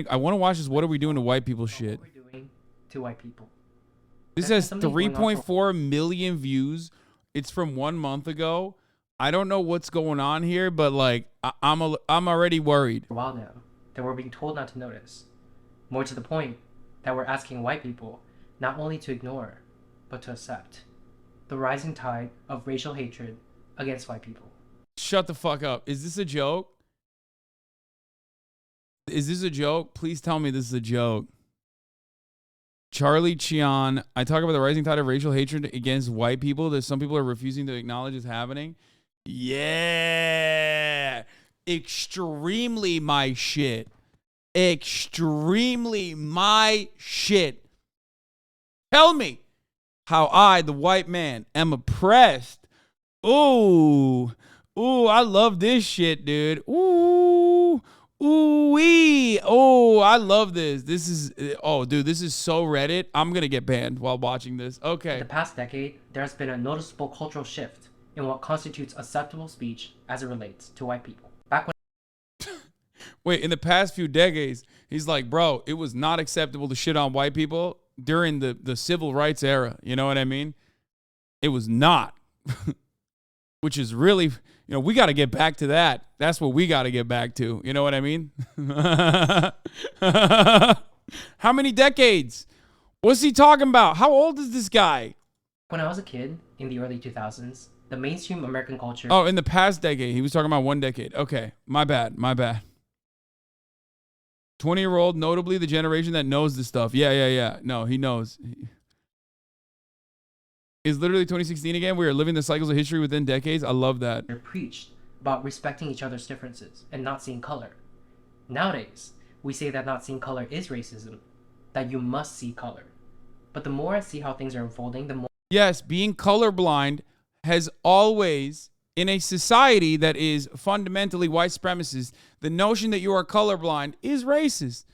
I want to watch this. What are we doing to white people shit? What we're doing to white people. This has 3.4 million views. It's from 1 month ago. I don't know what's going on here, but like I'm already worried. For a while now, that we're being told not to notice. More to the point, that we're asking white people not only to ignore, but to accept the rising tide of racial hatred against white people. Shut the fuck up. Is this a joke? Is this a joke? Please tell me this is a joke. Charlie Chian, I talk about the rising tide of racial hatred against white people that some people are refusing to acknowledge is happening. Yeah. Extremely my shit. Extremely my shit. Tell me how I, the white man, am oppressed. Ooh. Ooh, I love this shit, dude. Ooh. Ooh-wee. Oh, I love this. This is, oh, dude, this is so Reddit. I'm going to get banned while watching this. Okay. In the past decade, there has been a noticeable cultural shift in what constitutes acceptable speech as it relates to white people. Back when Wait, in the past few decades, he's like, bro, it was not acceptable to shit on white people during the civil rights era. You know what I mean? It was not. Which is really, we got to get back to that. That's what we got to get back to. You know what I mean? How many decades? What's he talking about? How old is this guy? When I was a kid in the early 2000s, the mainstream American culture... Oh, in the past decade. He was talking about 1 decade. Okay. My bad. 20-year-old, notably the generation that knows this stuff. Yeah. No, he knows. Is literally 2016 again. We are living the cycles of history within decades. I love that. They're preached about respecting each other's differences and not seeing color. Nowadays, we say that not seeing color is racism, that you must see color. But the more I see how things are unfolding, the more... Yes, being colorblind has always, in a society that is fundamentally white supremacist, the notion that you are colorblind is racist.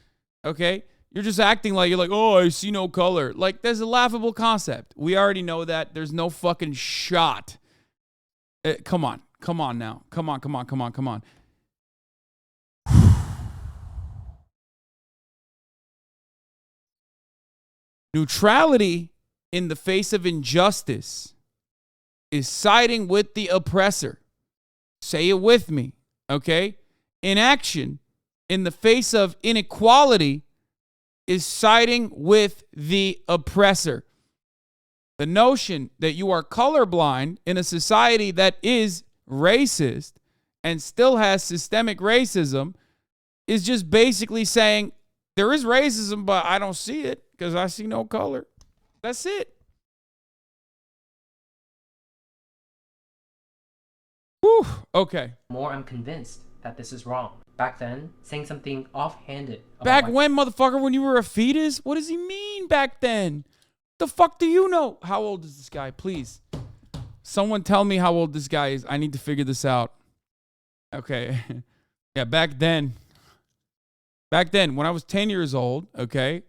Okay? You're just acting like you're like, oh, I see no color. Like, there's a laughable concept. We already know that. There's no fucking shot. Come on. Come on now. Come on. Neutrality in the face of injustice is siding with the oppressor. Say it with me, okay? Inaction in the face of inequality is siding with the oppressor. The notion that you are colorblind in a society that is racist and still has systemic racism is just basically saying there is racism, but I don't see it because I see no color. That's it. Whew. Okay. More I'm convinced that this is wrong. Back then, saying something offhanded. Back when, motherfucker, when you were a fetus? What does he mean back then? The fuck do you know? How old is this guy? Please. Someone tell me how old this guy is. I need to figure this out. Okay. Yeah, back then, when I was 10 years old, okay,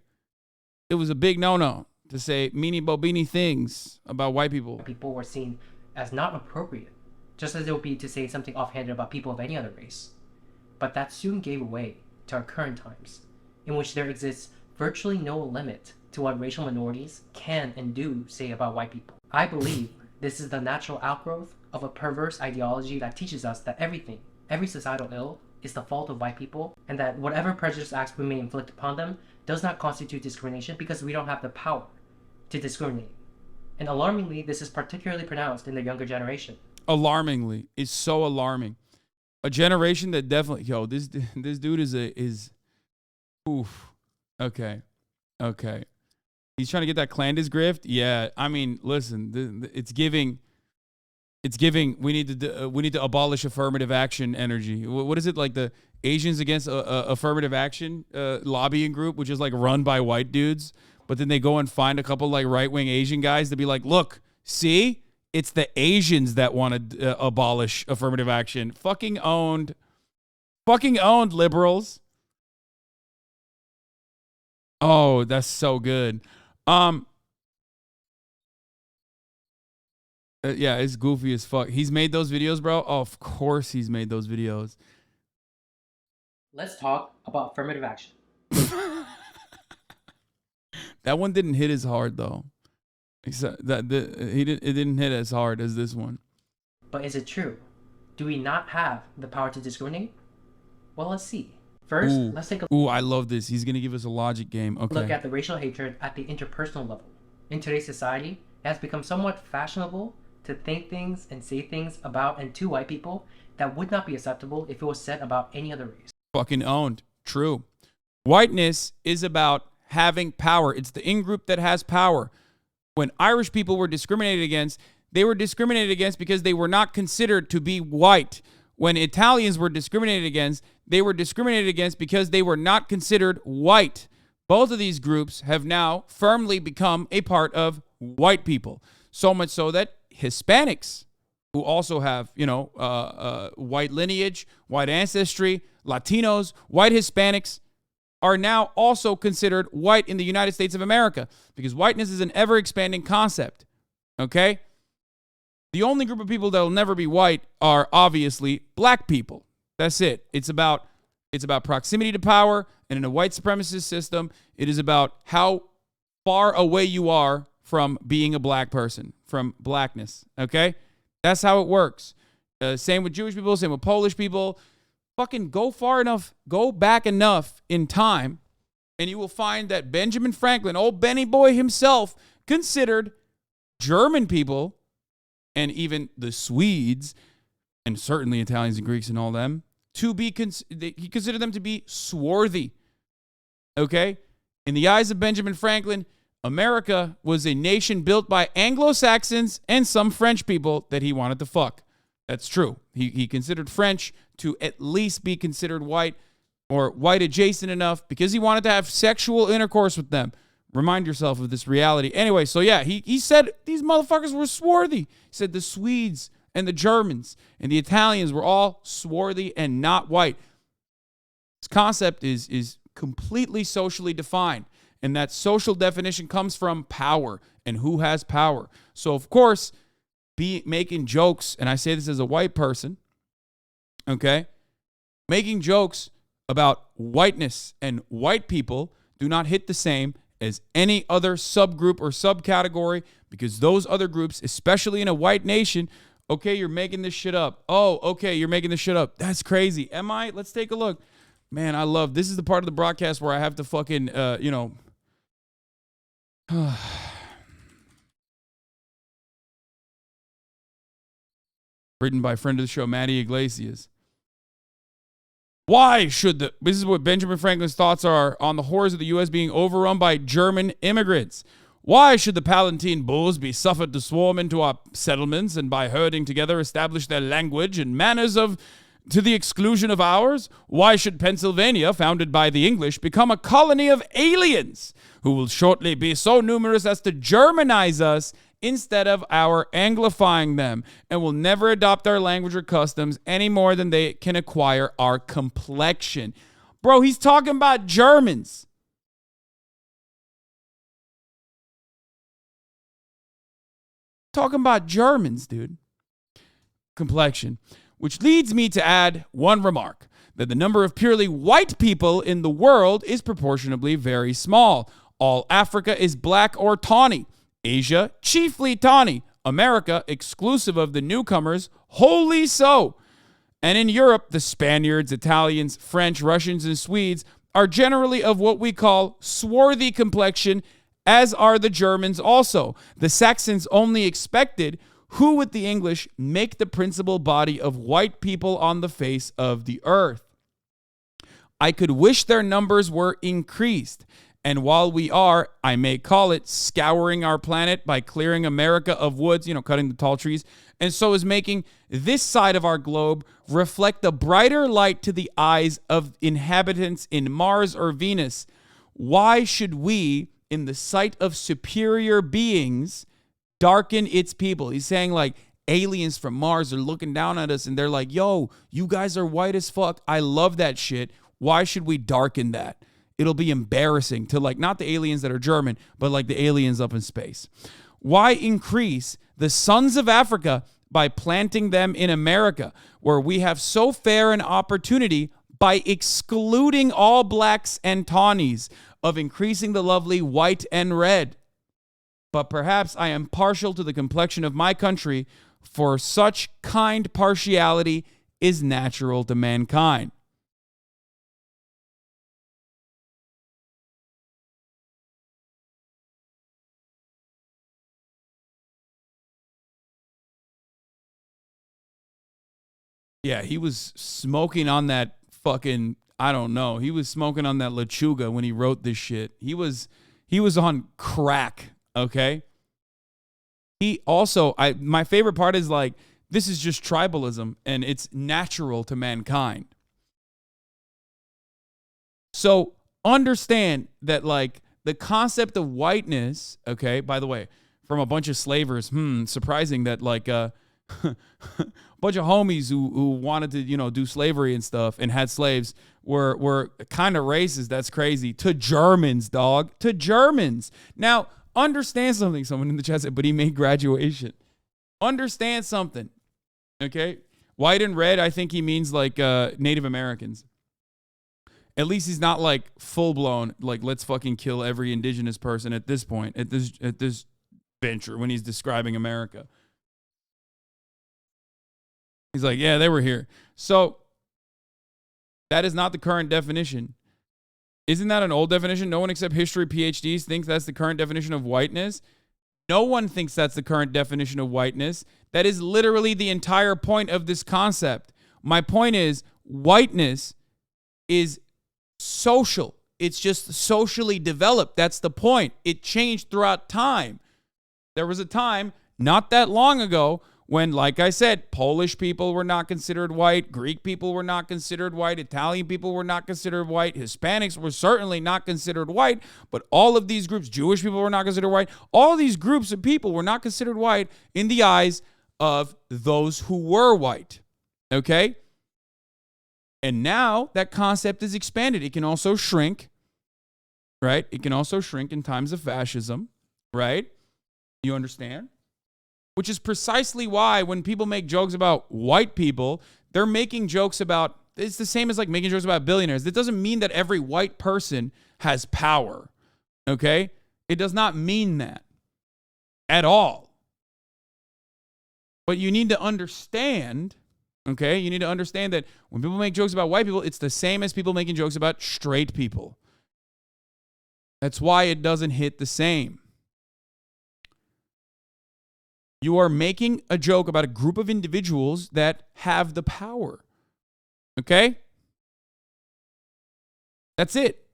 it was a big no-no to say meanie bobini things about white people. People were seen as not appropriate, just as it would be to say something offhanded about people of any other race. But that soon gave way to our current times, in which there exists virtually no limit to what racial minorities can and do say about white people. I believe this is the natural outgrowth of a perverse ideology that teaches us that every societal ill is the fault of white people, and that whatever prejudice acts we may inflict upon them does not constitute discrimination because we don't have the power to discriminate. And alarmingly, this is particularly pronounced in the younger generation. Alarmingly. It's so alarming. A generation that definitely, this dude is oof. Okay. He's trying to get that Clandis grift. Yeah, I mean, listen, it's giving. We need to abolish affirmative action energy. What is it, like the Asians Against Affirmative Action lobbying group, which is like run by white dudes, but then they go and find a couple like right wing Asian guys to be like, look, see. It's the Asians that want to abolish affirmative action. Fucking owned, liberals. Oh, that's so good. Yeah, it's goofy as fuck. He's made those videos, bro. Oh, of course he's made those videos. Let's talk about affirmative action. That one didn't hit as hard though. Except that it didn't hit as hard as this one. But is it true? Do we not have the power to discriminate? Well, let's see. First, let's take a I love this. He's going to give us a logic game. Okay. look at the racial hatred at the interpersonal level. In today's society, it has become somewhat fashionable to think things and say things about and to white people that would not be acceptable if it was said about any other race. Fucking owned. True. Whiteness is about having power. It's the in-group that has power. When Irish people were discriminated against, they were discriminated against because they were not considered to be white. When Italians were discriminated against, they were discriminated against because they were not considered white. Both of these groups have now firmly become a part of white people. So much so that Hispanics, who also have, white lineage, white ancestry, Latinos, white Hispanics, are now also considered white in the United States of America because whiteness is an ever-expanding concept, okay? The only group of people that will never be white are obviously black people. That's it. It's about proximity to power, and in a white supremacist system, it is about how far away you are from being a black person, from blackness, okay? That's how it works. Same with Jewish people, same with Polish people. Fucking go far enough, go back enough in time, and you will find that Benjamin Franklin, old Benny Boy himself, considered German people and even the Swedes, and certainly Italians and Greeks and all them, to be, he considered them to be swarthy. Okay? In the eyes of Benjamin Franklin, America was a nation built by Anglo-Saxons and some French people that he wanted to fuck. That's true. He considered French to at least be considered white or white adjacent enough because he wanted to have sexual intercourse with them. Remind yourself of this reality. Anyway, so yeah, he said these motherfuckers were swarthy. He said the Swedes and the Germans and the Italians were all swarthy and not white. This concept is completely socially defined, and that social definition comes from power and who has power. So, of course, making jokes, and I say this as a white person, okay? Making jokes about whiteness and white people do not hit the same as any other subgroup or subcategory because those other groups, especially in a white nation, okay, you're making this shit up. Oh, okay, you're making this shit up. That's crazy. Am I? Let's take a look. Man, I love, this is the part of the broadcast where I have to fucking, written by friend of the show, Maddie Iglesias. Why should this is what Benjamin Franklin's thoughts are on the horrors of the U.S. being overrun by German immigrants. Why should the Palatine bulls be suffered to swarm into our settlements and by herding together establish their language and manners to the exclusion of ours? Why should Pennsylvania, founded by the English, become a colony of aliens who will shortly be so numerous as to Germanize us instead of our anglifying them, and will never adopt our language or customs any more than they can acquire our complexion? Bro, he's talking about Germans. Talking about Germans, dude. Complexion. Which leads me to add one remark, that the number of purely white people in the world is proportionably very small. All Africa is black or tawny. Asia, chiefly tawny. America, exclusive of the newcomers, wholly so. And in Europe, the Spaniards, Italians, French, Russians, and Swedes are generally of what we call swarthy complexion, as are the Germans also. The Saxons only expected, who with the English make the principal body of white people on the face of the earth. I could wish their numbers were increased. And while we are, I may call it, scouring our planet by clearing America of woods, cutting the tall trees, and so is making this side of our globe reflect a brighter light to the eyes of inhabitants in Mars or Venus, why should we, in the sight of superior beings, darken its people? He's saying, like, aliens from Mars are looking down at us and they're like, yo, you guys are white as fuck. I love that shit. Why should we darken that? It'll be embarrassing to, like, not the aliens that are German, but like the aliens up in space. Why increase the sons of Africa by planting them in America, where we have so fair an opportunity by excluding all blacks and tawnies, of increasing the lovely white and red. But perhaps I am partial to the complexion of my country, for such kind partiality is natural to mankind. Yeah, he was smoking on that fucking, I don't know. He was smoking on that lechuga when he wrote this shit. He was on crack, okay? He also, my favorite part is like, this is just tribalism and it's natural to mankind. So understand that like the concept of whiteness, okay, by the way, from a bunch of slavers, surprising that like a bunch of homies who wanted to, do slavery and stuff and had slaves were kind of racist. That's crazy. To Germans, dog. To Germans. Now, understand something. Someone in the chat said, but he made graduation. Understand something. Okay? White and red, I think he means like Native Americans. At least he's not like full blown, like let's fucking kill every indigenous person at this point, at this venture when he's describing America. He's like, yeah, they were here. So that is not the current definition. Isn't that an old definition? No one except history PhDs thinks that's the current definition of whiteness. No one thinks that's the current definition of whiteness. That is literally the entire point of this concept. My point is, whiteness is social. It's just socially developed. That's the point. It changed throughout time. There was a time not that long ago when, like I said, Polish people were not considered white, Greek people were not considered white, Italian people were not considered white, Hispanics were certainly not considered white, but all of these groups, Jewish people were not considered white, all these groups of people were not considered white in the eyes of those who were white, okay? And now that concept is expanded. It can also shrink, right? It can also shrink in times of fascism, right? You understand? Which is precisely why when people make jokes about white people, they're making jokes about, it's the same as like making jokes about billionaires. It doesn't mean that every white person has power, okay? It does not mean that at all. But you need to understand, okay? You need to understand that when people make jokes about white people, it's the same as people making jokes about straight people. That's why it doesn't hit the same. You are making a joke about a group of individuals that have the power. Okay? That's it.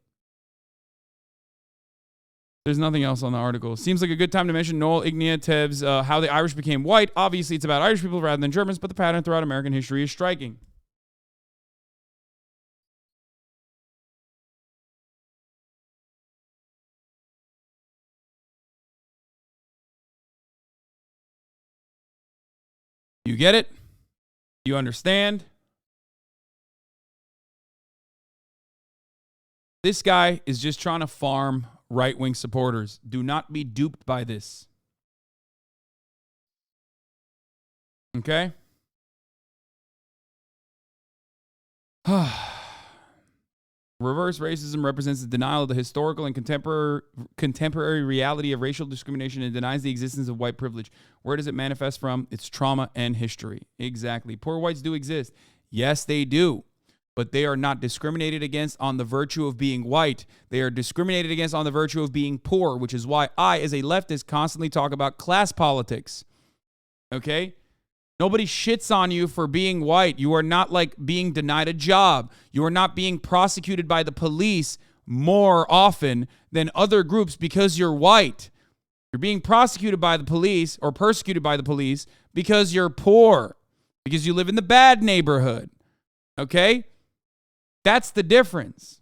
There's nothing else on the article. Seems like a good time to mention Noel Ignatev's How the Irish Became White. Obviously, it's about Irish people rather than Germans, but the pattern throughout American history is striking. You get it? You understand? This guy is just trying to farm right-wing supporters. Do not be duped by this. Okay? Reverse racism represents the denial of the historical and contemporary reality of racial discrimination and denies the existence of white privilege. Where does it manifest from? It's trauma and history. Exactly. Poor whites do exist. Yes, they do. But they are not discriminated against on the virtue of being white. They are discriminated against on the virtue of being poor, which is why I, as a leftist, constantly talk about class politics. Okay? Nobody shits on you for being white. You are not like being denied a job. You are not being prosecuted by the police more often than other groups because you're white. You're being prosecuted by the police or persecuted by the police because you're poor, because you live in the bad neighborhood. Okay? That's the difference.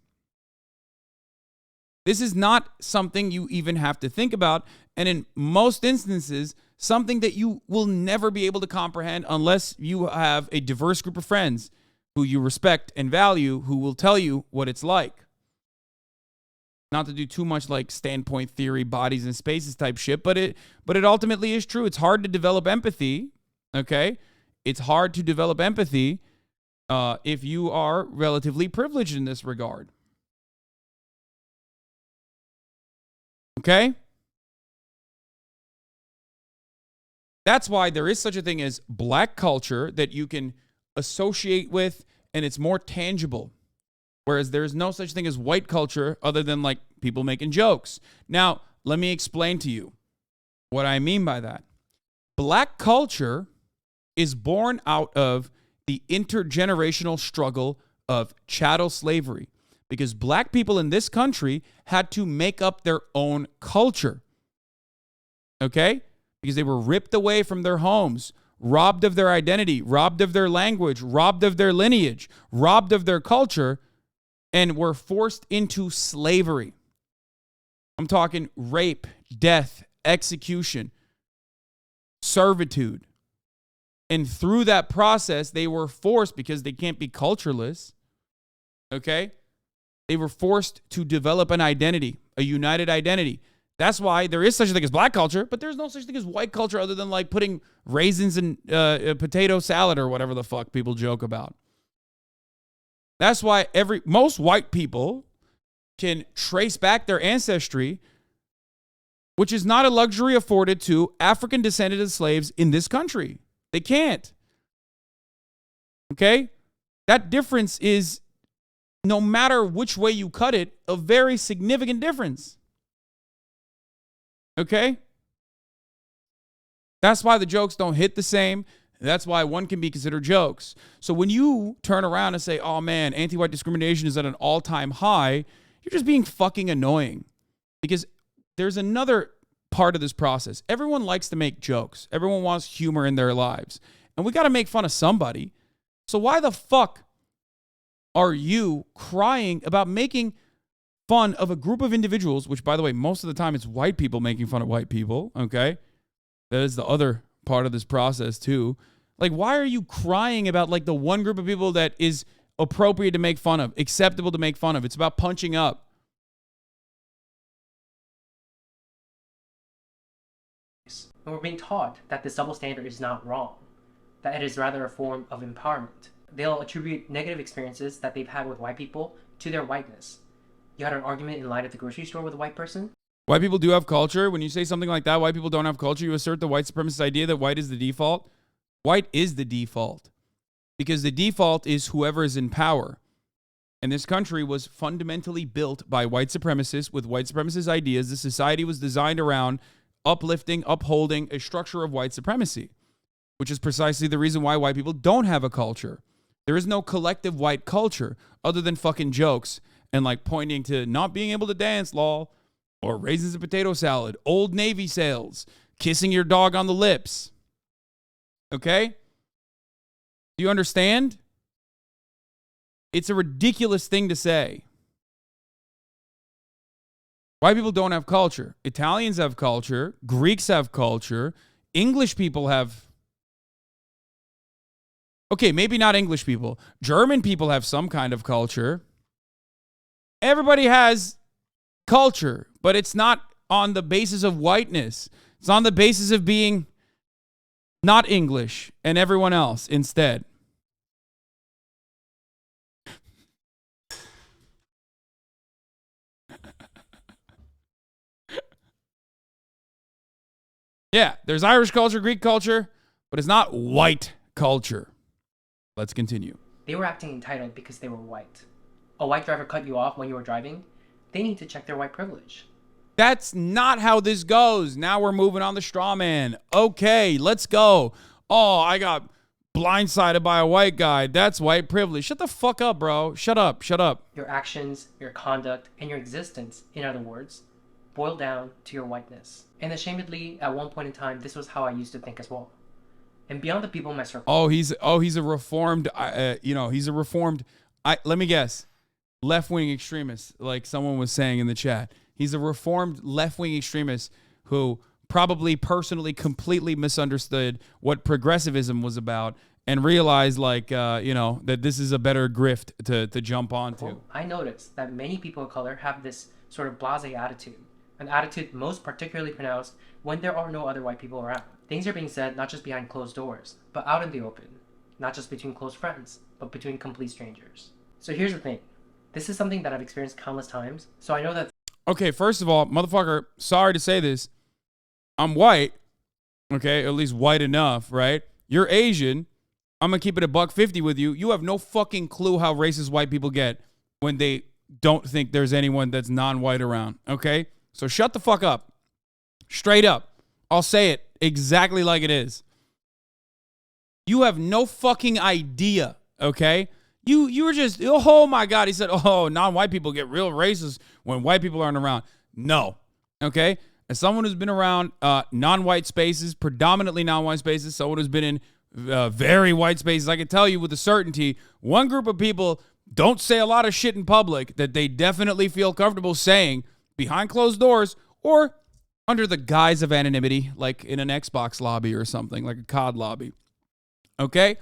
This is not something you even have to think about. And in most instances, something that you will never be able to comprehend unless you have a diverse group of friends who you respect and value, who will tell you what it's like. Not to do too much like standpoint theory, bodies and spaces type shit, but it ultimately is true. It's hard to develop empathy, okay? It's hard to develop empathy if you are relatively privileged in this regard. Okay? That's why there is such a thing as black culture that you can associate with, and it's more tangible. Whereas there's no such thing as white culture other than like people making jokes. Now, let me explain to you what I mean by that. Black culture is born out of the intergenerational struggle of chattel slavery, because black people in this country had to make up their own culture. Okay? Because they were ripped away from their homes, robbed of their identity, robbed of their language, robbed of their lineage, robbed of their culture, and were forced into slavery. I'm talking rape, death, execution, servitude. And through that process, they were forced, because they can't be cultureless, okay? They were forced to develop an identity, a united identity. That's why there is such a thing as black culture, but there's no such thing as white culture other than like putting raisins in potato salad or whatever the fuck people joke about. That's why most white people can trace back their ancestry, which is not a luxury afforded to African descended slaves in this country. They can't. Okay? That difference is, no matter which way you cut it, a very significant difference. Okay? That's why the jokes don't hit the same. That's why one can be considered jokes. So when you turn around and say, oh man, anti-white discrimination is at an all-time high, you're just being fucking annoying. Because there's another part of this process. Everyone likes to make jokes. Everyone wants humor in their lives. And we got to make fun of somebody. So why the fuck are you crying about making fun of a group of individuals, which, by the way, most of the time it's white people making fun of white people, okay? That is the other part of this process too. Like, why are you crying about like the one group of people that is appropriate to make fun of, acceptable to make fun of? It's about punching up. And we're being taught that this double standard is not wrong, that it is rather a form of empowerment. They'll attribute negative experiences that they've had with white people to their whiteness. You had an argument in line at the grocery store with a white person? White people do have culture. When you say something like that, white people don't have culture, you assert the white supremacist idea that white is the default. White is the default, because the default is whoever is in power. And this country was fundamentally built by white supremacists with white supremacist ideas. The society was designed around uplifting, upholding a structure of white supremacy, which is precisely the reason why white people don't have a culture. There is no collective white culture other than fucking jokes and like pointing to not being able to dance, lol, or raisins and potato salad, Old Navy sales, kissing your dog on the lips. Okay? Do you understand? It's a ridiculous thing to say. White people don't have culture. Italians have culture. Greeks have culture. English people have... Okay, maybe not English people. German people have some kind of culture. Everybody has culture, but it's not on the basis of whiteness. It's on the basis of being not English and everyone else instead. Yeah, there's Irish culture, Greek culture, but it's not white culture. Let's continue. They were acting entitled because they were white. A white driver cut you off when you were driving. They need to check their white privilege. That's not how this goes. Now we're moving on the straw man. Okay, let's go. Oh, I got blindsided by a white guy. That's white privilege. Shut the fuck up, bro. Shut up. Shut up. Your actions, your conduct, and your existence, in other words, boil down to your whiteness. And ashamedly, at one point in time, this was how I used to think as well. And beyond the people in my circle. Oh, he's a reformed. He's a reformed. Let me guess. Left-wing extremist, like someone was saying in the chat. He's a reformed left-wing extremist who probably personally completely misunderstood what progressivism was about and realized, that this is a better grift to jump onto. Well, I noticed that many people of color have this sort of blasé attitude, an attitude most particularly pronounced when there are no other white people around. Things are being said not just behind closed doors, but out in the open. not just between close friends, but between complete strangers. So here's the thing. This is something that I've experienced countless times, so I know that... Okay, first of all, motherfucker, sorry to say this. I'm white, okay, at least white enough, right? You're Asian. I'm going to keep it $1.50 with you. You have no fucking clue how racist white people get when they don't think there's anyone that's non-white around, okay? So shut the fuck up. Straight up. I'll say it exactly like it is. You have no fucking idea, okay? You were just, oh my God. He said, oh, non-white people get real racist when white people aren't around. No, okay? As someone who's been around non-white spaces, predominantly non-white spaces, someone who's been in very white spaces, I can tell you with a certainty, one group of people don't say a lot of shit in public that they definitely feel comfortable saying behind closed doors or under the guise of anonymity, like in an Xbox lobby or something, like a COD lobby. Okay?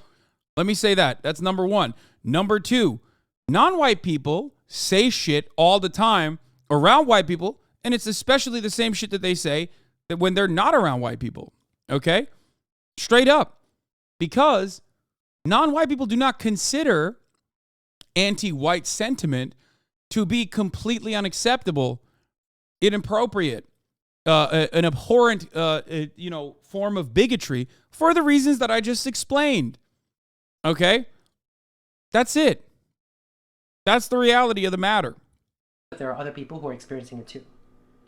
Let me say that. That's number one. Number two, non-white people say shit all the time around white people, and it's especially the same shit that they say that when they're not around white people. Okay? Straight up. Because non-white people do not consider anti-white sentiment to be completely unacceptable, inappropriate, an abhorrent, form of bigotry for the reasons that I just explained. Okay? That's it. That's the reality of the matter. There are other people who are experiencing it too.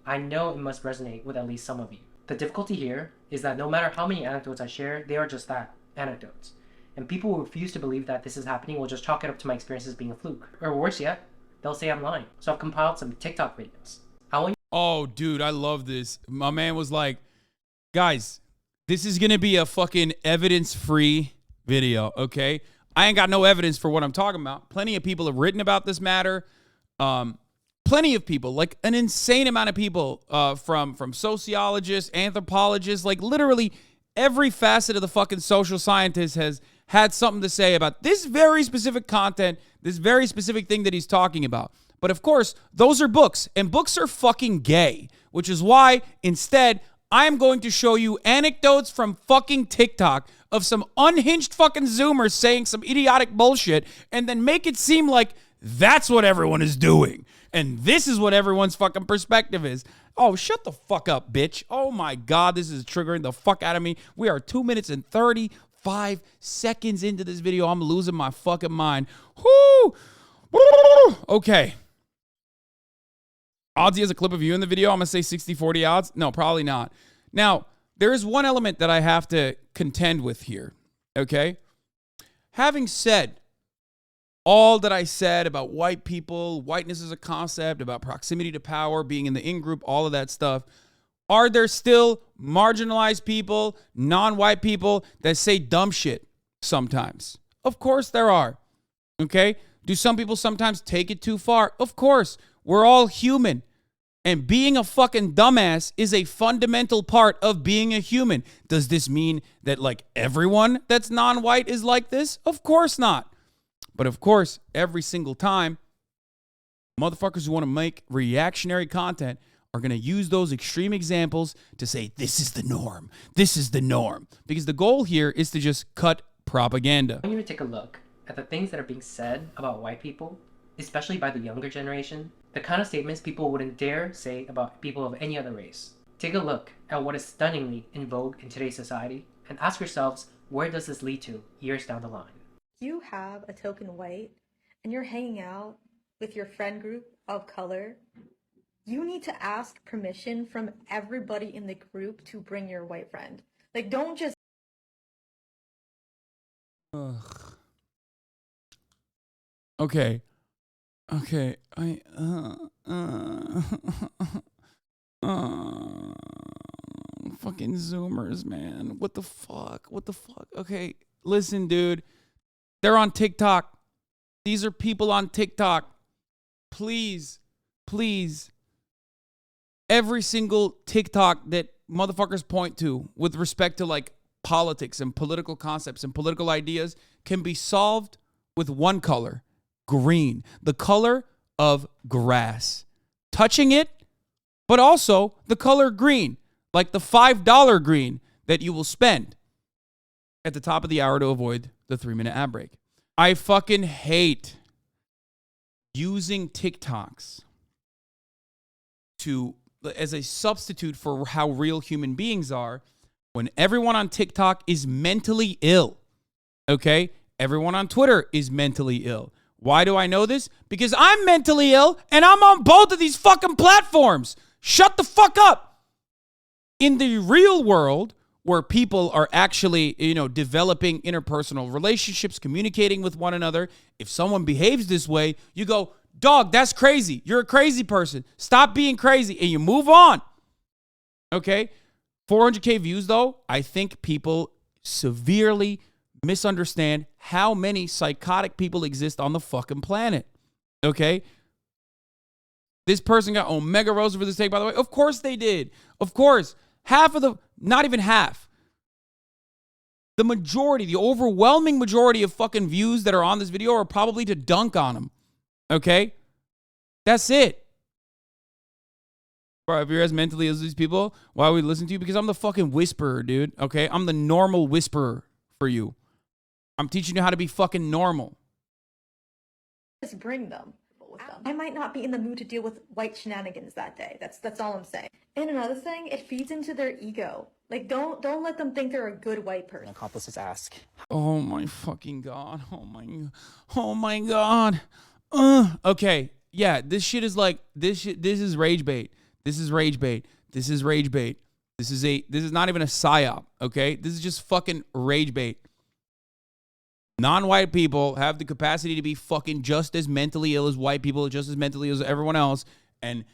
I know it must resonate with at least some of you. The difficulty here is that no matter how many anecdotes I share, they are just that, anecdotes. And people who refuse to believe that this is happening will just chalk it up to my experiences being a fluke. Or worse yet, they'll say I'm lying. So I've compiled some TikTok videos. Oh, dude, I love this. My man was like, guys, this is going to be a fucking evidence-free video, okay? I ain't got no evidence for what I'm talking about. Plenty of people have written about this matter. Plenty of people, like an insane amount of people from sociologists, anthropologists, like literally every facet of the fucking social scientist has had something to say about this very specific content, this very specific thing that he's talking about. But of course, those are books, and books are fucking gay, which is why instead I'm going to show you anecdotes from fucking TikTok of some unhinged fucking Zoomers saying some idiotic bullshit and then make it seem like that's what everyone is doing. And this is what everyone's fucking perspective is. Oh, shut the fuck up, bitch. Oh my God, this is triggering the fuck out of me. We are 2 minutes and 35 seconds into this video. I'm losing my fucking mind. Whoo! Okay. Odds he has a clip of you in the video. I'm going to say 60-40 odds. No, probably not. Now, there is one element that I have to contend with here, okay? Having said all that I said about white people, whiteness as a concept, about proximity to power, being in the in-group, all of that stuff, are there still marginalized people, non-white people that say dumb shit sometimes? Of course there are, okay? Do some people sometimes take it too far? Of course. We're all human. And being a fucking dumbass is a fundamental part of being a human. Does this mean that like everyone that's non-white is like this? Of course not. But of course, every single time, motherfuckers who want to make reactionary content are going to use those extreme examples to say, this is the norm. This is the norm. Because the goal here is to just cut propaganda. I want you to take a look at the things that are being said about white people, especially by the younger generation, the kind of statements people wouldn't dare say about people of any other race. Take a look at what is stunningly in vogue in today's society and ask yourselves, where does this lead to years down the line? You have a token white and you're hanging out with your friend group of color, you need to ask permission from everybody in the group to bring your white friend. Like, don't just... Okay. Fucking Zoomers, man. What the fuck? Okay, listen, dude. They're on TikTok. These are people on TikTok. Please. Every single TikTok that motherfuckers point to with respect to like politics and political concepts and political ideas can be solved with one color. Green, the color of grass. Touching it, but also the color green, like the $5 green that you will spend at the top of the hour to avoid the 3-minute ad break. I fucking hate using TikToks as a substitute for how real human beings are when everyone on TikTok is mentally ill. Okay? Everyone on Twitter is mentally ill. Why do I know this? Because I'm mentally ill and I'm on both of these fucking platforms. Shut the fuck up. In the real world, where people are actually, developing interpersonal relationships, communicating with one another, if someone behaves this way, you go, dog, that's crazy. You're a crazy person. Stop being crazy. And you move on. Okay? 400K views, though, I think people severely misunderstand how many psychotic people exist on the fucking planet. Okay? This person got Omega Rose for this take, by the way. Of course they did. Of course. Not even half. The majority, the overwhelming majority of fucking views that are on this video are probably to dunk on him. Okay? That's it. Bro, if you're as mentally as these people, why would we listen to you? Because I'm the fucking whisperer, dude. Okay? I'm the normal whisperer for you. I'm teaching you how to be fucking normal. Just bring them. I might not be in the mood to deal with white shenanigans that day. That's all I'm saying. And another thing, it feeds into their ego. Like, don't let them think they're a good white person. Accomplices ask. Oh my fucking God. Oh my God. Okay. Yeah, this shit is like, this is rage bait. This is rage bait. This is rage bait. This is not even a psyop, okay? This is just fucking rage bait. Non-white people have the capacity to be fucking just as mentally ill as white people, just as mentally ill as everyone else. And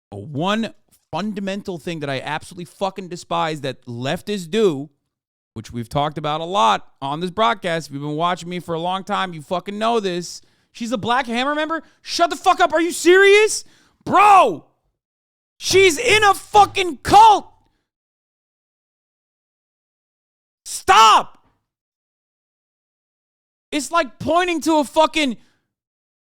one fundamental thing that I absolutely fucking despise that leftists do, which we've talked about a lot on this broadcast. If you've been watching me for a long time, you fucking know this. She's a Black Hammer member? Shut the fuck up. Are you serious? Bro! She's in a fucking cult! Stop! It's like pointing to a fucking,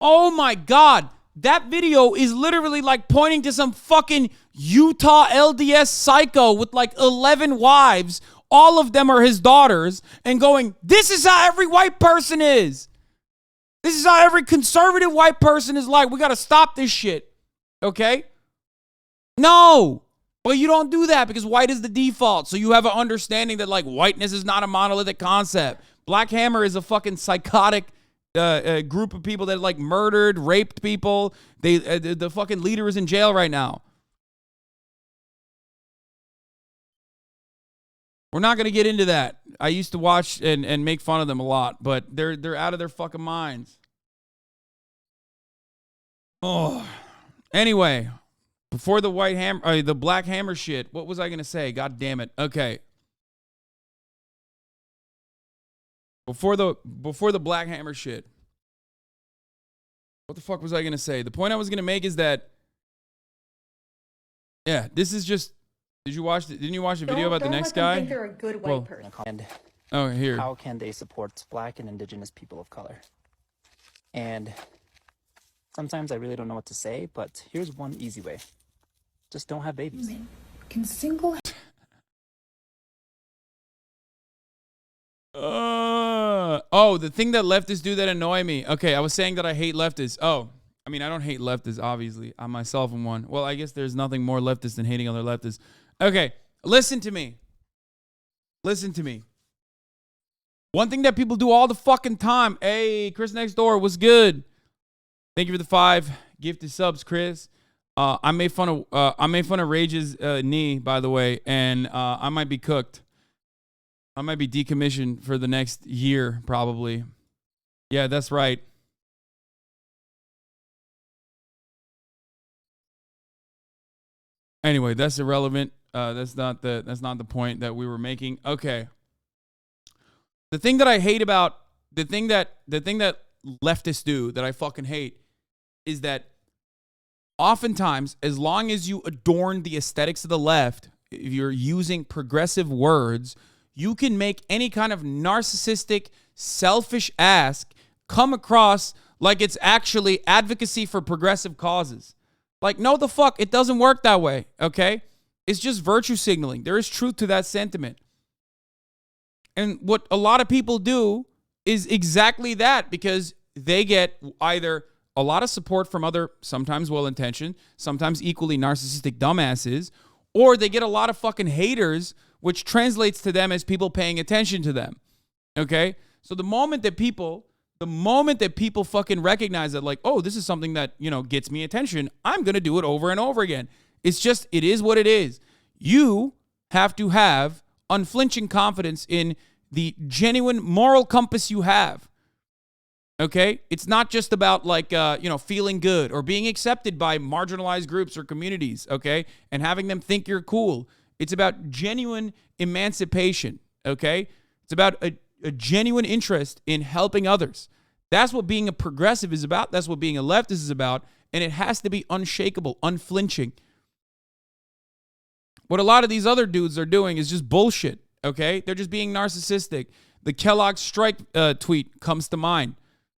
oh my God. That video is literally like pointing to some fucking Utah LDS psycho with like 11 wives. All of them are his daughters, and going, this is how every white person is. This is how every conservative white person is like. We got to stop this shit. Okay? No. But you don't do that because white is the default. So you have an understanding that like whiteness is not a monolithic concept. Black Hammer is a fucking psychotic group of people that like murdered, raped people. The fucking leader is in jail right now. We're not going to get into that. I used to watch and make fun of them a lot, but they're out of their fucking minds. Oh. Anyway, before the Black Hammer shit, what was I going to say? God damn it. Okay. Before the Black Hammer shit, what the fuck was I gonna say? The point I was gonna make is that, yeah, this is just. Didn't you watch the video about the next guy? Think they're a good white person. And oh, here. how can they support Black and Indigenous people of color? And sometimes I really don't know what to say, but here's one easy way: just don't have babies. Can single the thing that leftists do that annoy me. Okay, I was saying that I hate leftists. Oh, I mean, I don't hate leftists, obviously. I myself am one. Well, I guess there's nothing more leftist than hating other leftists. Okay, listen to me. Listen to me. One thing that people do all the fucking time. Hey, Chris Next Door, what's good? Thank you for the 5 gifted subs, Chris. I made fun of Rage's knee, by the way, and I might be cooked. I might be decommissioned for the next year, probably. Yeah, that's right. Anyway, that's irrelevant. That's not the point that we were making. Okay. The thing that I hate about the thing that leftists do that I fucking hate is that oftentimes, as long as you adorn the aesthetics of the left, if you're using progressive words, you can make any kind of narcissistic, selfish ask come across like it's actually advocacy for progressive causes. Like, no, the fuck, it doesn't work that way, okay? It's just virtue signaling. There is truth to that sentiment. And what a lot of people do is exactly that, because they get either a lot of support from other, sometimes well-intentioned, sometimes equally narcissistic dumbasses, or they get a lot of fucking haters, which translates to them as people paying attention to them. Okay? So the moment that people fucking recognize that, like, oh, this is something that, you know, gets me attention, I'm going to do it over and over again. It's just, it is what it is. You have to have unflinching confidence in the genuine moral compass you have. Okay? It's not just about, like, feeling good or being accepted by marginalized groups or communities, okay? And having them think you're cool. It's about genuine emancipation, okay? It's about a genuine interest in helping others. That's what being a progressive is about. That's what being a leftist is about. And it has to be unshakable, unflinching. What a lot of these other dudes are doing is just bullshit, okay? They're just being narcissistic. The Kellogg strike tweet comes to mind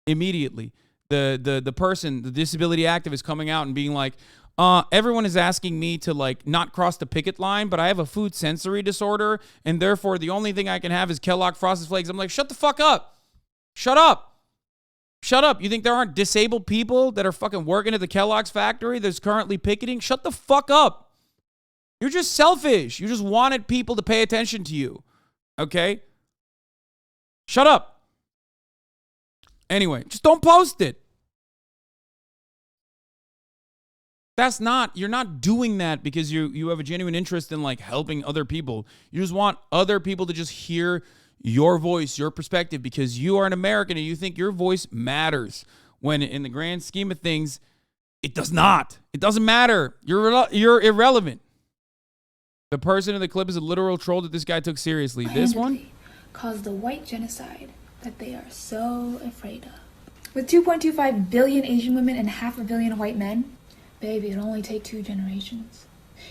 immediately. The person, the disability activist, coming out and being like, everyone is asking me to, like, not cross the picket line, but I have a food sensory disorder, and therefore the only thing I can have is Kellogg Frosted Flakes. I'm like, shut the fuck up. Shut up. Shut up. You think there aren't disabled people that are fucking working at the Kellogg's factory that's currently picketing? Shut the fuck up. You're just selfish. You just wanted people to pay attention to you. Okay? Shut up. Anyway, just don't post it. You're not doing that because you have a genuine interest in, like, helping other people. You just want other people to just hear your voice, your perspective, because you are an American and you think your voice matters, when in the grand scheme of things, it does not. It doesn't matter. You're irrelevant. The person in the clip is a literal troll that this guy took seriously. This one caused the white genocide that they are so afraid of. With 2.25 billion Asian women and 500 million white men, baby, it'll only take 2 generations.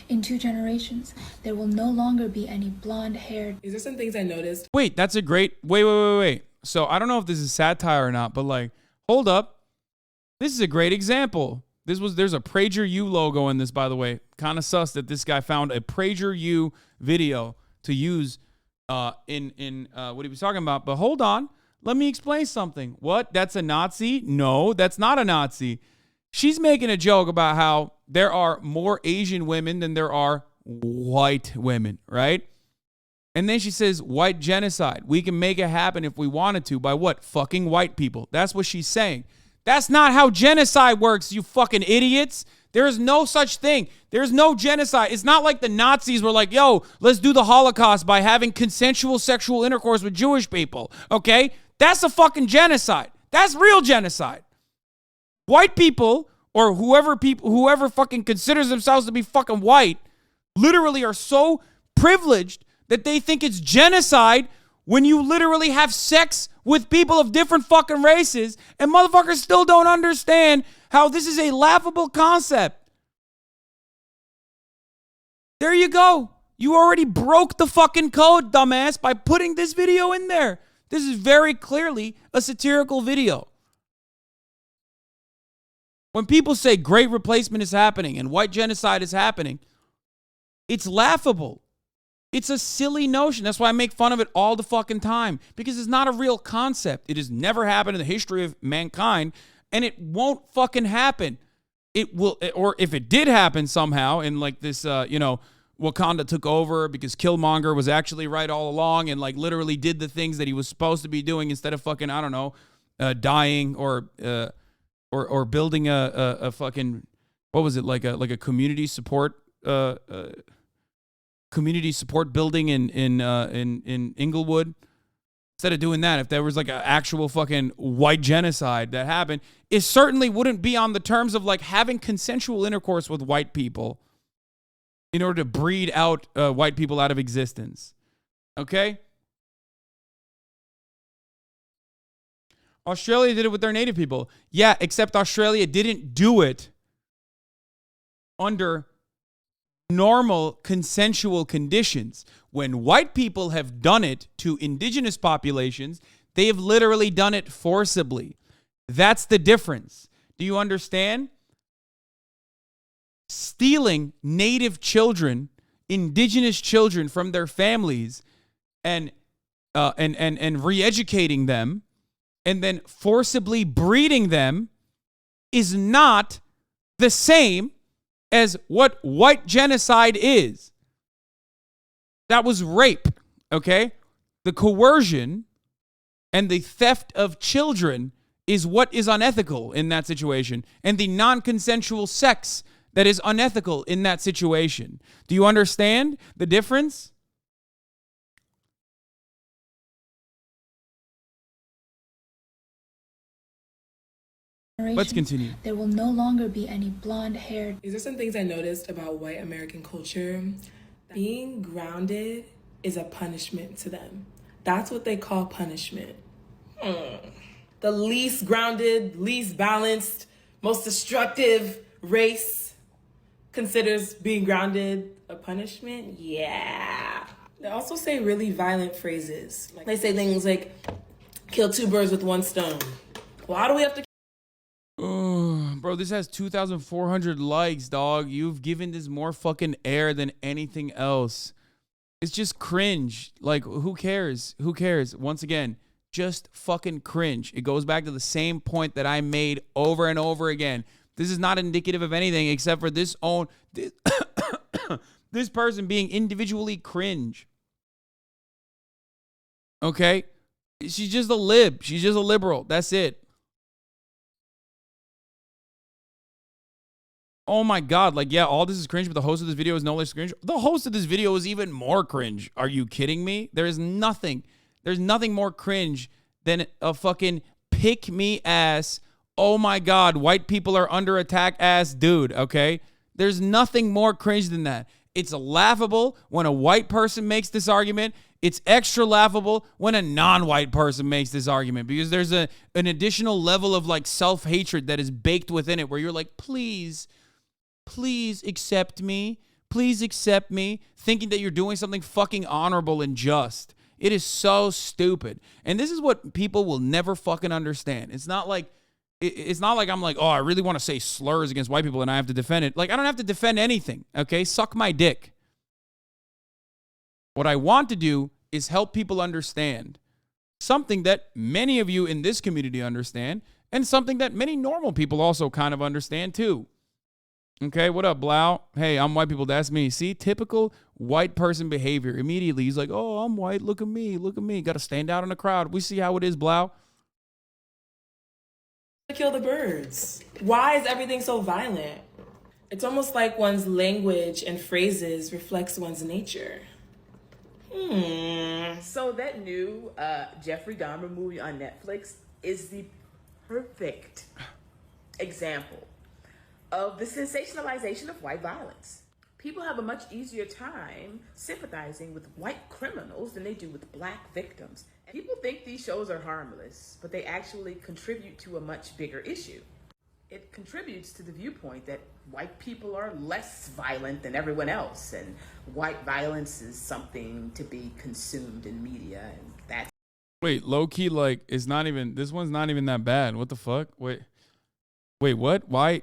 In 2 generations, there will no longer be any blonde-haired... These are some things I noticed. Wait, that's a great... Wait. So I don't know if this is satire or not, but, like, hold up. This is a great example. There's a PragerU logo in this, by the way. Kind of sus that this guy found a PragerU video to use in what he was talking about. But hold on. Let me explain something. What? That's a Nazi? No, that's not a Nazi. She's making a joke about how there are more Asian women than there are white women, right? And then she says, white genocide. We can make it happen if we wanted to by what? Fucking white people. That's what she's saying. That's not how genocide works, you fucking idiots. There is no such thing. There's no genocide. It's not like the Nazis were like, yo, let's do the Holocaust by having consensual sexual intercourse with Jewish people, okay? That's a fucking genocide. That's real genocide. White people, or whoever fucking considers themselves to be fucking white, literally are so privileged that they think it's genocide when you literally have sex with people of different fucking races, and motherfuckers still don't understand how this is a laughable concept. There you go. You already broke the fucking code, dumbass, by putting this video in there. This is very clearly a satirical video. When people say great replacement is happening and white genocide is happening, it's laughable. It's a silly notion. That's why I make fun of it all the fucking time, because it's not a real concept. It has never happened in the history of mankind, and it won't fucking happen. It will, or if it did happen somehow, and like this, Wakanda took over because Killmonger was actually right all along and like literally did the things that he was supposed to be doing instead of fucking, I don't know, dying or building a fucking, what was it, like a community support building in Inglewood. Instead of doing that, if there was like an actual fucking white genocide that happened, it certainly wouldn't be on the terms of like having consensual intercourse with white people in order to breed out white people out of existence. Okay? Australia did it with their native people. Yeah, except Australia didn't do it under normal consensual conditions. When white people have done it to indigenous populations, they have literally done it forcibly. That's the difference. Do you understand? Stealing native children, indigenous children from their families and and re-educating them and then forcibly breeding them is not the same as what white genocide is. That was rape, okay? The coercion and the theft of children is what is unethical in that situation, and the non-consensual sex that is unethical in that situation. Do you understand the difference? Let's continue. There will no longer be any blonde-haired. These are some things I noticed about white American culture. Being grounded is a punishment to them. That's what they call punishment. The least grounded, least balanced, most destructive race considers being grounded a punishment? Yeah. They also say really violent phrases. They say things like, kill two birds with one stone. Why do we have to? Bro, this has 2,400 likes, dog. You've given this more fucking air than anything else. It's just cringe. Like, who cares? Who cares? Once again, just fucking cringe. It goes back to the same point that I made over and over again. This is not indicative of anything except for this person being individually cringe. Okay? She's just a lib. She's just a liberal. That's it. Oh my God, like, yeah, all this is cringe, but the host of this video is no less cringe. The host of this video is even more cringe. Are you kidding me? There's nothing more cringe than a fucking pick me ass, oh my God, white people are under attack ass dude, okay? There's nothing more cringe than that. It's laughable when a white person makes this argument. It's extra laughable when a non-white person makes this argument because there's an additional level of like self-hatred that is baked within it where you're like, please accept me. Please accept me. Thinking that you're doing something fucking honorable and just. It is so stupid. And this is what people will never fucking understand. It's not like I'm like, oh, I really want to say slurs against white people and I have to defend it. Like, I don't have to defend anything, okay? Suck my dick. What I want to do is help people understand something that many of you in this community understand and something that many normal people also kind of understand too. Okay, what up, Blau? Hey, I'm white people. That's me. See, typical white person behavior. Immediately, he's like, oh, I'm white. Look at me. Look at me. Got to stand out in the crowd. We see how it is, Blau. Kill the birds. Why is everything so violent? It's almost like one's language and phrases reflects one's nature. So that new Jeffrey Dahmer movie on Netflix is the perfect example of the sensationalization of white violence. People have a much easier time sympathizing with white criminals than they do with black victims. People think these shows are harmless, but they actually contribute to a much bigger issue. It contributes to the viewpoint that white people are less violent than everyone else, and white violence is something to be consumed in media, and that's... Wait, low-key, like, it's not even... This one's not even that bad. What the fuck? Wait, what? Why...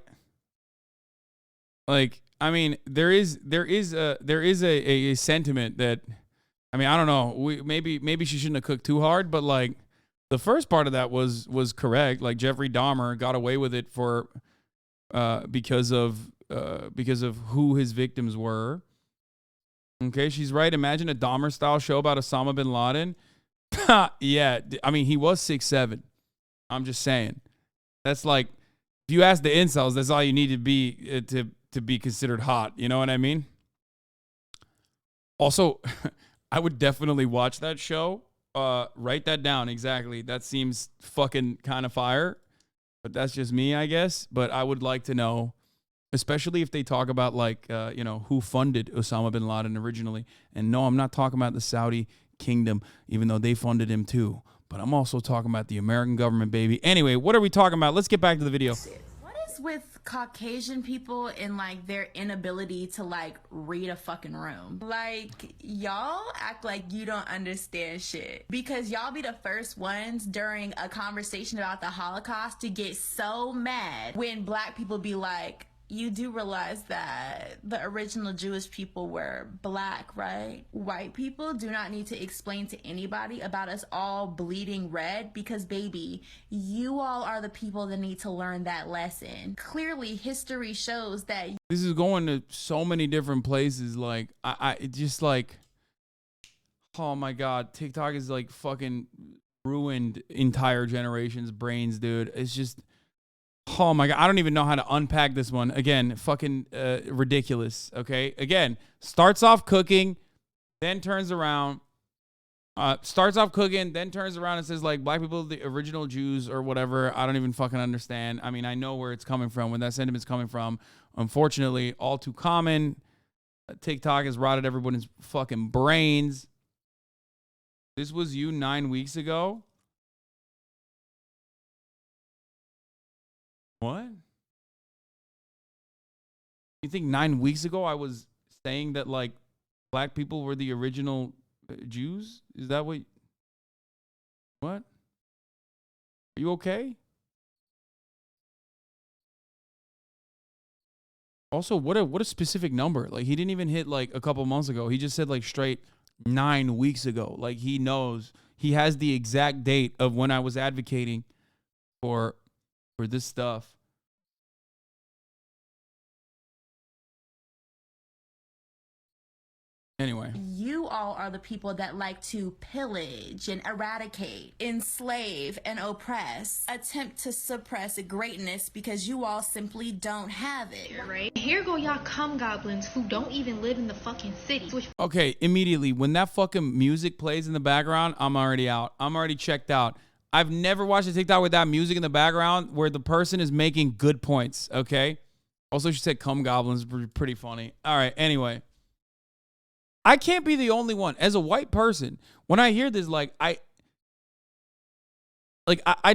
Like, I mean, there is a sentiment that, I mean, I don't know. Maybe she shouldn't have cooked too hard, but like the first part of that was correct. Like Jeffrey Dahmer got away with it for because of who his victims were. Okay, she's right. Imagine a Dahmer style show about Osama bin Laden. Yeah, I mean, he was 6'7". I'm just saying. That's like, if you ask the incels, that's all you need to be to be considered hot. You know what I mean? Also, I would definitely watch that show. Write that down. Exactly. That seems fucking kind of fire, but that's just me, I guess. But I would like to know, especially if they talk about like, who funded Osama bin Laden originally. And no, I'm not talking about the Saudi kingdom, even though they funded him too. But I'm also talking about the American government, baby. Anyway, what are we talking about? Let's get back to the video. What is with Caucasian people and like their inability to like read a fucking room? Like, y'all act like you don't understand shit because y'all be the first ones during a conversation about the Holocaust to get so mad when black people be like, you do realize that the original Jewish people were black, right? White people do not need to explain to anybody about us all bleeding red because, baby, you all are the people that need to learn that lesson. Clearly, history shows that. This is going to so many different places. Like, it just like, oh my God, TikTok is like fucking ruined entire generations' brains, dude. It's just, oh my God, I don't even know how to unpack this one. Again, fucking ridiculous, okay? Again, starts off cooking, then turns around, starts off cooking, then turns around and says, like, black people, the original Jews or whatever. I don't even fucking understand. I mean, I know where it's coming from, when that sentiment's coming from. Unfortunately, all too common. TikTok has rotted everyone's fucking brains. This was you 9 weeks ago? What? You think 9 weeks ago I was saying that, like, black people were the original Jews? Is that what? What? Are you okay? Also, what a specific number. Like, he didn't even hit, like, a couple months ago. He just said, like, straight 9 weeks ago. Like, he knows. He has the exact date of when I was advocating for this stuff. Anyway. You all are the people that like to pillage and eradicate, enslave and oppress, attempt to suppress greatness because you all simply don't have it. Right? Here go y'all cum goblins who don't even live in the fucking city. Okay, immediately, when that fucking music plays in the background, I'm already out. I'm already checked out. I've never watched a TikTok with that music in the background where the person is making good points, okay? Also, she said cum goblins, pretty funny. All right, anyway. I can't be the only one. As a white person, when I hear this, like, I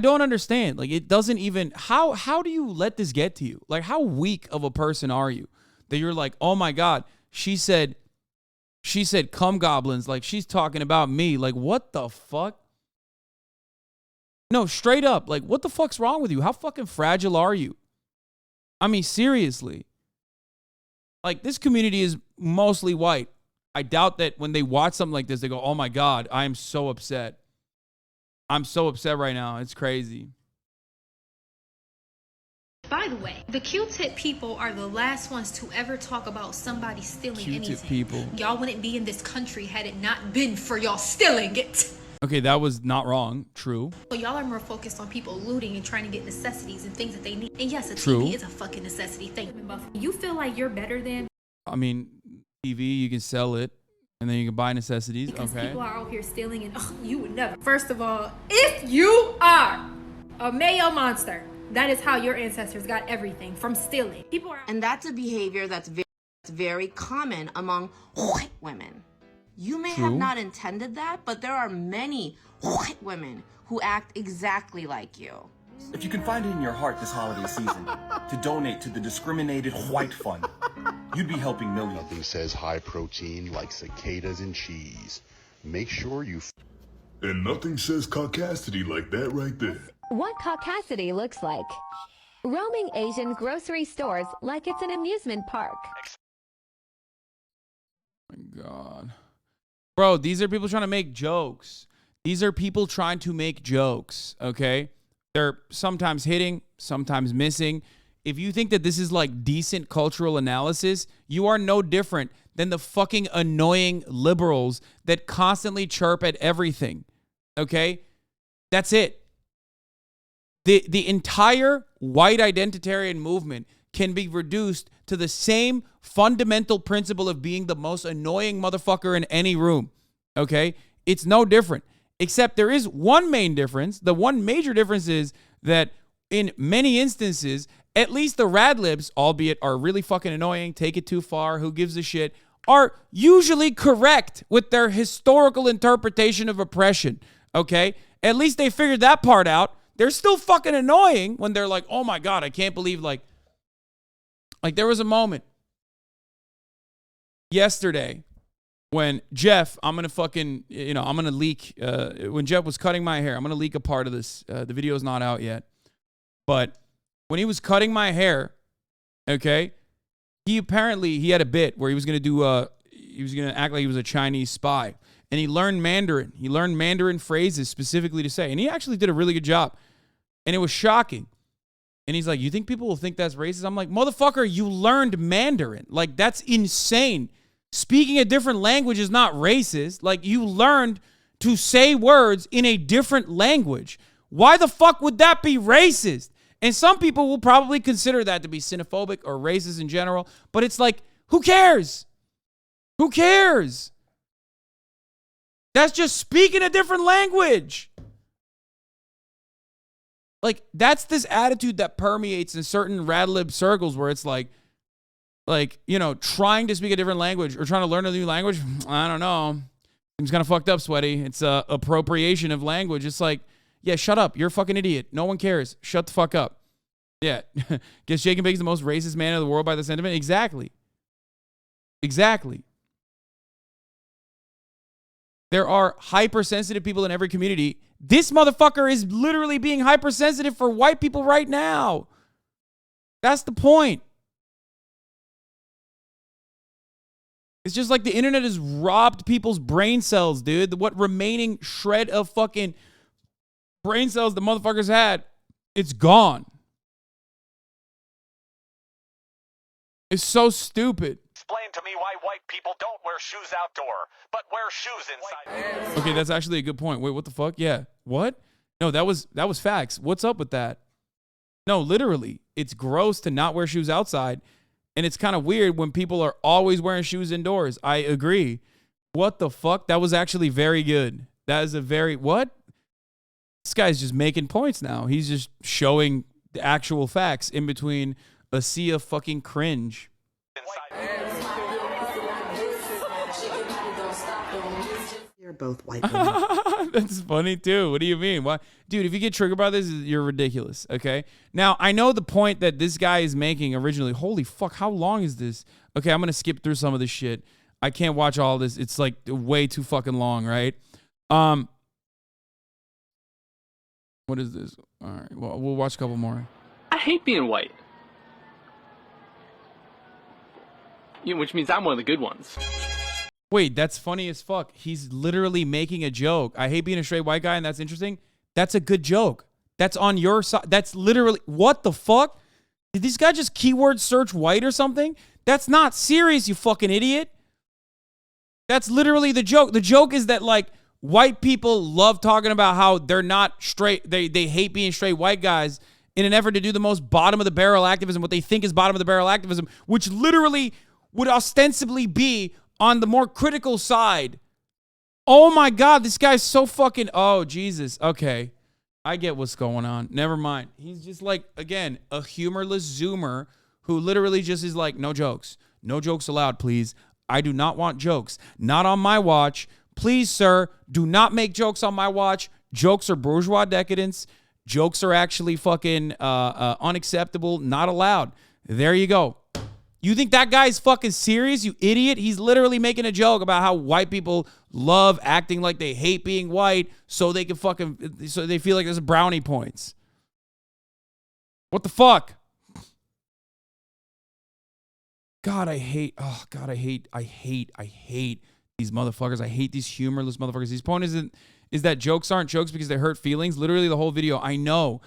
don't understand. Like, it doesn't even, how do you let this get to you? Like, how weak of a person are you that you're like, oh my God, she said cum goblins, like she's talking about me. Like, what the fuck? No, straight up, like, what the fuck's wrong with you? How fucking fragile are you? I mean, seriously. Like, this community is mostly white. I doubt that when they watch something like this, they go, oh my God, I am so upset. I'm so upset right now. It's crazy. By the way, the Q-tip people are the last ones to ever talk about somebody stealing anything. People. Y'all wouldn't be in this country had it not been for y'all stealing it. Okay, that was not wrong. True. Well, y'all are more focused on people looting and trying to get necessities and things that they need. And yes, a True. TV is a fucking necessity thing. You feel like you're better than... I mean, TV, you can sell it, and then you can buy necessities. Because okay. people are out here stealing, and you would never. First of all, if you are a Mayo monster, that is how your ancestors got everything, from stealing. People are... And that's a behavior that's very common among white women. You may have not intended that, but there are many white women who act exactly like you. If you can find it in your heart this holiday season to donate to the Discriminated White Fund, you'd be helping millions. Nothing says high protein like cicadas and cheese. Make sure you... And nothing says caucasity like that right there. What caucasity looks like. Roaming Asian grocery stores like it's an amusement park. Oh my God. Bro, these are people trying to make jokes. These are people trying to make jokes, okay? They're sometimes hitting, sometimes missing. If you think that this is like decent cultural analysis, you are no different than the fucking annoying liberals that constantly chirp at everything, okay? That's it. The entire white identitarian movement can be reduced to the same fundamental principle of being the most annoying motherfucker in any room, okay? It's no different, except there is one main difference. The one major difference is that in many instances, at least the rad libs, albeit are really fucking annoying, take it too far, who gives a shit, are usually correct with their historical interpretation of oppression, okay? At least they figured that part out. They're still fucking annoying when they're like, oh my God, I can't believe, like there was a moment yesterday when Jeff, I'm going to fucking, I'm going to leak, when Jeff was cutting my hair, I'm going to leak a part of this. The video's not out yet. But when he was cutting my hair, Okay. He had a bit where he was going to act like he was a Chinese spy. And he learned Mandarin. He learned Mandarin phrases specifically to say. And he actually did a really good job. And it was shocking. And he's like, you think people will think that's racist? I'm like, motherfucker, you learned Mandarin. Like, that's insane. Speaking a different language is not racist. Like, you learned to say words in a different language. Why the fuck would that be racist? And some people will probably consider that to be xenophobic or racist in general. But it's like, who cares? Who cares? That's just speaking a different language. Like, that's this attitude that permeates in certain rad-lib circles where it's like, you know, trying to speak a different language or trying to learn a new language. I don't know. Seems kind of fucked up, Sweaty. It's appropriation of language. It's like, yeah, shut up. You're a fucking idiot. No one cares. Shut the fuck up. Yeah. Guess Jake and Bacon's the most racist man in the world by the sentiment? Exactly. Exactly. There are hypersensitive people in every community. This motherfucker is literally being hypersensitive for white people right now. That's the point. It's just like the internet has robbed people's brain cells, dude. What remaining shred of fucking brain cells the motherfuckers had, it's gone. It's so stupid. Explain to me why white people don't wear shoes outdoor, but wear shoes inside. Okay, that's actually a good point. Wait, what the fuck? Yeah. What? No, that was facts. What's up with that? No, literally. It's gross to not wear shoes outside. And it's kind of weird when people are always wearing shoes indoors. I agree. What the fuck? That was actually very good. That is a very, what? This guy's just making points now. He's just showing the actual facts in between a sea of fucking cringe. You're both white women. That's funny too. What do you mean? Why? Dude, if you get triggered by this, you're ridiculous, okay? Now, I know the point that this guy is making originally. Holy fuck, how long is this? Okay, I'm going to skip through some of this shit. I can't watch all this. It's like way too fucking long, right? What is this? All right, well, we'll watch a couple more. I hate being white. Which means I'm one of the good ones. Wait, that's funny as fuck. He's literally making a joke. I hate being a straight white guy, and that's interesting. That's a good joke. That's on your side. That's literally, what the fuck? Did this guy just keyword search white or something? That's not serious, you fucking idiot. That's literally the joke. The joke is that, like, white people love talking about how they're not straight. They hate being straight white guys in an effort to do the most bottom-of-the-barrel activism, what they think is bottom-of-the-barrel activism, which literally would ostensibly be on the more critical side. Oh my God, this guy's so fucking, oh Jesus. Okay, I get what's going on. Never mind. He's just like, again, a humorless Zoomer who literally just is like, no jokes. No jokes allowed, please. I do not want jokes. Not on my watch. Please, sir, do not make jokes on my watch. Jokes are bourgeois decadence. Jokes are actually fucking unacceptable, not allowed. There you go. You think that guy's fucking serious, you idiot? He's literally making a joke about how white people love acting like they hate being white so they can fucking, so they feel like there's brownie points. What the fuck? God, I hate these motherfuckers. I hate these humorless motherfuckers. His point is that jokes aren't jokes because they hurt feelings. Literally the whole video. I know.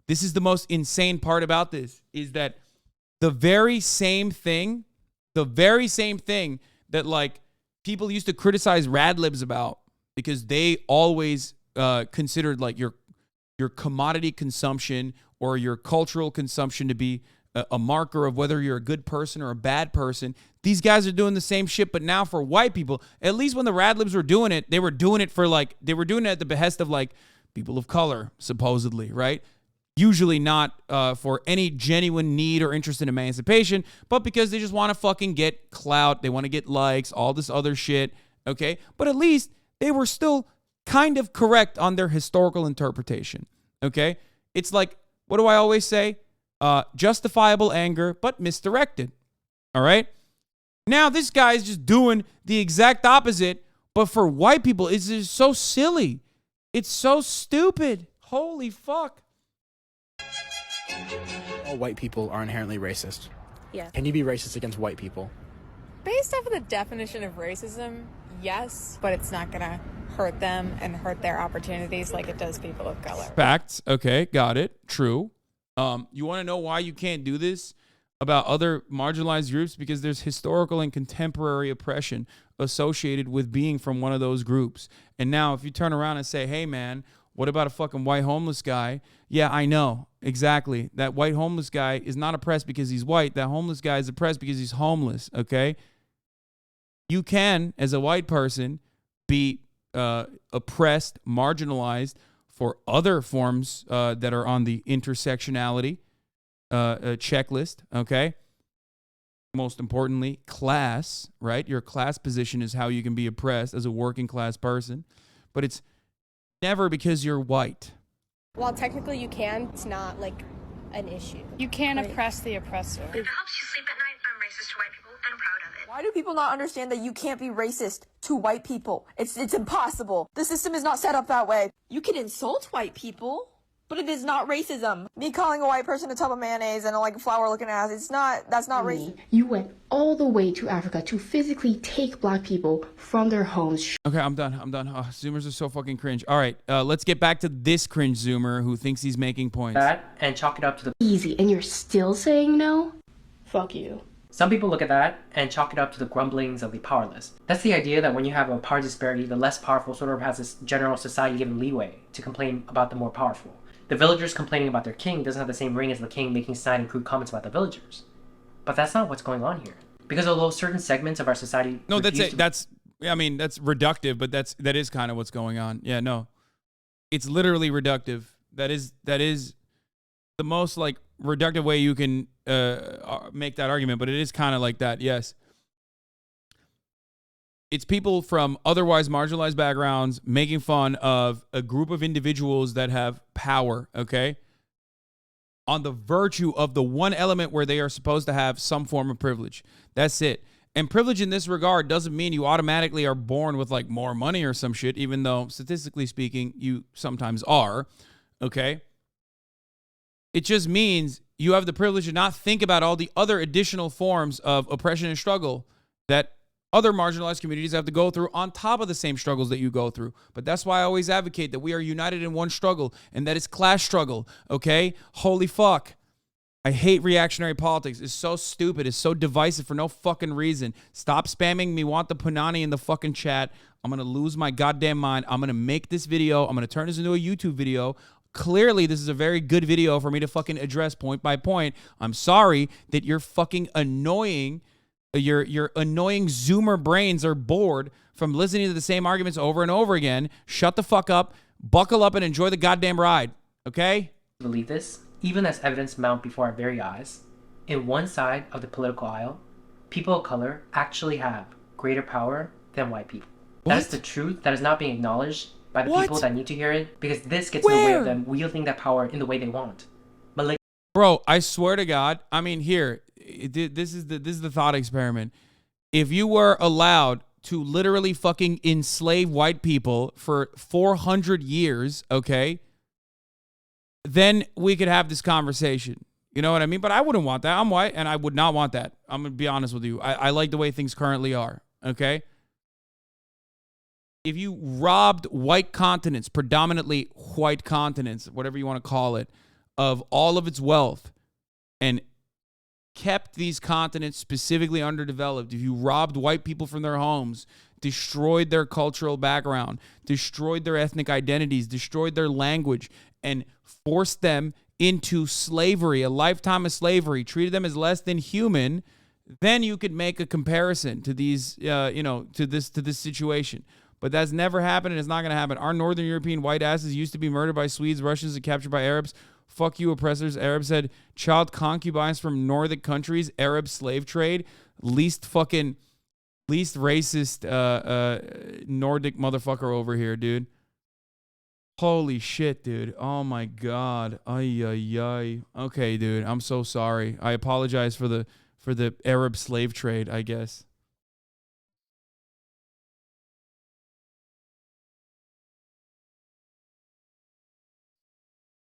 This is the most insane part about this, is that the very same thing that, like, people used to criticize rad-libs about because they always considered, like, your commodity consumption or your cultural consumption to be a marker of whether you're a good person or a bad person. These guys are doing the same shit, but now for white people. At least when the rad-libs were doing it, they were doing it at the behest of, like, people of color, supposedly, right? Usually not for any genuine need or interest in emancipation, but because they just want to fucking get clout. They want to get likes, all this other shit, okay? But at least they were still kind of correct on their historical interpretation, okay? It's like, what do I always say? Justifiable anger, but misdirected, all right? Now this guy is just doing the exact opposite, but for white people, it's just so silly. It's so stupid. Holy fuck. all white people are inherently racist. Yes. Can you be racist against white people? Based off of the definition of racism, yes, but it's not gonna hurt them and hurt their opportunities like it does people of color. Facts. Okay, got it. True. You want to know why you can't do this about other marginalized groups? Because there's historical and contemporary oppression associated with being from one of those groups. And now if you turn around and say, hey, man, what about a fucking white homeless guy? Yeah, I know. Exactly. That white homeless guy is not oppressed because he's white. That homeless guy is oppressed because he's homeless, okay? You can, as a white person, be oppressed, marginalized for other forms that are on the intersectionality checklist, okay? Most importantly, class, right? Your class position is how you can be oppressed as a working class person. But it's never because you're white. While technically you can, it's not like an issue. You can't oppress the oppressor. It helps you sleep at night. I'm racist to white people, and I'm proud of it. Why do people not understand that you can't be racist to white people? It's impossible. The system is not set up that way. You can insult white people, but it is not racism. Me calling a white person a tub of mayonnaise and like a flower-looking ass, that's not racist. You went all the way to Africa to physically take black people from their homes. Okay, I'm done. Oh, Zoomers are so fucking cringe. All right, let's get back to this cringe Zoomer who thinks he's making points. That and chalk it up to the Easy, and you're still saying no? Fuck you. Some people look at that and chalk it up to the grumblings of the powerless. That's the idea that when you have a power disparity, the less powerful sort of has this general society given leeway to complain about the more powerful. The villagers complaining about their king doesn't have the same ring as the king making snide and crude comments about the villagers. But that's not what's going on here. Because although certain segments of our society... No, that's it. That's reductive, but that is kind of what's going on. Yeah, no. It's literally reductive. That is the most like reductive way you can make that argument, but it is kind of like that, yes. It's people from otherwise marginalized backgrounds making fun of a group of individuals that have power, okay? On the virtue of the one element where they are supposed to have some form of privilege. That's it. And privilege in this regard doesn't mean you automatically are born with like more money or some shit, even though statistically speaking, you sometimes are, okay? It just means you have the privilege to not think about all the other additional forms of oppression and struggle that other marginalized communities have to go through on top of the same struggles that you go through. But that's why I always advocate that we are united in one struggle, and that is class struggle, okay? Holy fuck. I hate reactionary politics. It's so stupid. It's so divisive for no fucking reason. Stop spamming me want the punani in the fucking chat. I'm going to lose my goddamn mind. I'm going to make this video. I'm going to turn this into a YouTube video. Clearly, this is a very good video for me to fucking address point by point. I'm sorry that you're fucking annoying... Your annoying Zoomer brains are bored from listening to the same arguments over and over again. Shut the fuck up, buckle up, and enjoy the goddamn ride, okay? Believe this, even as evidence mount before our very eyes, in one side of the political aisle, people of color actually have greater power than white people. That is the truth that is not being acknowledged by the people that need to hear it, because this gets in the way of them wielding that power in the way they want. But like, bro, I swear to God, I mean, here, this is the thought experiment. If you were allowed to literally fucking enslave white people for 400 years, okay, then we could have this conversation. You know what I mean? But I wouldn't want that. I'm white, and I would not want that. I'm going to be honest with you. I like the way things currently are, okay? If you robbed white continents, predominantly white continents, whatever you want to call it, of all of its wealth, and kept these continents specifically underdeveloped, if you robbed white people from their homes, destroyed their cultural background, destroyed their ethnic identities, destroyed their language, and forced them into slavery, a lifetime of slavery, treated them as less than human, then you could make a comparison to these, to this situation. But that's never happened, and it's not going to happen. Our Northern European white asses used to be murdered by Swedes, Russians, and captured by Arabs. Fuck you, oppressors. Arabs said child concubines from Nordic countries, Arab slave trade, least racist Nordic motherfucker over here, dude. Holy shit, dude. Oh my God. Ay, ay, ay. Okay, dude. I'm so sorry. I apologize for the Arab slave trade, I guess.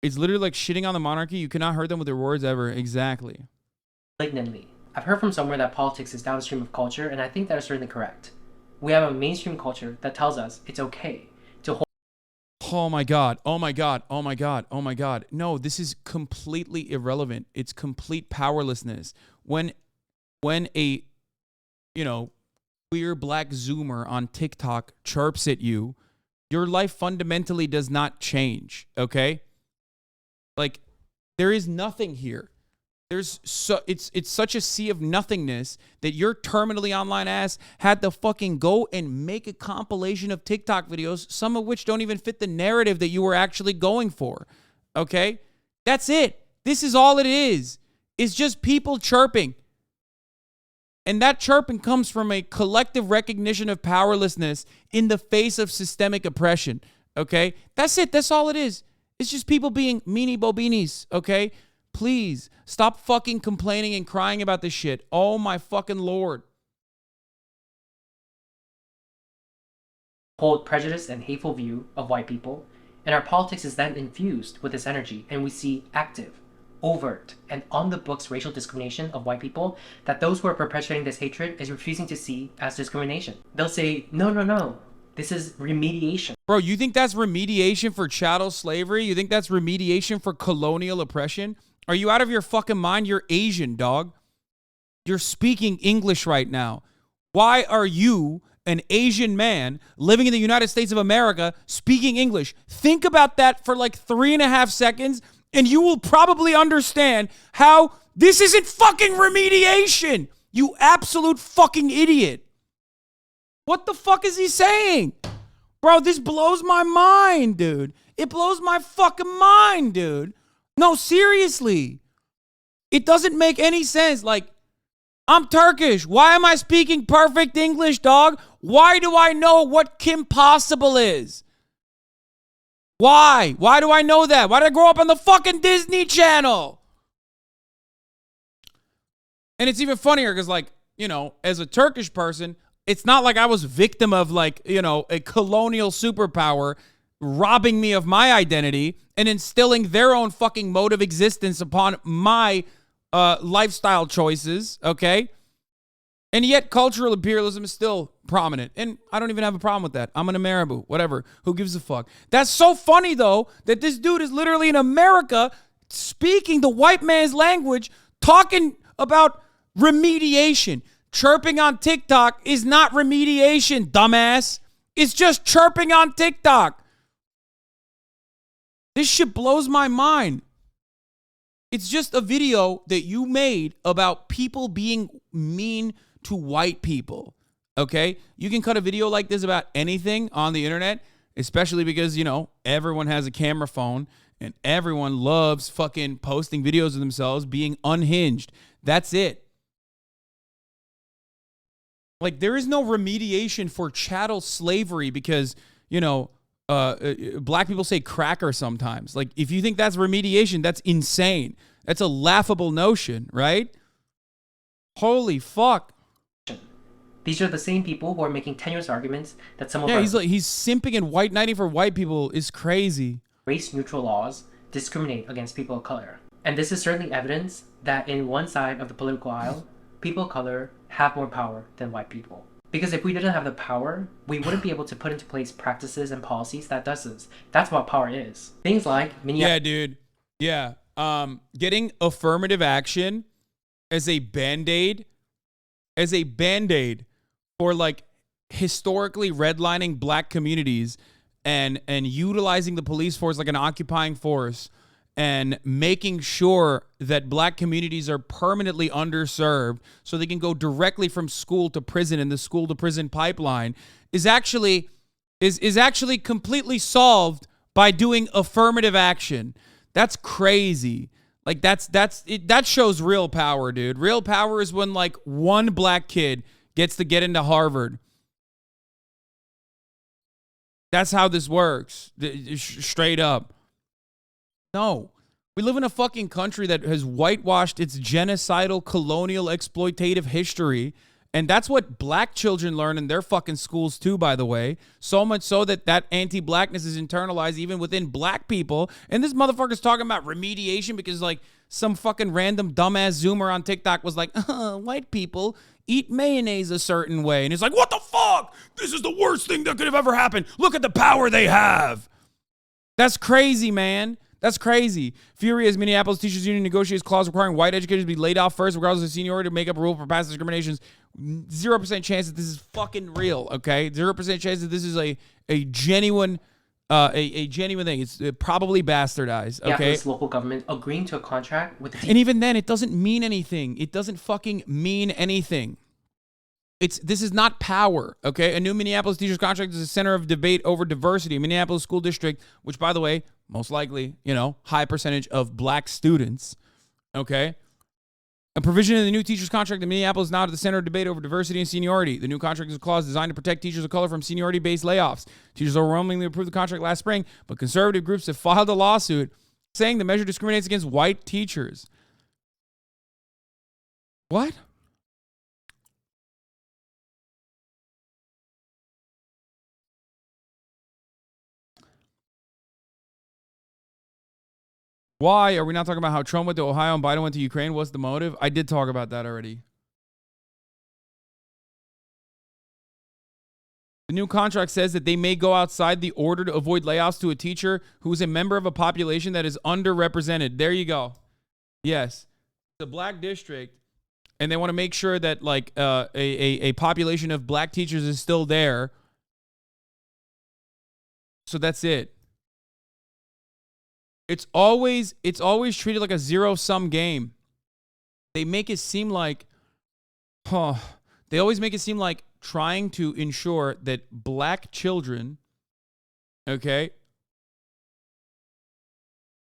It's literally like shitting on the monarchy. You cannot hurt them with their words ever. Exactly. Malignantly. I've heard from somewhere that politics is downstream of culture, and I think that is certainly correct. We have a mainstream culture that tells us it's okay to hold. Oh my God. Oh my God. Oh my God. Oh my God. No, this is completely irrelevant. It's complete powerlessness. When a, you know, queer black Zoomer on TikTok chirps at you, your life fundamentally does not change, okay? Like, there is nothing here. It's such a sea of nothingness that your terminally online ass had to fucking go and make a compilation of TikTok videos, some of which don't even fit the narrative that you were actually going for, okay? That's it. This is all it is. It's just people chirping. And that chirping comes from a collective recognition of powerlessness in the face of systemic oppression, okay? That's it. That's all it is. It's just people being meanie bobinis, okay? Please, stop fucking complaining and crying about this shit. Oh my fucking Lord. Hold prejudice and hateful view of white people, and our politics is then infused with this energy, and we see active, overt, and on-the-books racial discrimination of white people that those who are perpetuating this hatred is refusing to see as discrimination. They'll say, no, no, no, this is remediation. Bro, you think that's remediation for chattel slavery? You think that's remediation for colonial oppression? Are you out of your fucking mind? You're Asian, dog. You're speaking English right now. Why are you, an Asian man living in the United States of America, speaking English? Think about that for like 3.5 seconds, and you will probably understand how this isn't fucking remediation. You absolute fucking idiot. What the fuck is he saying? Bro, this blows my mind, dude. It blows my fucking mind, dude. No, seriously. It doesn't make any sense. Like, I'm Turkish. Why am I speaking perfect English, dog? Why do I know what Kim Possible is? Why? Why do I know that? Why did I grow up on the fucking Disney Channel? And it's even funnier because, like, you know, as a Turkish person, it's not like I was victim of, like, you know, a colonial superpower robbing me of my identity and instilling their own fucking mode of existence upon my lifestyle choices, okay? And yet cultural imperialism is still prominent. And I don't even have a problem with that. I'm an Ameribu, whatever. Who gives a fuck? That's so funny, though, that this dude is literally in America speaking the white man's language, talking about remediation. Chirping on TikTok is not remediation, dumbass. It's just chirping on TikTok. This shit blows my mind. It's just a video that you made about people being mean to white people, okay? You can cut a video like this about anything on the internet, especially because, you know, everyone has a camera phone and everyone loves fucking posting videos of themselves being unhinged. That's it. Like, there is no remediation for chattel slavery because, you know, black people say cracker sometimes. Like, if you think that's remediation, that's insane. That's a laughable notion, right? Holy fuck. These are the same people who are making tenuous arguments that some of he's simping and white knighting for white people is crazy. Race-neutral laws discriminate against people of color. And this is certainly evidence that in one side of the political aisle, people of color have more power than white people. Because if we didn't have the power, we wouldn't be able to put into place practices and policies that does this. That's what power is. Things like yeah, dude. Yeah. Getting affirmative action as a band-aid for like historically redlining black communities and utilizing the police force like an occupying force and making sure that black communities are permanently underserved so they can go directly from school to prison in the school to prison pipeline is actually completely solved by doing affirmative action. That's crazy. Like that shows real power, dude. Real power is when like one black kid gets to get into Harvard. That's how this works. Straight up. No. We live in a fucking country that has whitewashed its genocidal, colonial, exploitative history And that's what black children learn in their fucking schools too, by the way. So much so that that anti-blackness is internalized even within black people. And this motherfucker's talking about remediation because like some fucking random dumbass Zoomer on TikTok was like, white people eat mayonnaise a certain way. And it's like, what the fuck? This is the worst thing that could have ever happened. Look at the power they have. That's crazy, man. That's crazy. Furious, Minneapolis Teachers Union negotiates clause requiring white educators to be laid off first, regardless of seniority, to make up a rule for past discriminations. 0% chance that this is fucking real, okay? 0% chance that this is a genuine a genuine thing. It's probably bastardized, okay? Yeah, this local government agreeing to a contract with the and even then, it doesn't mean anything. It doesn't fucking mean anything. This is not power, okay? A new Minneapolis teachers contract is a center of debate over diversity. Minneapolis School District, which, by the way, most likely, high percentage of black students, okay? A provision in the new teachers contract in Minneapolis is now at the center of debate over diversity and seniority. The new contract is a clause designed to protect teachers of color from seniority-based layoffs. Teachers overwhelmingly approved the contract last spring, but conservative groups have filed a lawsuit saying the measure discriminates against white teachers. What? Why are we not talking about how Trump went to Ohio and Biden went to Ukraine? What's the motive? I did talk about that already. The new contract says that they may go outside the order to avoid layoffs to a teacher who is a member of a population that is underrepresented. There you go. Yes. The black district, and they want to make sure that like a population of black teachers is still there. So that's it. It's always treated like a zero-sum game. They make it seem like, they always make it seem like trying to ensure that black children, okay,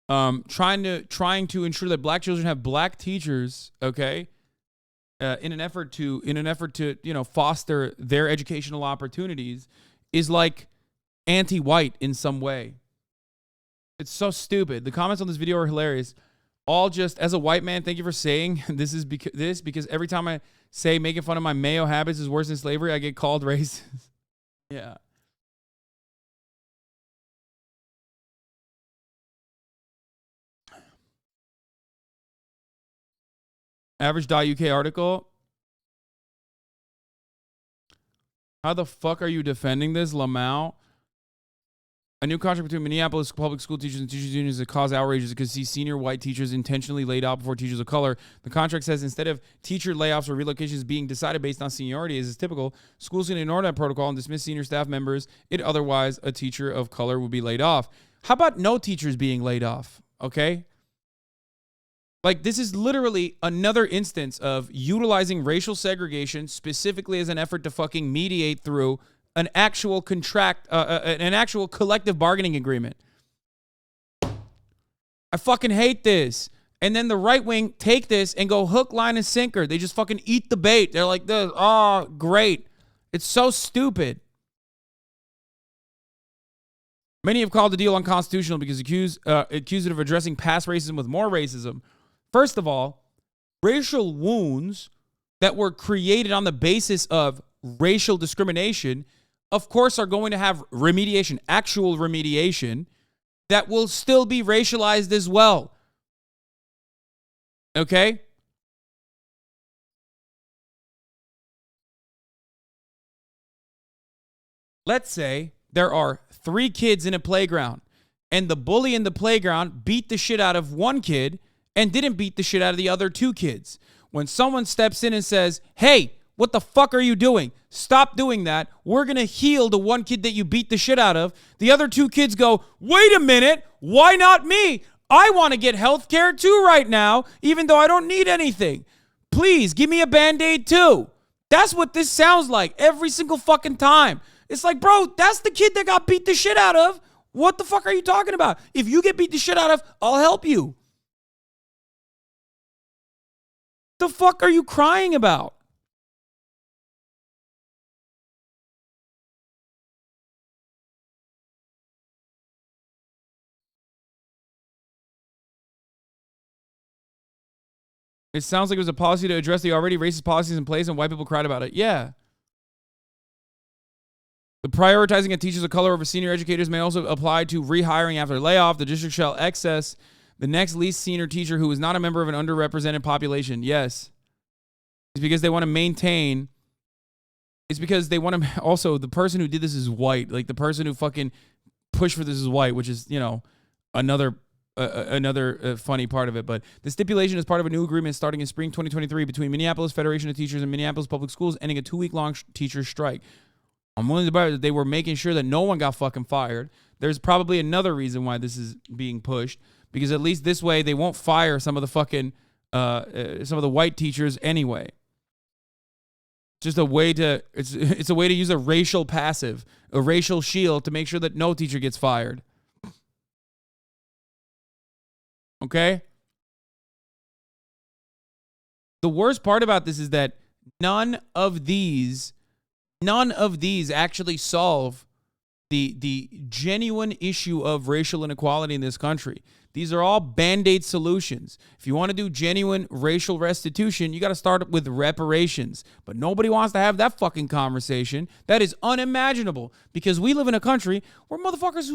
trying to ensure that black children have black teachers, okay, in an effort to foster their educational opportunities, is like anti-white in some way. It's so stupid. The comments on this video are hilarious. All just, as a white man, thank you for saying this because every time I say making fun of my mayo habits is worse than slavery, I get called racist. Yeah. Average.uk article. How the fuck are you defending this, Lamau? A new contract between Minneapolis public school teachers and teachers unions that cause outrages because see senior white teachers intentionally laid off before teachers of color. The contract says instead of teacher layoffs or relocations being decided based on seniority, as is typical, schools can ignore that protocol and dismiss senior staff members. Otherwise, a teacher of color would be laid off. How about no teachers being laid off? Okay? Like, this is literally another instance of utilizing racial segregation specifically as an effort to fucking mediate through an actual contract, an actual collective bargaining agreement. I fucking hate this. And then the right wing take this and go hook, line, and sinker. They just fucking eat the bait. They're like this. Oh, great. It's so stupid. Many have called the deal unconstitutional because accused it of addressing past racism with more racism. First of all, racial wounds that were created on the basis of racial discrimination, of course, are going to have remediation, actual remediation, that will still be racialized as well. Okay? Let's say there are 3 kids in a playground, and the bully in the playground beat the shit out of one kid and didn't beat the shit out of the other 2 kids. When someone steps in and says, hey, what the fuck are you doing? Stop doing that. We're going to heal the one kid that you beat the shit out of. The other 2 kids go, wait a minute. Why not me? I want to get health care too right now, even though I don't need anything. Please give me a Band-Aid too. That's what this sounds like every single fucking time. It's like, bro, that's the kid that got beat the shit out of. What the fuck are you talking about? If you get beat the shit out of, I'll help you. The fuck are you crying about? It sounds like it was a policy to address the already racist policies in place and white people cried about it. Yeah. The prioritizing of teachers of color over senior educators may also apply to rehiring after layoff. The district shall access the next least senior teacher who is not a member of an underrepresented population. Yes. It's because they want to maintain. It's because they want to. Also, the person who did this is white. Like, the person who fucking pushed for this is white, which is, you know, another funny part of it. But the stipulation is part of a new agreement starting in spring 2023 between Minneapolis Federation of Teachers and Minneapolis Public Schools, ending a 2-week-long teacher strike. I'm willing to bet that they were making sure that no one got fucking fired. There's probably another reason why this is being pushed, because at least this way they won't fire some of the fucking some of the white teachers anyway. Just a way to it's a way to use a racial passive, a racial shield to make sure that no teacher gets fired. Okay? The worst part about this is that none of these actually solve the genuine issue of racial inequality in this country. These are all Band-Aid solutions. If you want to do genuine racial restitution, you got to start with reparations. But nobody wants to have that fucking conversation. That is unimaginable, because we live in a country where motherfuckers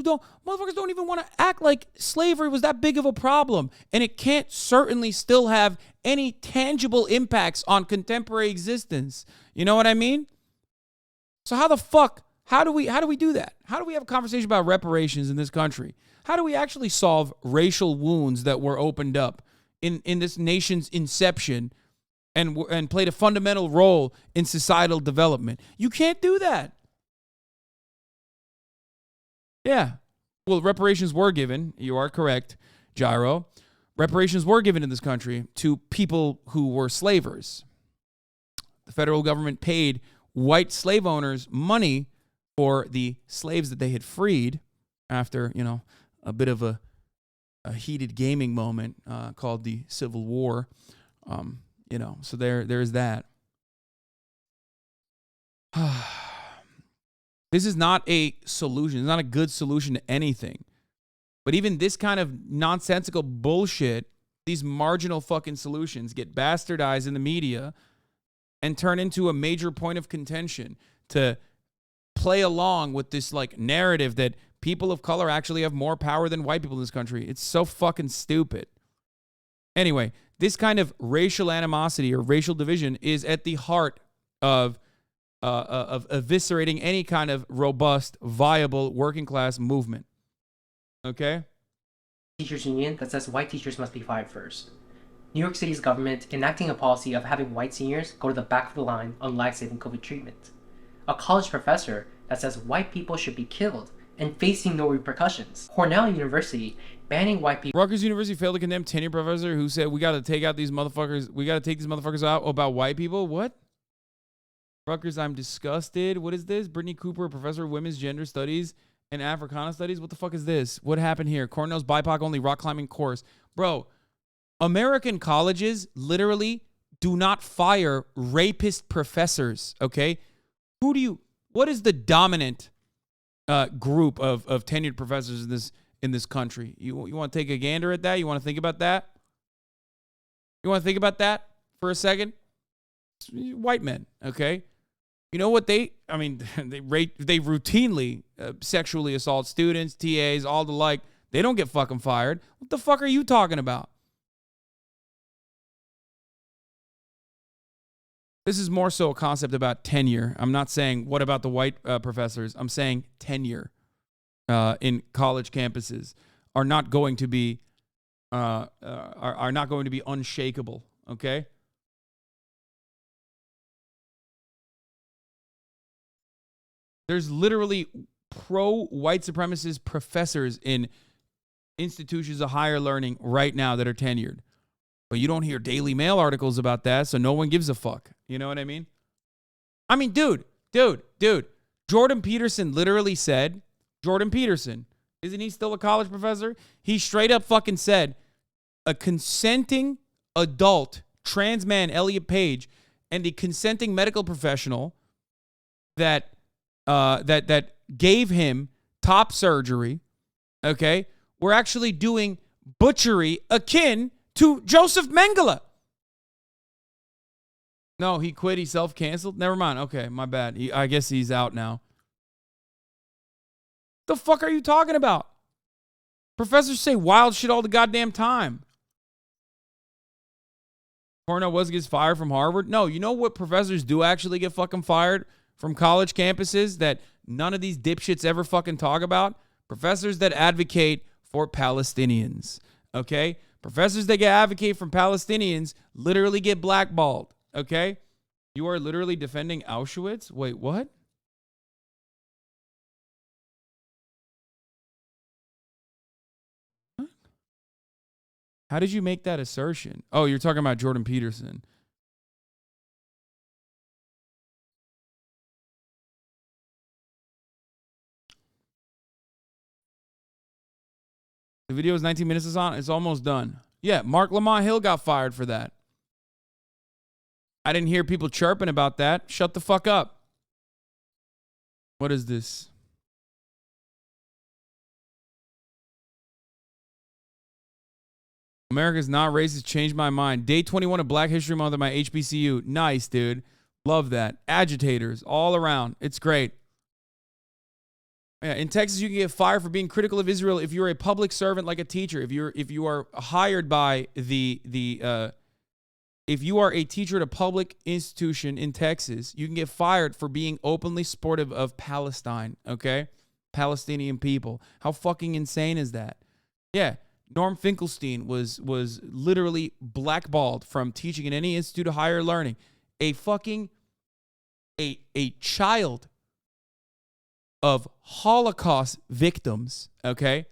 don't even want to act like slavery was that big of a problem. And it can't certainly still have any tangible impacts on contemporary existence. You know what I mean? So how do we do that? How do we have a conversation about reparations in this country? How do we actually solve racial wounds that were opened up in this nation's inception and played a fundamental role in societal development? You can't do that. Yeah. Well, reparations were given. You are correct, Gyro. Reparations were given in this country to people who were slavers. The federal government paid white slave owners money for the slaves that they had freed after, you know, a bit of a heated gaming moment called the Civil War. You know, so there's that. This is not a solution. It's not a good solution to anything. But even this kind of nonsensical bullshit, these marginal fucking solutions get bastardized in the media and turn into a major point of contention to play along with this like narrative that people of color actually have more power than white people in this country. It's so fucking stupid. Anyway, this kind of racial animosity or racial division is at the heart of eviscerating any kind of robust, viable working class movement. Okay? Teachers union that says white teachers must be fired first. New York City's government enacting a policy of having white seniors go to the back of the line on life-saving COVID treatment. A college professor that says white people should be killed and facing no repercussions. Cornell University banning white people. Rutgers University failed to condemn tenured professor who said we got to take these motherfuckers out about white people. What? Rutgers, I'm disgusted. What is this? Brittany Cooper, professor of women's gender studies and Africana studies. What the fuck is this? What happened here? Cornell's BIPOC only rock climbing course. Bro, American colleges literally do not fire rapist professors, okay? What is the dominant group of tenured professors in this country? You want to take a gander at that? You want to think about that? You want to think about that for a second? White men, okay? You know what they routinely sexually assault students, TAs, all the like. They don't get fucking fired. What the fuck are you talking about? This is more so a concept about tenure. I'm not saying what about the white professors. I'm saying tenure in college campuses are not going to be unshakable. Okay. There's literally pro-white supremacist professors in institutions of higher learning right now that are tenured. But you don't hear Daily Mail articles about that, so no one gives a fuck. You know what I mean? I mean, dude. Jordan Peterson literally said, Jordan Peterson, isn't he still a college professor? He straight up fucking said, a consenting adult, trans man, Elliot Page, and the consenting medical professional that gave him top surgery, okay, were actually doing butchery akin to Joseph Mengele. No, he quit. He self-canceled. Never mind. Okay, my bad. I guess he's out now. The fuck are you talking about? Professors say wild shit all the goddamn time. Cornell was gets fired from Harvard. No, you know what professors do actually get fucking fired from college campuses that none of these dipshits ever fucking talk about? Professors that advocate for Palestinians. Okay? Professors that advocate for Palestinians literally get blackballed. Okay? You are literally defending Auschwitz? Wait, what? How did you make that assertion? Oh, you're talking about Jordan Peterson. The video is 19 minutes on. It's almost done. Yeah, Mark Lamont Hill got fired for that. I didn't hear people chirping about that. Shut the fuck up. What is this? America's Not Racist changed my mind. Day 21 of Black History Month at my HBCU. Nice, dude. Love that. Agitators all around. It's great. Yeah, in Texas, you can get fired for being critical of Israel if you're a public servant like a teacher. If you are hired by if you are a teacher at a public institution in Texas, you can get fired for being openly supportive of Palestine, okay? Palestinian people. How fucking insane is that? Yeah. Norm Finkelstein was literally blackballed from teaching in any institute of higher learning. A child of Holocaust victims, okay,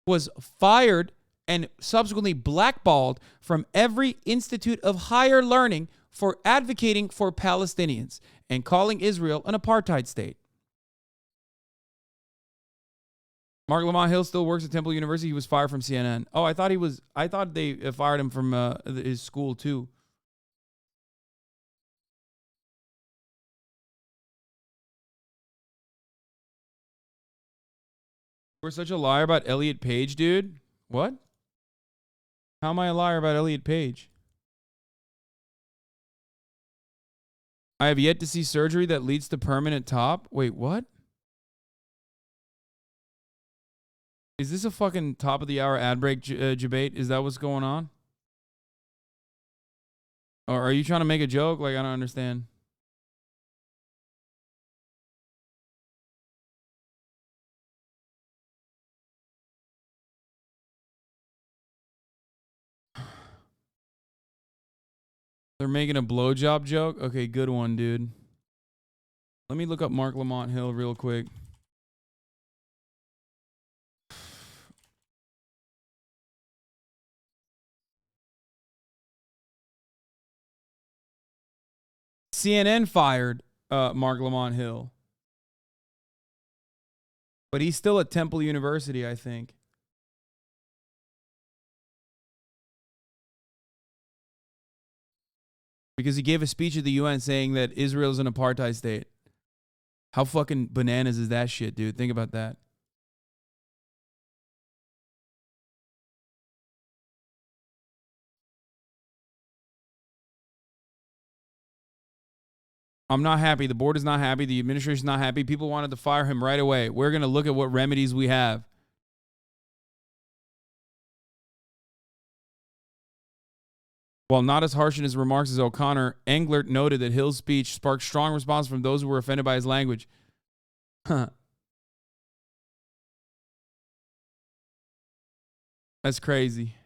was fired and subsequently blackballed from every institute of higher learning for advocating for Palestinians and calling Israel an apartheid state. Mark Lamont Hill still works at Temple University. He was fired from CNN. Oh, I thought they fired him from his school too. We're such a liar about Elliot Page, dude. What? How am I a liar about Elliot Page? I have yet to see surgery that leads to permanent top. Wait, what? Is this a fucking top of the hour ad break debate? Is that what's going on? Or are you trying to make a joke? Like, I don't understand. They're making a blowjob joke? Okay, good one, dude. Let me look up Mark Lamont Hill real quick. CNN fired Mark Lamont Hill. But he's still at Temple University, I think. Because he gave a speech at the UN saying that Israel's an apartheid state. How fucking bananas is that shit, dude? Think about that. I'm not happy. The board is not happy. The administration is not happy. People wanted to fire him right away. We're going to look at what remedies we have. While not as harsh in his remarks as O'Connor, Englert noted that Hill's speech sparked strong response from those who were offended by his language. That's crazy.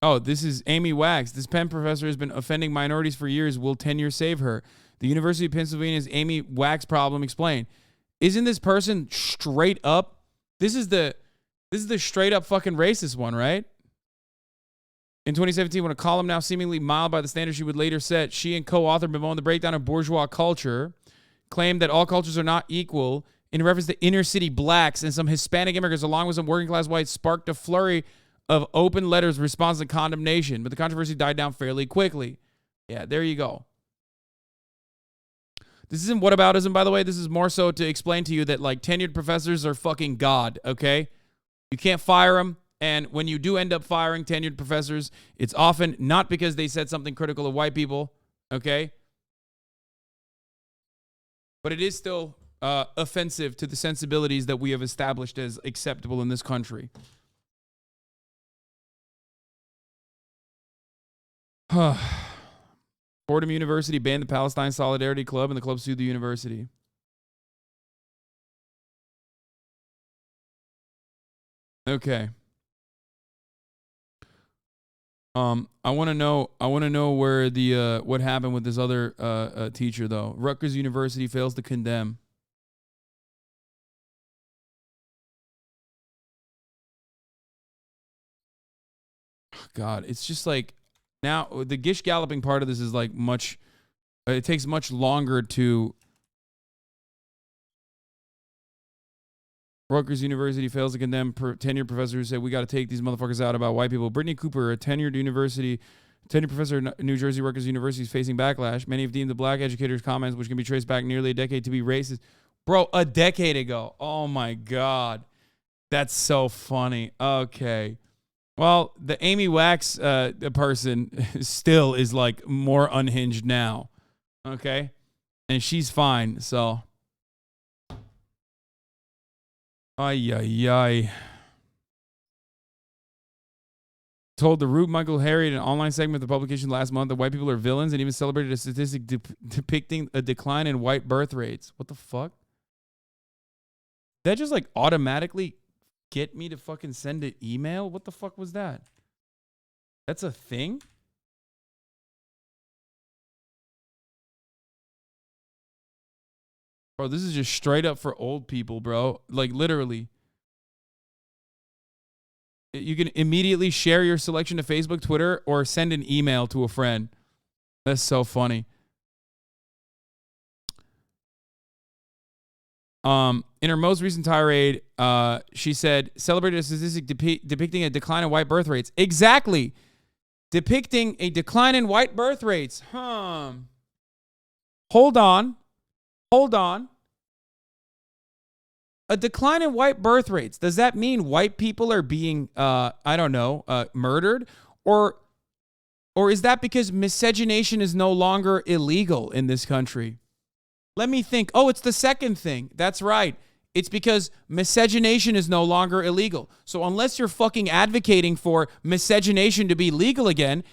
Oh, this is Amy Wax. This Penn professor has been offending minorities for years. Will tenure save her? The University of Pennsylvania's Amy Wax problem explained. Isn't this person straight up? This is the straight up fucking racist one, right? In 2017, when a column now seemingly mild by the standards she would later set, she and co-author bemoaned the breakdown of bourgeois culture, claimed that all cultures are not equal, in reference to inner city blacks and some Hispanic immigrants, along with some working class whites, sparked a flurry of open letters of response and condemnation, but the controversy died down fairly quickly. Yeah, there you go. This isn't whataboutism, by the way. This is more so to explain to you that, like, tenured professors are fucking God, okay? You can't fire them. And when you do end up firing tenured professors, it's often not because they said something critical of white people, okay? But it is still offensive to the sensibilities that we have established as acceptable in this country. Fordham University banned the Palestine Solidarity Club, and the club sued the university. Okay. I want to know where the what happened with this other teacher though. Rutgers University fails to condemn. God, it's just like now the gish galloping part of this is like much. It takes much longer to. Rutgers University fails to condemn tenured professor who said we got to take these motherfuckers out about white people. Brittany Cooper, a tenured professor at New Jersey Rutgers University, is facing backlash. Many have deemed the black educator's comments, which can be traced back nearly a decade, to be racist. Bro, a decade ago. Oh my God. That's so funny. Okay. Well, the Amy Wax person still is like more unhinged now. Okay. And she's fine. So. Ay, ay, ay. Told the Rube Michael Harriet in an online segment of the publication last month that white people are villains, and even celebrated a statistic depicting a decline in white birth rates. What the fuck? That just like automatically get me to fucking send an email? What the fuck was that? That's a thing? Bro, this is just straight up for old people, bro. Like, literally. You can immediately share your selection to Facebook, Twitter, or send an email to a friend. That's so funny. In her most recent tirade, she said, celebrated a statistic depicting a decline in white birth rates. Exactly. Depicting a decline in white birth rates. Hold on. Hold on. A decline in white birth rates. Does that mean white people are being, murdered? Or is that because miscegenation is no longer illegal in this country? Let me think. Oh, it's the second thing. That's right. It's because miscegenation is no longer illegal. So unless you're fucking advocating for miscegenation to be legal again,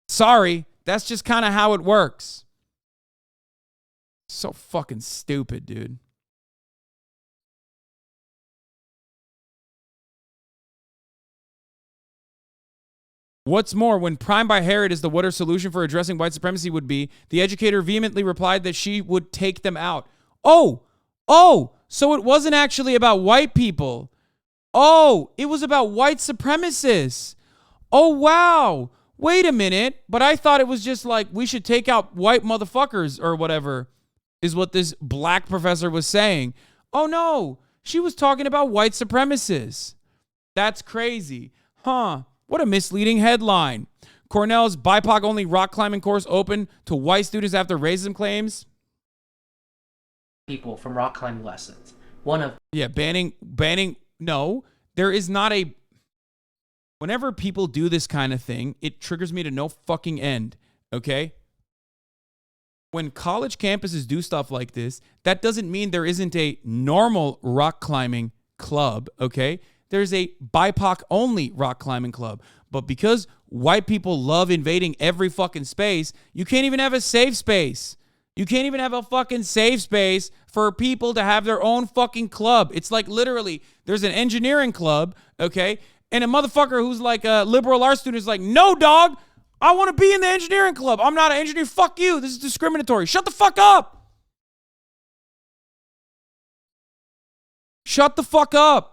sorry, that's just kind of how it works. So fucking stupid, dude. What's more, when primed by Harriet as to what her solution for addressing white supremacy would be, the educator vehemently replied that she would take them out. Oh, so it wasn't actually about white people. Oh, it was about white supremacists. Oh, wow. Wait a minute. But I thought it was just like we should take out white motherfuckers or whatever is what this black professor was saying. Oh, no. She was talking about white supremacists. That's crazy. Huh. What a misleading headline. Cornell's BIPOC-only rock climbing course open to white students after racism claims. People from rock climbing lessons. Banning. No, there is not a. Whenever people do this kind of thing, it triggers me to no fucking end. Okay. When college campuses do stuff like this, that doesn't mean there isn't a normal rock climbing club. Okay. There's a BIPOC-only rock climbing club. But because white people love invading every fucking space, you can't even have a safe space. You can't even have a fucking safe space for people to have their own fucking club. It's like literally, there's an engineering club, okay? And a motherfucker who's like a liberal arts student is like, no, dog, I want to be in the engineering club. I'm not an engineer. Fuck you. This is discriminatory. Shut the fuck up. Shut the fuck up.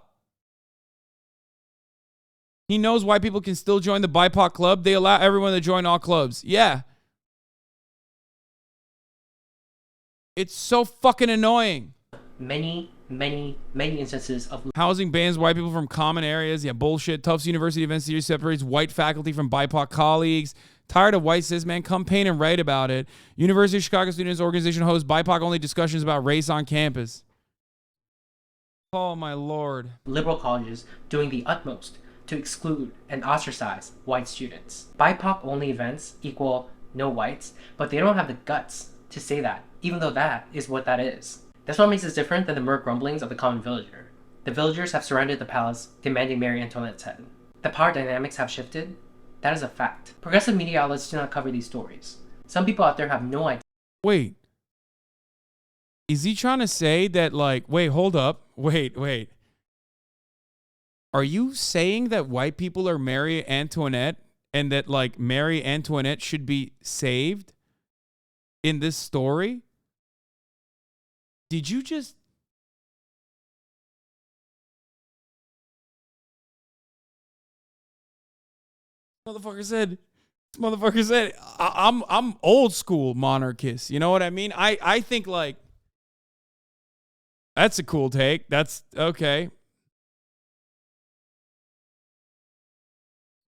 He knows white people can still join the BIPOC club. They allow everyone to join all clubs. Yeah. It's so fucking annoying. Many instances of housing bans white people from common areas. Yeah, bullshit. Tufts University Event Series separates white faculty from BIPOC colleagues. Tired of white cis men. Campaign and write about it. University of Chicago Students Organization hosts BIPOC-only discussions about race on campus. Oh, my Lord. Liberal colleges doing the utmost to exclude and ostracize white students. BIPOC-only events equal no whites, but they don't have the guts to say that, even though that is what that is. That's what makes us different than the mere grumblings of the common villager. The villagers have surrendered the palace, demanding Marie Antoinette's head. The power dynamics have shifted. That is a fact. Progressive media outlets do not cover these stories. Some people out there have no idea. Wait. Is he trying to say that, like, wait, hold up. Wait. Are you saying that white people are Marie Antoinette and that, like, Marie Antoinette should be saved in this story? Did you just... Motherfucker said, I'm old school monarchist. You know what I mean? I think, like, that's a cool take. That's okay.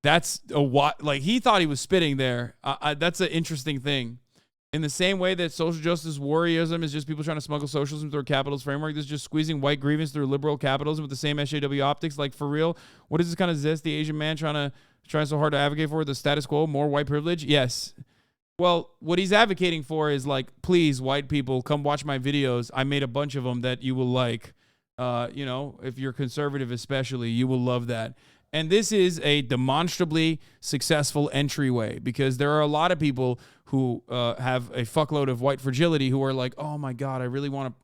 That's a what? Like, he thought he was spitting there. That's an interesting thing. In the same way that social justice warriorism is just people trying to smuggle socialism through a capitalist framework, this is just squeezing white grievance through liberal capitalism with the same SJW optics. Like, for real, what is this kind of zesty Asian man trying so hard to advocate for? The status quo, more white privilege? Yes. Well, what he's advocating for is, like, please, white people, come watch my videos. I made a bunch of them that you will like. You know, if you're conservative especially, you will love that. And this is a demonstrably successful entryway because there are a lot of people who have a fuckload of white fragility who are like, oh my God, I really want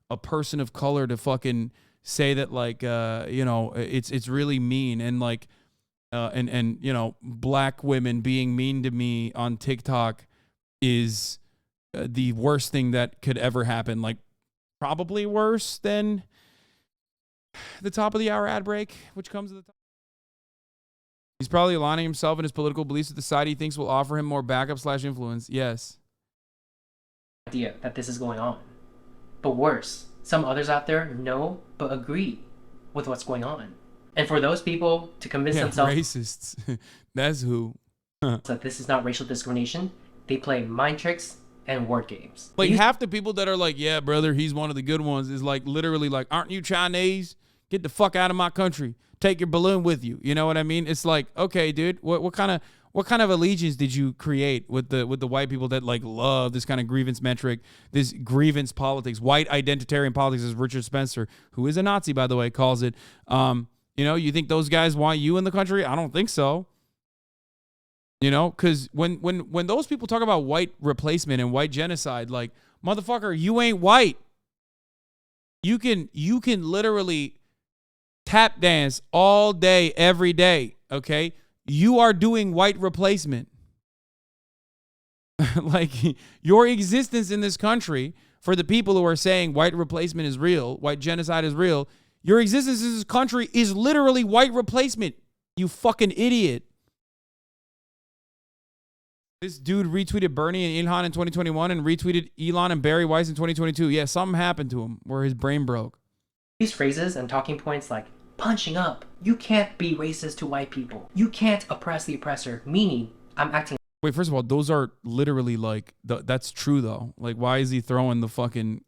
a person of color to fucking say that, like, you know, it's really mean. And like, and you know, black women being mean to me on TikTok is the worst thing that could ever happen. Like, probably worse than the top of the hour ad break, which comes at the top. He's probably aligning himself and his political beliefs with the side he thinks will offer him more backup/influence. Yes. Idea that this is going on. But worse, some others out there know but agree with what's going on. And for those people to convince themselves racists, that's who. that this is not racial discrimination, they play mind tricks and word games. Like, half the people that are like, yeah, brother, he's one of the good ones, is like literally like, aren't you Chinese? Get the fuck out of my country. Take your balloon with you. You know what I mean? It's like, okay, dude, what kind of allegiance did you create with the white people that, like, love this kind of grievance metric, this grievance politics, white identitarian politics, as Richard Spencer, who is a Nazi, by the way, calls it. You know, you think those guys want you in the country? I don't think so. You know, because when those people talk about white replacement and white genocide, like, motherfucker, you ain't white. You can literally tap dance all day, every day, okay? You are doing white replacement. Like, your existence in this country, for the people who are saying white replacement is real, white genocide is real, your existence in this country is literally white replacement, you fucking idiot. This dude retweeted Bernie and Ilhan in 2021 and retweeted Elon and Barry Weiss in 2022. Yeah, something happened to him where his brain broke. These phrases and talking points like punching up, you can't be racist to white people, you can't oppress the oppressor, meaning I'm acting. Wait, first of all, those are literally like, that's true though. Like, why is he throwing the fucking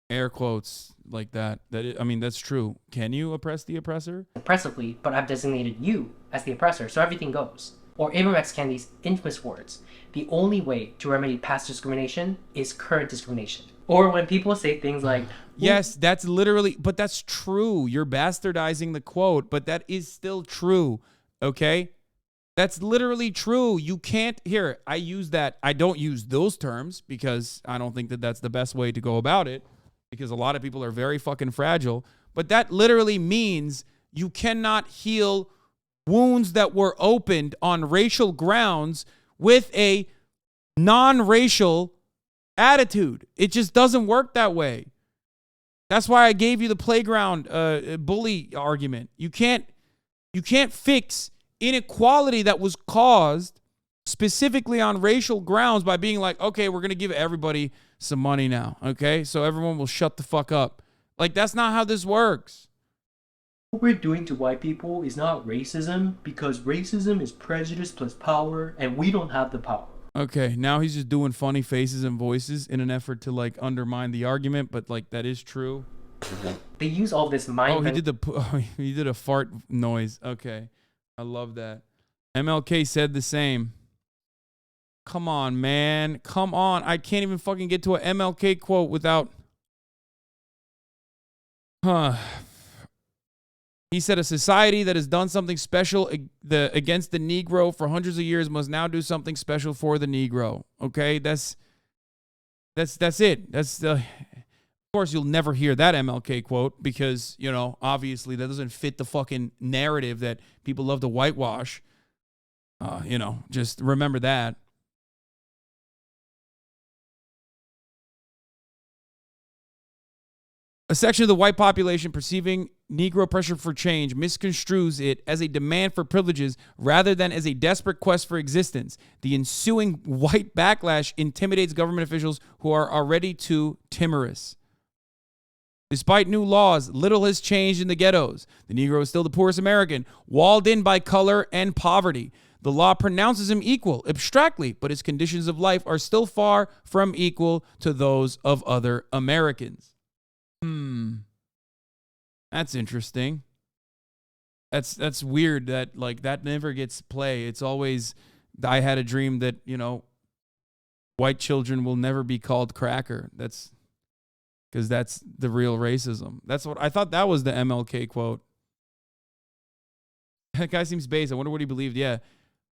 air quotes like that? I mean, that's true. Can you oppress the oppressor? Oppressively, but I've designated you as the oppressor, so everything goes. Or Ibram X. Kendi's infamous words, the only way to remedy past discrimination is current discrimination. Or when people say things like, yes, that's literally, but that's true. You're bastardizing the quote, but that is still true, okay? That's literally true. You can't, here, I use that, I don't use those terms because I don't think that that's the best way to go about it, because a lot of people are very fucking fragile, but that literally means you cannot heal wounds that were opened on racial grounds with a non-racial attitude. It just doesn't work that way. That's why I gave you the playground bully argument. You can't fix inequality that was caused specifically on racial grounds by being like, okay, we're going to give everybody some money now, okay? So everyone will shut the fuck up. Like, that's not how this works. What we're doing to white people is not racism, because racism is prejudice plus power, and we don't have the power. Okay, now he's just doing funny faces and voices in an effort to like undermine the argument, but like that is true. They use all this mind. Oh, he did a fart noise. Okay, I love that. MLK said the same. Come on, man. Come on. I can't even fucking get to an MLK quote without. He said a society that has done something special against the Negro for hundreds of years must now do something special for the Negro. Okay, that's it. Of course, you'll never hear that MLK quote because, you know, obviously that doesn't fit the fucking narrative that people love to whitewash. You know, just remember that. A section of the white population perceiving Negro pressure for change misconstrues it as a demand for privileges rather than as a desperate quest for existence. The ensuing white backlash intimidates government officials who are already too timorous. Despite new laws, little has changed in the ghettos. The Negro is still the poorest American, walled in by color and poverty. The law pronounces him equal, abstractly, but his conditions of life are still far from equal to those of other Americans. That's interesting. That's weird that like that never gets play. It's always I had a dream that, you know, white children will never be called cracker. That's because that's the real racism. That's what I thought that was the MLK quote. That guy seems based. I wonder what he believed. Yeah.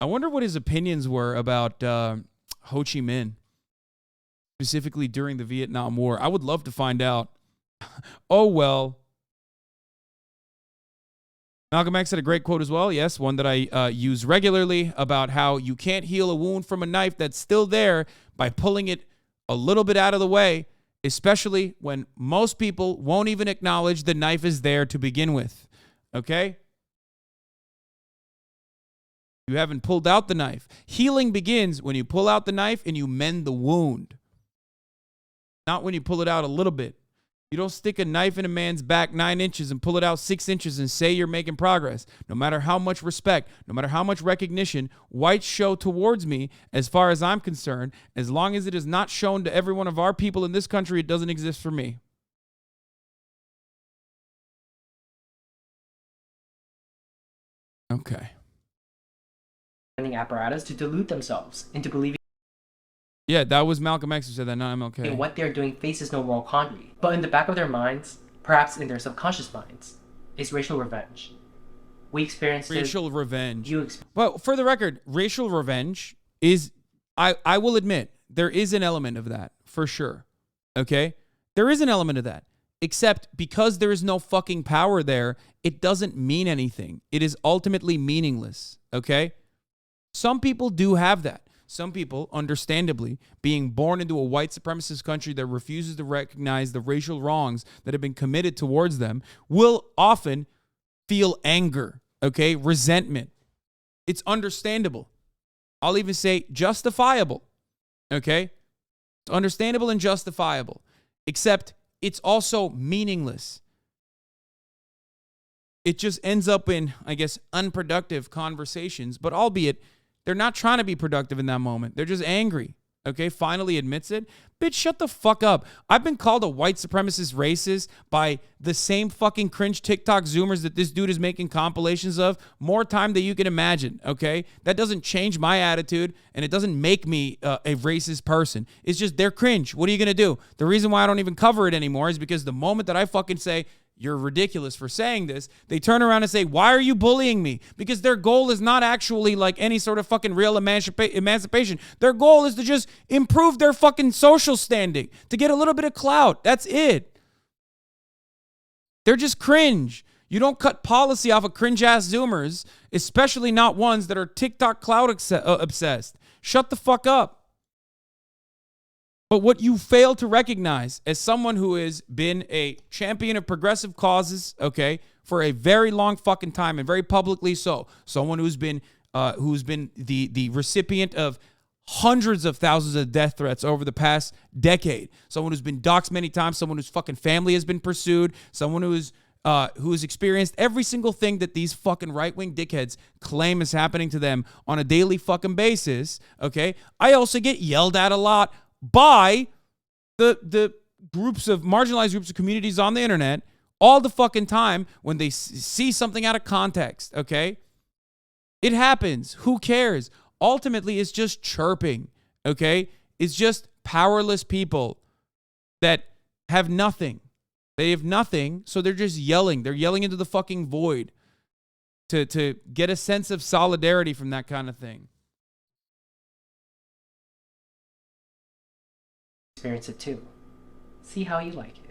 I wonder what his opinions were about Ho Chi Minh, specifically during the Vietnam War. I would love to find out. Oh, well. Malcolm X had a great quote as well. Yes, one that I use regularly about how you can't heal a wound from a knife that's still there by pulling it a little bit out of the way, especially when most people won't even acknowledge the knife is there to begin with. Okay? You haven't pulled out the knife. Healing begins when you pull out the knife and you mend the wound, not when you pull it out a little bit. You don't stick a knife in a man's back 9 inches and pull it out 6 inches and say you're making progress. No matter how much respect, no matter how much recognition whites show towards me, as far as I'm concerned, as long as it is not shown to every one of our people in this country, it doesn't exist for me. Okay. Apparatus to delude themselves into believing. Yeah, that was Malcolm X who said that, not MLK. And what they're doing faces no moral quandary. But in the back of their minds, perhaps in their subconscious minds, is racial revenge. We experienced racial revenge. Well, for the record, racial revenge is, I will admit, there is an element of that, for sure. Okay? There is an element of that. Except because there is no fucking power there, it doesn't mean anything. It is ultimately meaningless. Okay? Some people do have that. Some people, understandably, being born into a white supremacist country that refuses to recognize the racial wrongs that have been committed towards them, will often feel anger, okay, resentment. It's understandable. I'll even say justifiable, okay? It's understandable and justifiable, except it's also meaningless. It just ends up in, I guess, unproductive conversations, but albeit they're not trying to be productive in that moment. They're just angry. Okay, finally admits it. Bitch, shut the fuck up. I've been called a white supremacist racist by the same fucking cringe TikTok Zoomers that this dude is making compilations of more time than you can imagine, okay? That doesn't change my attitude, and it doesn't make me a racist person. It's just they're cringe. What are you going to do? The reason why I don't even cover it anymore is because the moment that I fucking say, you're ridiculous for saying this, they turn around and say, why are you bullying me? Because their goal is not actually like any sort of fucking real emancipation. Their goal is to just improve their fucking social standing, to get a little bit of clout. That's it. They're just cringe. You don't cut policy off of cringe-ass Zoomers, especially not ones that are TikTok clout obsessed. Shut the fuck up. But what you fail to recognize as someone who has been a champion of progressive causes, okay, for a very long fucking time and very publicly so, someone who's been the recipient of hundreds of thousands of death threats over the past decade, someone who's been doxxed many times, someone whose fucking family has been pursued, someone who's who has experienced every single thing that these fucking right-wing dickheads claim is happening to them on a daily fucking basis, okay? I also get yelled at a lot by the groups of marginalized groups of communities on the internet all the fucking time when they see something out of context, okay? It happens. Who cares? Ultimately, it's just chirping, okay? It's just powerless people that have nothing. They have nothing, so they're just yelling. They're yelling into the fucking void to get a sense of solidarity from that kind of thing. Experience it too. See how you like it.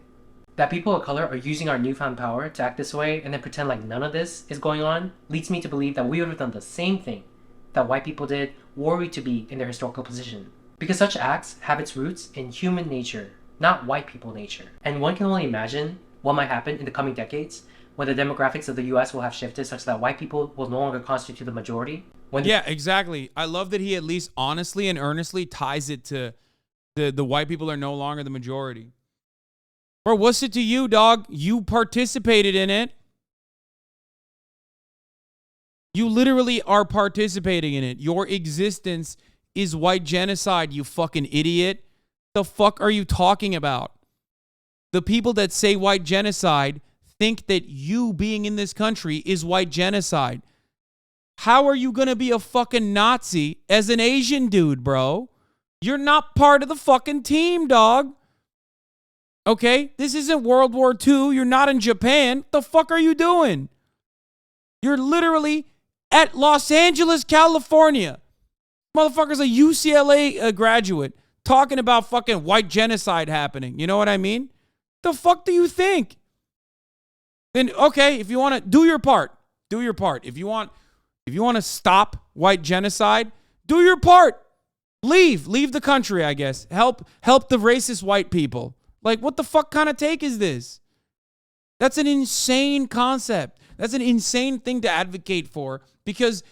That people of color are using our newfound power to act this way and then pretend like none of this is going on leads me to believe that we would have done the same thing that white people did were we to be in their historical position. Because such acts have its roots in human nature, not white people nature. And one can only imagine what might happen in the coming decades when the demographics of the US will have shifted such that white people will no longer constitute the majority. Yeah, exactly. I love that he at least honestly and earnestly ties it to the white people are no longer the majority. Bro, what's it to you, dog? You participated in it. You literally are participating in it. Your existence is white genocide, you fucking idiot. The fuck are you talking about? The people that say white genocide think that you being in this country is white genocide. How are you going to be a fucking Nazi as an Asian dude, bro? You're not part of the fucking team, dog. Okay? This isn't World War II. You're not in Japan. What the fuck are you doing? You're literally at Los Angeles, California. Motherfucker's a UCLA graduate talking about fucking white genocide happening. You know what I mean? The fuck do you think? And okay, if you want to do your part, do your part. If you want to stop white genocide, do your part. Leave the country, I guess. Help the racist white people. Like, what the fuck kind of take is this? That's an insane concept. That's an insane thing to advocate for, because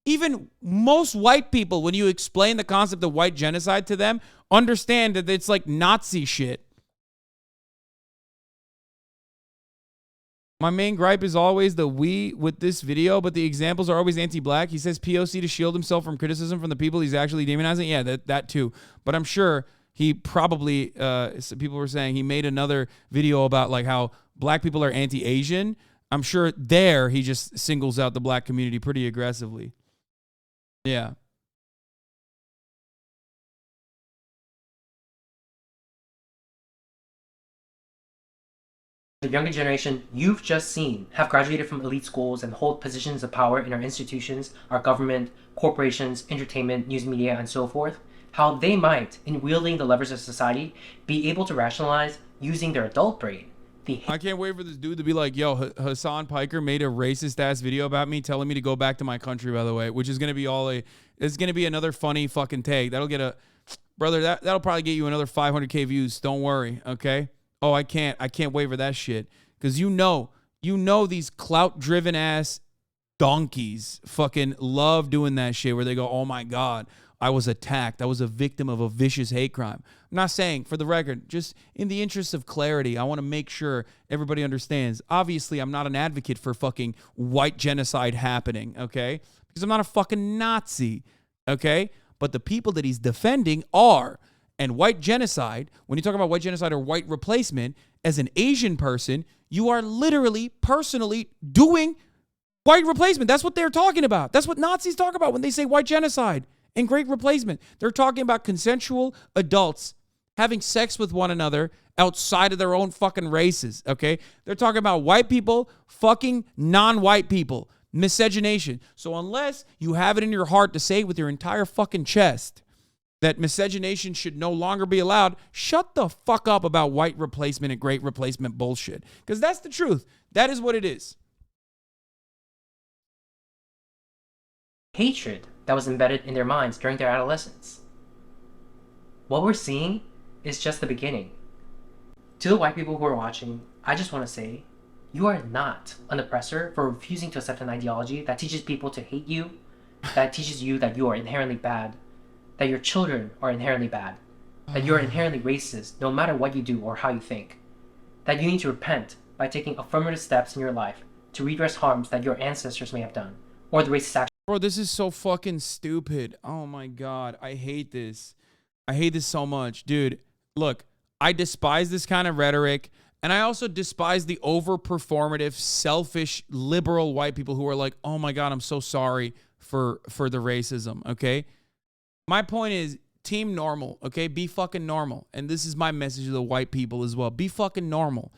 even most white people, when you explain the concept of white genocide to them, understand that it's like Nazi shit. My main gripe is always the we with this video, but the examples are always anti-black. He says POC to shield himself from criticism from the people he's actually demonizing. Yeah, that too. But I'm sure he probably, people were saying he made another video about like how black people are anti-Asian. I'm sure there he just singles out the black community pretty aggressively. Yeah. The younger generation you've just seen have graduated from elite schools and hold positions of power in our institutions, our government, corporations, entertainment, news media, and so forth. How they might, in wielding the levers of society, be able to rationalize using their adult brain. I can't wait for this dude to be like, yo, Hasan Piker made a racist ass video about me telling me to go back to my country, by the way, which is going to be it's going to be another funny fucking take. That'll get brother, that'll probably get you another 500K views. Don't worry. Okay. Oh, I can't wait for that shit. Cause you know these clout driven ass donkeys fucking love doing that shit where they go, oh my God, I was attacked. I was a victim of a vicious hate crime. I'm not saying, for the record, just in the interest of clarity, I want to make sure everybody understands. Obviously, I'm not an advocate for fucking white genocide happening, okay? Because I'm not a fucking Nazi, okay? But the people that he's defending are. And white genocide, when you talk about white genocide or white replacement, as an Asian person, you are literally, personally doing white replacement. That's what they're talking about. That's what Nazis talk about when they say white genocide and great replacement. They're talking about consensual adults having sex with one another outside of their own fucking races, okay? They're talking about white people fucking non-white people. Miscegenation. So unless you have it in your heart to say with your entire fucking chest that miscegenation should no longer be allowed, shut the fuck up about white replacement and great replacement bullshit. Because that's the truth. That is what it is. Hatred that was embedded in their minds during their adolescence. What we're seeing is just the beginning. To the white people who are watching, I just want to say, you are not an oppressor for refusing to accept an ideology that teaches people to hate you, that teaches you that you are inherently bad, that your children are inherently bad, that you are inherently racist no matter what you do or how you think, that you need to repent by taking affirmative steps in your life to redress harms that your ancestors may have done, or the racist action. Bro, this is so fucking stupid. Oh my God. I hate this. I hate this so much. Dude, look, I despise this kind of rhetoric. And I also despise the over-performative, selfish, liberal white people who are like, oh my God, I'm so sorry for the racism, okay? My point is, team normal, okay? Be fucking normal. And this is my message to the white people as well. Be fucking normal.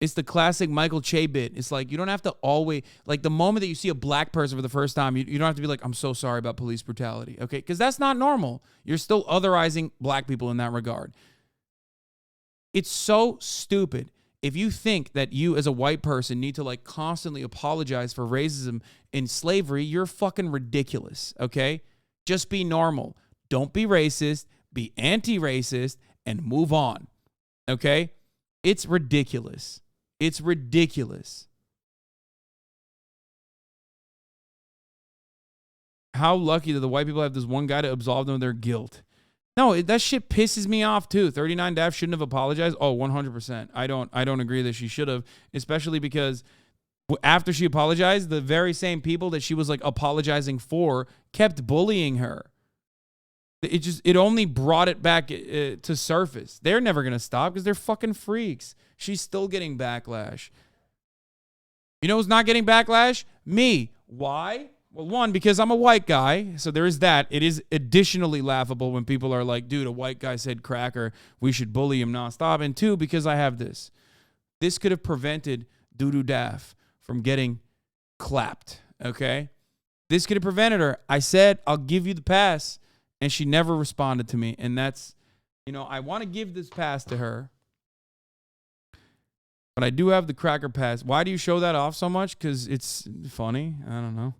It's the classic Michael Che bit. It's like, you don't have to always, like the moment that you see a black person for the first time, you don't have to be like, I'm so sorry about police brutality, okay? Because that's not normal. You're still otherizing black people in that regard. It's so stupid. If you think that you as a white person need to like constantly apologize for racism in slavery, you're fucking ridiculous, okay? Just be normal. Don't be racist, be anti-racist, and move on, okay? It's ridiculous. It's ridiculous. How lucky that the white people have this one guy to absolve them of their guilt. No, that shit pisses me off too. 39 Daff shouldn't have apologized. Oh, 100%. I don't agree that she should have, especially because after she apologized, the very same people that she was like apologizing for kept bullying her. It only brought it back to surface. They're never going to stop because they're fucking freaks. She's still getting backlash. You know who's not getting backlash? Me. Why? Well, one, because I'm a white guy, so there is that. It is additionally laughable when people are like, dude, a white guy said cracker, we should bully him nonstop. And two, because I have this. This could have prevented Doodoo Daff from getting clapped, okay? This could have prevented her. I said, I'll give you the pass, and she never responded to me. And that's, you know, I want to give this pass to her, but I do have the cracker pass. Why do you show that off so much? Because it's funny. I don't know.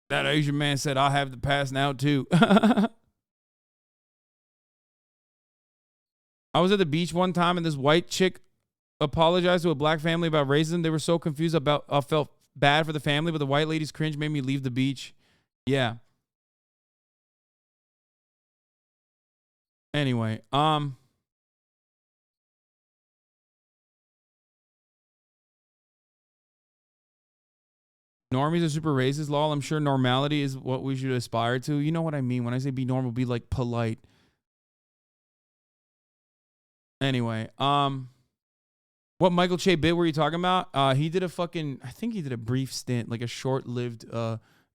That Asian man said, I'll have the pass now, too. I was at the beach one time, and this white chick apologized to a black family about racism. They were so confused about, I felt bad for the family, but the white lady's cringe made me leave the beach. Yeah. Anyway, normies are super racist, lol. I'm sure normality is what we should aspire to. You know what I mean. When I say be normal, be like polite. Anyway, what Michael Che bit were you talking about? He did a fucking, I think he did a brief stint, like a short-lived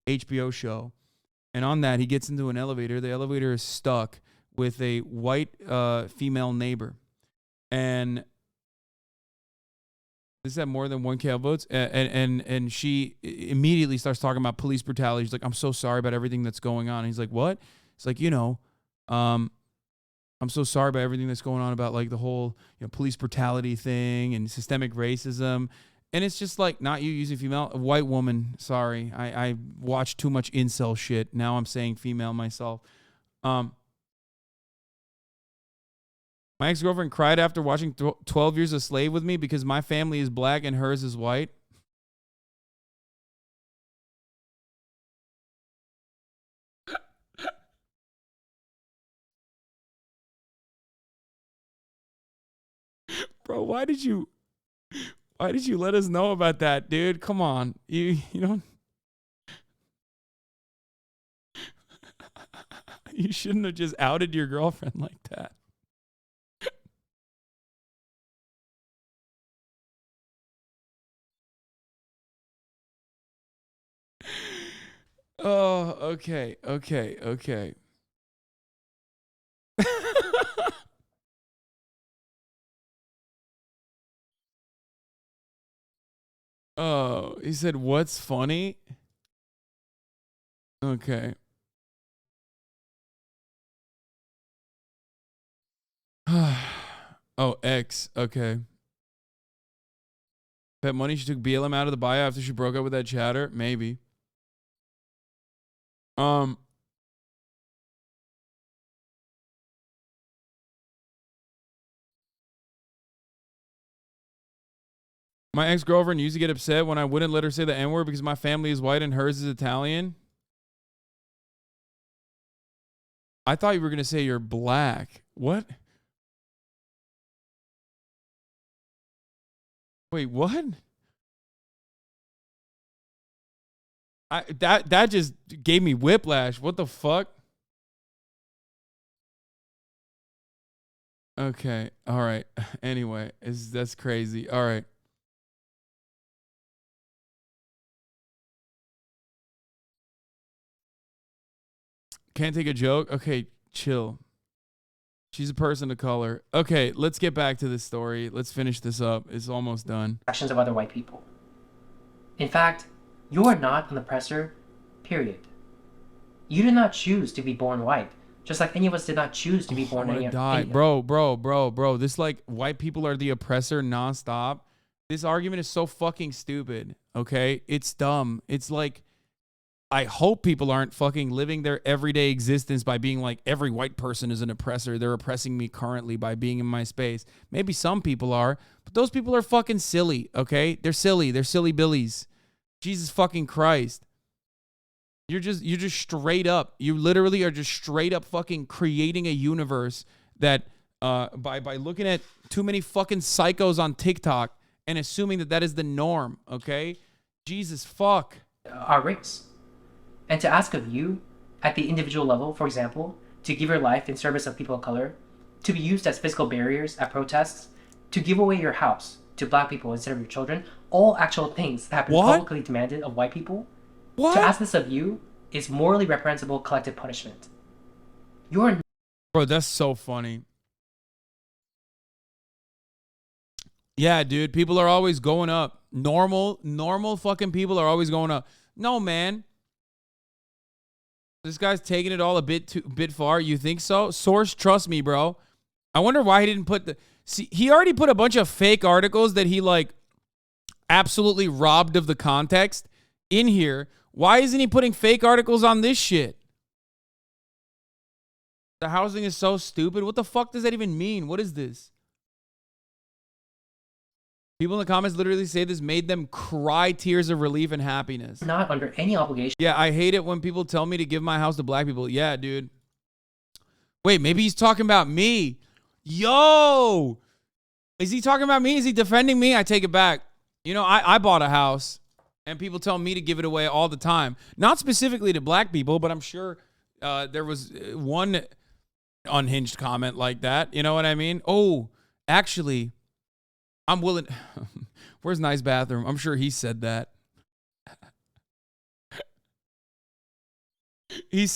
HBO show. And on that, he gets into an elevator. The elevator is stuck with a white female neighbor. And this had more than 1K votes. And she immediately starts talking about police brutality. She's like, I'm so sorry about everything that's going on. And he's like, what? It's like, you know, I'm so sorry about everything that's going on about like the whole, you know, police brutality thing and systemic racism. And it's just like, not you using female, a white woman. Sorry. I watched too much incel shit. Now I'm saying female myself. My ex-girlfriend cried after watching 12 Years a Slave with me because my family is black and hers is white. Bro, why did you let us know about that, dude? Come on. You don't. You shouldn't have just outed your girlfriend like that. Oh, okay. Oh, he said, what's funny? Okay. Oh, X. Okay. Bet money she took BLM out of the bio after she broke up with that chatter? Maybe. My ex-girlfriend used to get upset when I wouldn't let her say the N-word because my family is white and hers is Italian. I thought you were going to say you're black. What? Wait, what? That just gave me whiplash. What the fuck? Okay. All right. Anyway, that's crazy. All right. Can't take a joke? Okay, chill. She's a person of color. Okay, let's get back to this story. Let's finish this up. It's almost done. Actions of other white people. In fact, you are not an oppressor, period. You did not choose to be born white, just like any of us did not choose to be born any other. Bro. This like white people are the oppressor nonstop. This argument is so fucking stupid, okay? It's dumb. It's like, I hope people aren't fucking living their everyday existence by being like, every white person is an oppressor. They're oppressing me currently by being in my space. Maybe some people are, but those people are fucking silly, okay? They're silly. They're silly billies. Jesus fucking Christ. You're just straight up. You literally are just straight up fucking creating a universe that by looking at too many fucking psychos on TikTok and assuming that is the norm, okay? Jesus fuck. Our race. And to ask of you, at the individual level, for example, to give your life in service of people of color, to be used as physical barriers at protests, to give away your house to black people instead of your children, all actual things that have been publicly demanded of white people. What? To ask this of you is morally reprehensible collective punishment. You're... Bro, that's so funny. Yeah, dude, people are always going up. Normal fucking people are always going up. No, man. This guy's taking it all a bit far. You think so? Source, trust me, bro. I wonder why he didn't put the... See, he already put a bunch of fake articles that he, like, absolutely robbed of the context in here. Why isn't he putting fake articles on this shit? The housing is so stupid. What the fuck does that even mean? What is this? People in the comments literally say this made them cry tears of relief and happiness. Not under any obligation. Yeah, I hate it when people tell me to give my house to black people. Yeah, dude. Wait, maybe he's talking about me. Yo! Is he talking about me? Is he defending me? I take it back. You know, I bought a house, and people tell me to give it away all the time. Not specifically to black people, but I'm sure there was one unhinged comment like that. You know what I mean? Oh, actually... I'm willing. Where's Nice Bathroom? I'm sure he said that. He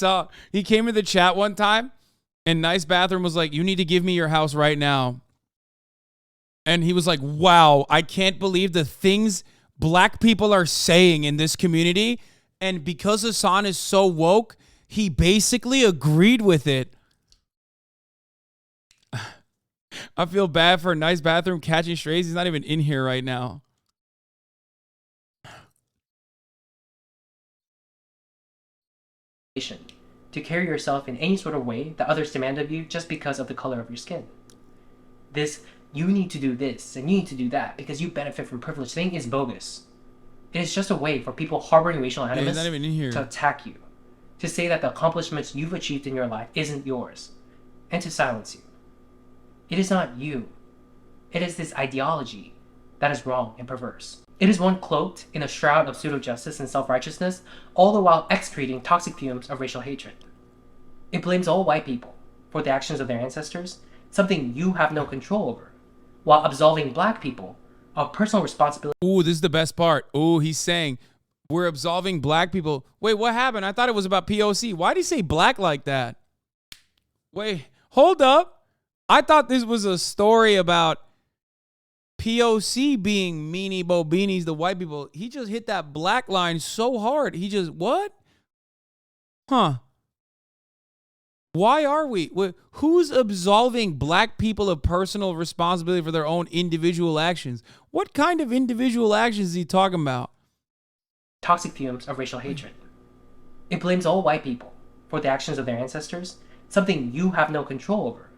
came in the chat one time and Nice Bathroom was like, you need to give me your house right now. And he was like, wow, I can't believe the things black people are saying in this community. And because Hasan is so woke, he basically agreed with it. I feel bad for a Nice Bathroom catching strays. He's not even in here right now. To carry yourself in any sort of way that others demand of you just because of the color of your skin. This, you need to do this and you need to do that because you benefit from privilege thing is bogus. It is just a way for people harboring racial animus to attack you. To say that the accomplishments you've achieved in your life isn't yours. And to silence you. It is not you. It is this ideology that is wrong and perverse. It is one cloaked in a shroud of pseudo-justice and self-righteousness, all the while excreting toxic fumes of racial hatred. It blames all white people for the actions of their ancestors, something you have no control over, while absolving black people of personal responsibility. Ooh, this is the best part. Ooh, he's saying, we're absolving black people. Wait, what happened? I thought it was about POC. Why did he say black like that? Wait, hold up. I thought this was a story about POC being meanie bobinis, the white people. He just hit that black line so hard. He just, what? Huh. Why are we? Who's absolving black people of personal responsibility for their own individual actions? What kind of individual actions is he talking about? Toxic fumes of racial hatred. It blames all white people for the actions of their ancestors, something you have no control over,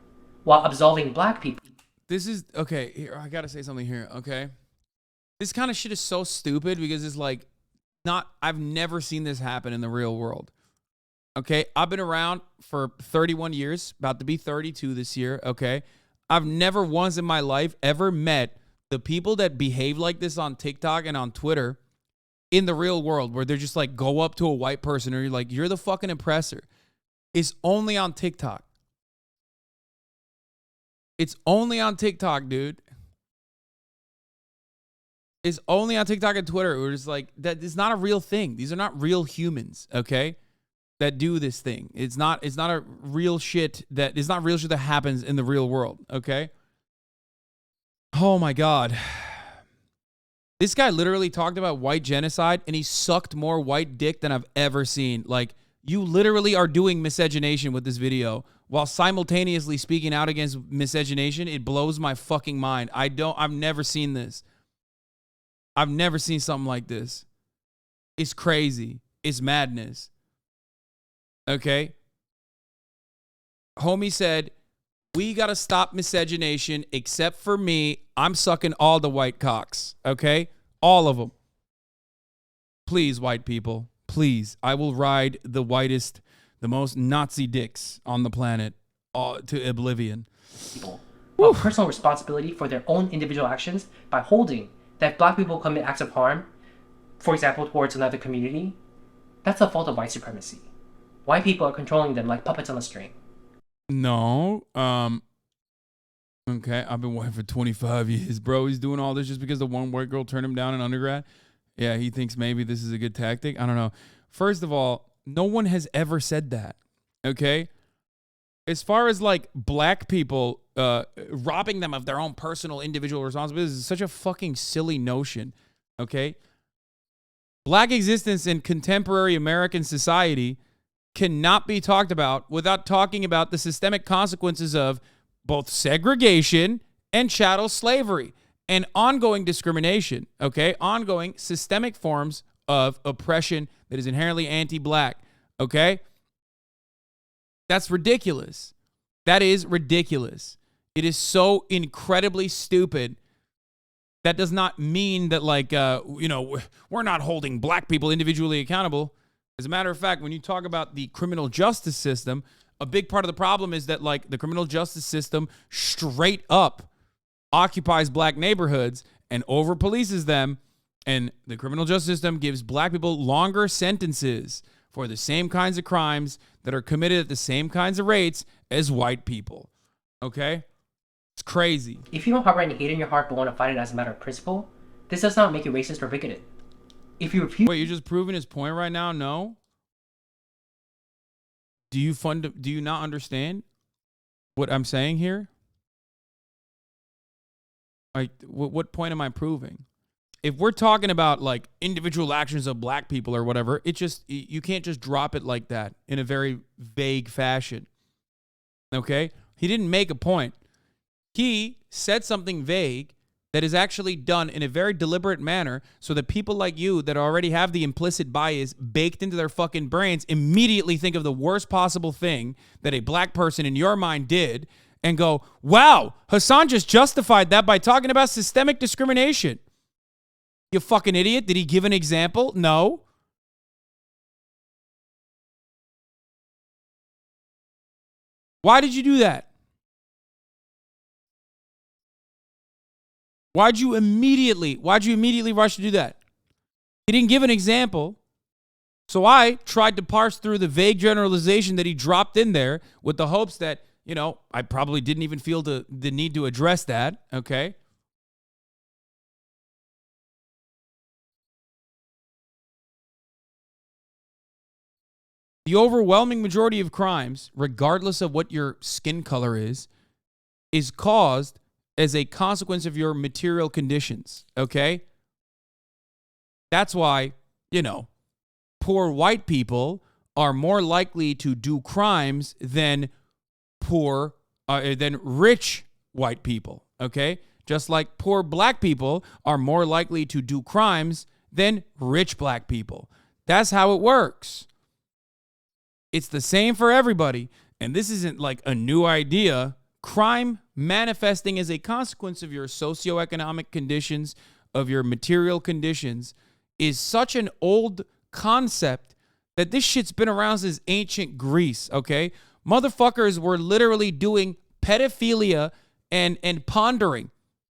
while absolving black people. This is, okay, here, I gotta say something here, okay? This kind of shit is so stupid because it's like, I've never seen this happen in the real world. Okay, I've been around for 31 years, about to be 32 this year, okay? I've never once in my life ever met the people that behave like this on TikTok and on Twitter in the real world, where they're just like, go up to a white person or you're like, you're the fucking oppressor. It's only on TikTok. It's only on TikTok, dude. It's only on TikTok and Twitter. Where it's like, that is not a real thing. These are not real humans, okay? That do this thing. It's not a real shit that it's not real shit that happens in the real world, okay? Oh my God. This guy literally talked about white genocide and he sucked more white dick than I've ever seen. Like, you literally are doing miscegenation with this video while simultaneously speaking out against miscegenation. It blows my fucking mind. I've never seen this. I've never seen something like this. It's crazy. It's madness. Okay? Homie said, we got to stop miscegenation except for me. I'm sucking all the white cocks. Okay? All of them. Please, white people. Please. I will ride the whitest, the most Nazi dicks on the planet to oblivion. People of personal responsibility for their own individual actions by holding that black people commit acts of harm, for example, towards another community, that's the fault of white supremacy. White people are controlling them like puppets on a string. No. Okay, I've been white for 25 years, bro. He's doing all this just because the one white girl turned him down in undergrad. Yeah, he thinks maybe this is a good tactic. I don't know. First of all, no one has ever said that. Okay? As far as like black people robbing them of their own personal individual responsibilities is such a fucking silly notion. Okay? Black existence in contemporary American society cannot be talked about without talking about the systemic consequences of both segregation and chattel slavery and ongoing discrimination, okay? Ongoing systemic forms of oppression that is inherently anti-black, okay? That's ridiculous. That is ridiculous. It is so incredibly stupid. That does not mean that, like, we're not holding black people individually accountable. As a matter of fact, when you talk about the criminal justice system, a big part of the problem is that, like, the criminal justice system straight up occupies black neighborhoods and over-polices them, and the criminal justice system gives black people longer sentences for the same kinds of crimes that are committed at the same kinds of rates as white people. Okay? It's crazy. If you don't harbor any hate in your heart but want to fight it as a matter of principle, this does not make you racist or bigoted. If you refuse— Wait, you're just proving his point right now? No? Do you not understand what I'm saying here? Like, what point am I proving? If we're talking about like individual actions of black people or whatever, you can't just drop it like that in a very vague fashion. Okay? He didn't make a point. He said something vague that is actually done in a very deliberate manner so that people like you that already have the implicit bias baked into their fucking brains immediately think of the worst possible thing that a black person in your mind did and go, wow, Hasan just justified that by talking about systemic discrimination. You fucking idiot. Did he give an example? No. Why did you do that? Why'd you immediately rush to do that? He didn't give an example. So I tried to parse through the vague generalization that he dropped in there with the hopes that, I probably didn't even feel the need to address that, okay? The overwhelming majority of crimes, regardless of what your skin color is caused as a consequence of your material conditions, okay? That's why, poor white people are more likely to do crimes than rich white people, okay? Just like poor black people are more likely to do crimes than rich black people. That's how it works. It's the same for everybody, and this isn't like a new idea. Crime manifesting as a consequence of your socioeconomic conditions, of your material conditions, is such an old concept that this shit's been around since ancient Greece, okay? Motherfuckers were literally doing pedophilia and pondering,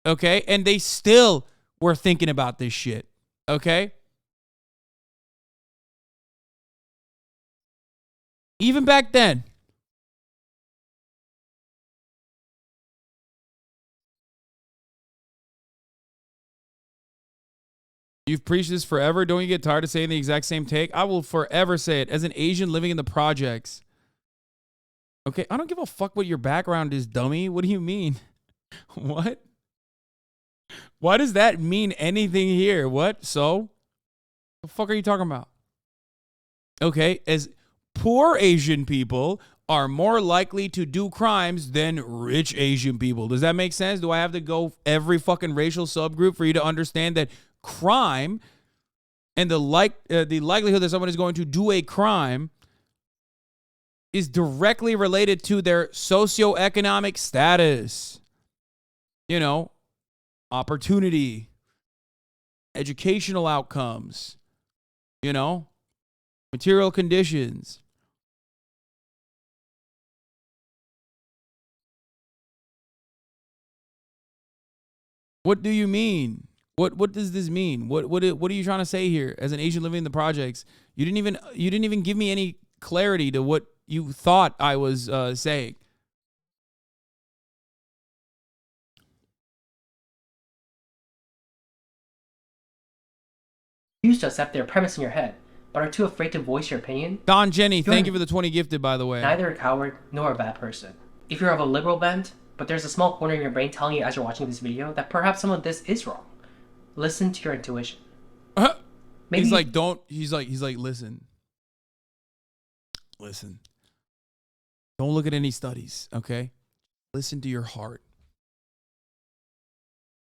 okay? And they still were thinking about this shit, okay? Even back then. You've preached this forever. Don't you get tired of saying the exact same take? I will forever say it as an Asian living in the projects. Okay, I don't give a fuck what your background is, dummy. What do you mean? What? Why does that mean anything here? What? So? The fuck are you talking about? Okay, as poor Asian people are more likely to do crimes than rich Asian people. Does that make sense? Do I have to go every fucking racial subgroup for you to understand that crime and the likelihood that someone is going to do a crime is directly related to their socioeconomic status, you know, opportunity, educational outcomes, you know, material conditions. What do you mean? What does this mean? What are you trying to say here? As an Asian living in the projects, you didn't even give me any clarity to what you thought I was saying. Used to accept their premise in your head, but are too afraid to voice your opinion. Don Jenny, thank you for the 20 gifted, by the way. Neither a coward nor a bad person. If you're of a liberal bent, but there's a small corner in your brain telling you as you're watching this video that perhaps some of this is wrong, listen to your intuition. Maybe he's like, listen. Don't look at any studies, okay? Listen to your heart.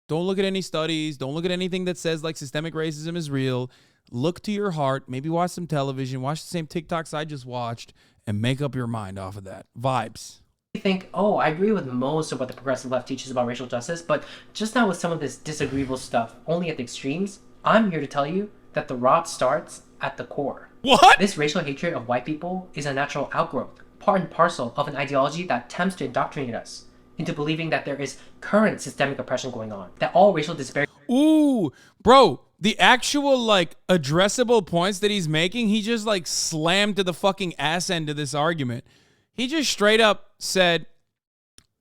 Don't look at any studies. Don't look at anything that says like systemic racism is real. Look to your heart. Maybe watch some television. Watch the same TikToks I just watched and make up your mind off of that. Vibes. You think, oh, I agree with most of what the progressive left teaches about racial justice, but just not with some of this disagreeable stuff, only at the extremes. I'm here to tell you that the rot starts at the core. What? This racial hatred of white people is a natural outgrowth, part and parcel of an ideology that attempts to indoctrinate us into believing that there is current systemic oppression going on, that all racial disparity... Ooh, bro, the actual, like, addressable points that he's making, he just, like, slammed to the fucking ass end of this argument. He just straight up said,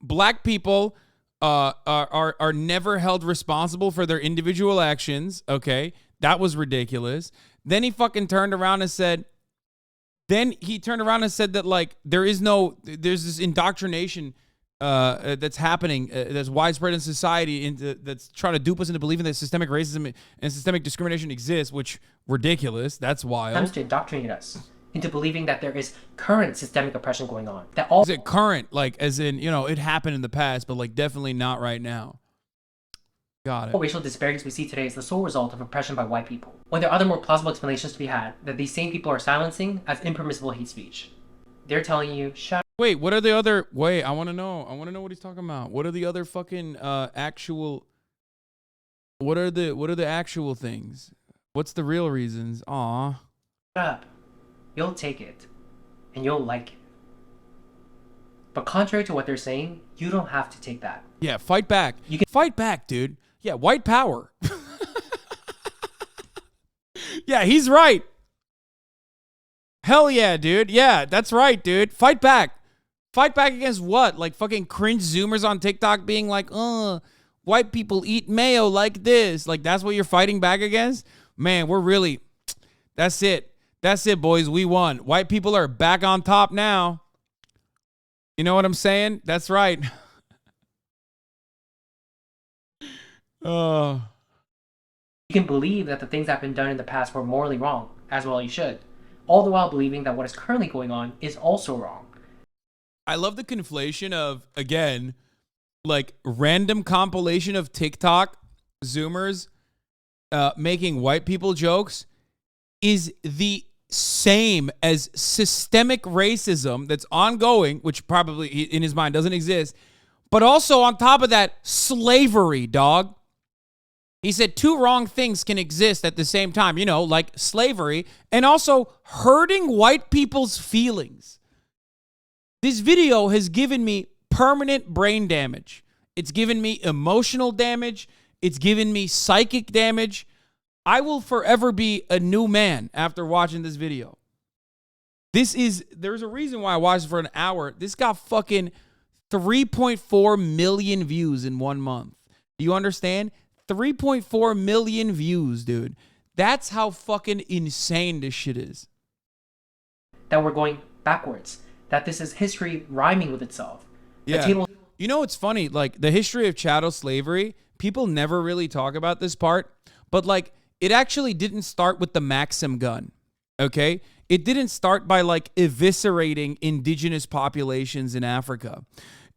black people are never held responsible for their individual actions, okay? That was ridiculous. Then he fucking turned around and said... that, like, there's this indoctrination that's happening, that's widespread in society, that's trying to dupe us into believing that systemic racism and systemic discrimination exists, which ridiculous. That's wild. Attempts to indoctrinate us into believing that there is current systemic oppression going on. That all is it current, like as in, you know, it happened in the past, but like definitely not right now. Got it. All racial disparities we see today is the sole result of oppression by white people, when there are other more plausible explanations to be had that these same people are silencing as impermissible hate speech. They're telling you, shut up. Wait, what are the other... Wait, I want to know. I want to know what he's talking about. What are the other fucking actual... What are the actual things? What's the real reasons? Aw. Shut up. You'll take it. And you'll like it. But contrary to what they're saying, you don't have to take that. Yeah, fight back. You can fight back, dude. Yeah, white power. Yeah, he's right. Hell yeah, dude. Yeah, that's right, dude. Fight back. Fight back against what? Like fucking cringe Zoomers on TikTok being like, white people eat mayo like this. Like that's what you're fighting back against? Man, we're really... That's it. That's it, boys. We won. White people are back on top now. You know what I'm saying? That's right. You can believe that the things that have been done in the past were morally wrong, as well you should, all the while believing that what is currently going on is also wrong. I love the conflation of, again, like random compilation of TikTok Zoomers making white people jokes is the same as systemic racism that's ongoing, which probably in his mind doesn't exist, but also on top of that, slavery, dog. He said 2 wrong things can exist at the same time, you know, like slavery and also hurting white people's feelings. This video has given me permanent brain damage. It's given me emotional damage. It's given me psychic damage. I will forever be a new man after watching this video. There's a reason why I watched it for an hour. This got fucking 3.4 million views in 1 month. Do you understand? 3.4 million views, dude. That's how fucking insane this shit is. That we're going backwards. That this is history rhyming with itself. Yeah. You know what's funny? Like, the history of chattel slavery, people never really talk about this part, but like, it actually didn't start with the Maxim gun, okay? It didn't start by like eviscerating indigenous populations in Africa.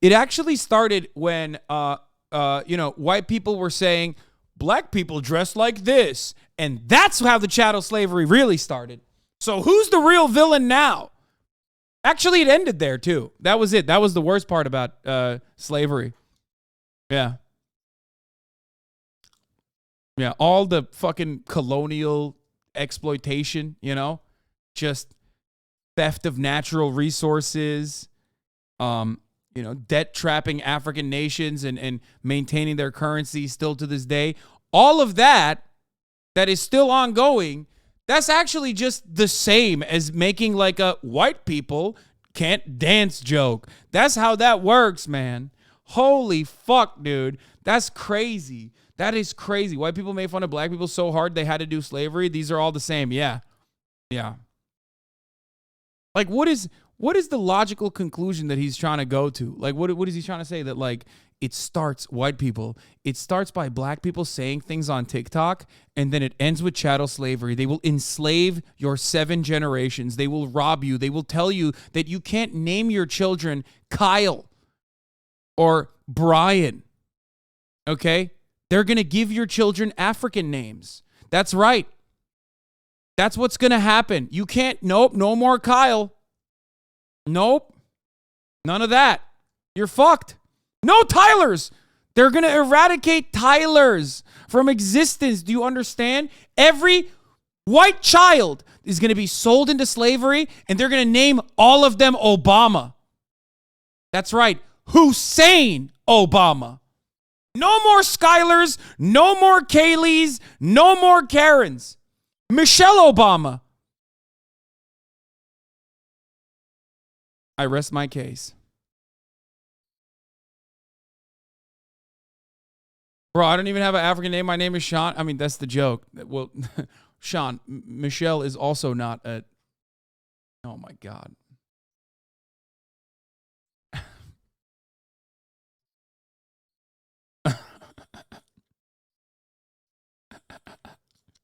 It actually started when, you know, white people were saying, black people dress like this. And that's how the chattel slavery really started. So who's the real villain now? Actually, it ended there too. That was it. That was the worst part about slavery. Yeah. Yeah, all the fucking colonial exploitation, you know, just theft of natural resources, you know, debt trapping African nations and maintaining their currency still to this day. All of that is still ongoing. That's actually just the same as making like a white people can't dance joke. That's how that works, man. Holy fuck, dude. That's crazy. That is crazy. White people made fun of black people so hard they had to do slavery. These are all the same. Yeah. Yeah. Like, what is the logical conclusion that he's trying to go to? Like, what is he trying to say? That, like, it starts, white people, it starts by black people saying things on TikTok, and then it ends with chattel slavery. They will enslave your 7 generations. They will rob you. They will tell you that you can't name your children Kyle or Brian. Okay? They're going to give your children African names. That's right. That's what's going to happen. You can't, nope, no more Kyle. Nope. None of that. You're fucked. No Tylers. They're going to eradicate Tylers from existence. Do you understand? Every white child is going to be sold into slavery, and they're going to name all of them Obama. That's right. Hussein Obama. No more Skylers, no more Kayleys, no more Karens. Michelle Obama. I rest my case. Bro, I don't even have an African name. My name is Sean. I mean, that's the joke. Well, Sean, Michelle is also not a... Oh, my God.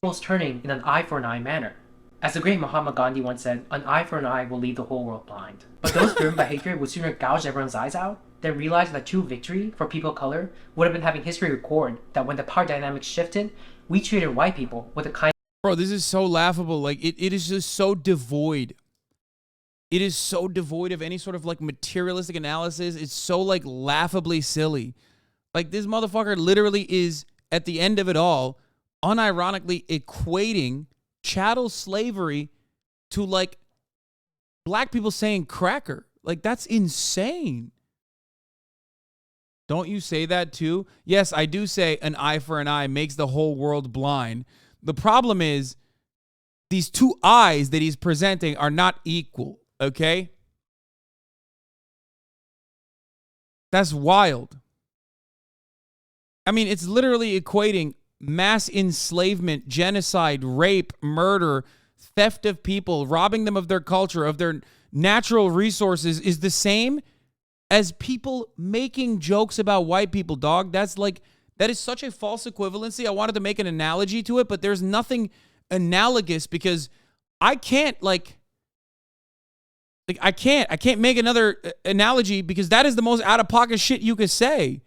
Almost turning in an eye for an eye manner. As the great Mahatma Gandhi once said, an eye for an eye will leave the whole world blind. But those driven by hatred would sooner gouge everyone's eyes out than realize that true victory for people of color would have been having history record that when the power dynamics shifted, we treated white people with a kind... Bro, this is so laughable. Like, it is just so devoid. It is so devoid of any sort of, like, materialistic analysis. It's so, like, laughably silly. Like, this motherfucker literally is, at the end of it all, unironically equating chattel slavery to, like, black people saying cracker. Like, that's insane. Don't you say that too? Yes, I do say an eye for an eye makes the whole world blind. The problem is these 2 eyes that he's presenting are not equal, okay? That's wild. I mean, it's literally equating mass enslavement, genocide, rape, murder, theft of people, robbing them of their culture, of their natural resources is the same as people making jokes about white people, dog. That's like, that is such a false equivalency. I wanted to make an analogy to it, but there's nothing analogous because I can't I can't make another analogy because that is the most out-of-pocket shit you could say.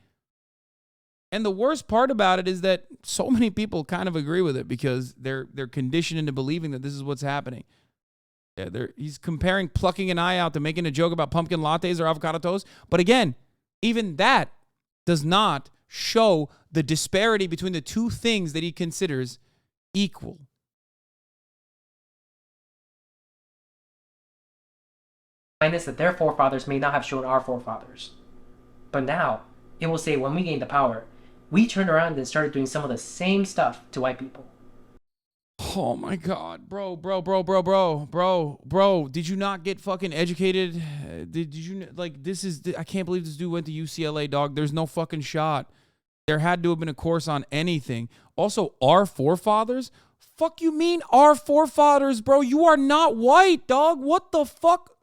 And the worst part about it is that so many people kind of agree with it because they're conditioned into believing that this is what's happening. Yeah, he's comparing plucking an eye out to making a joke about pumpkin lattes or avocado toast. But again, even that does not show the disparity between the two things that he considers equal. Kindness that their forefathers may not have shown our forefathers. But now, it will say when we gained the power, we turned around and started doing some of the same stuff to white people. Oh my God, bro. Did you not get fucking educated? Did you, like, this is, I can't believe this dude went to UCLA, dog. There's no fucking shot. There had to have been a course on anything. Also, our forefathers? Fuck you mean our forefathers, bro? You are not white, dog. What the fuck?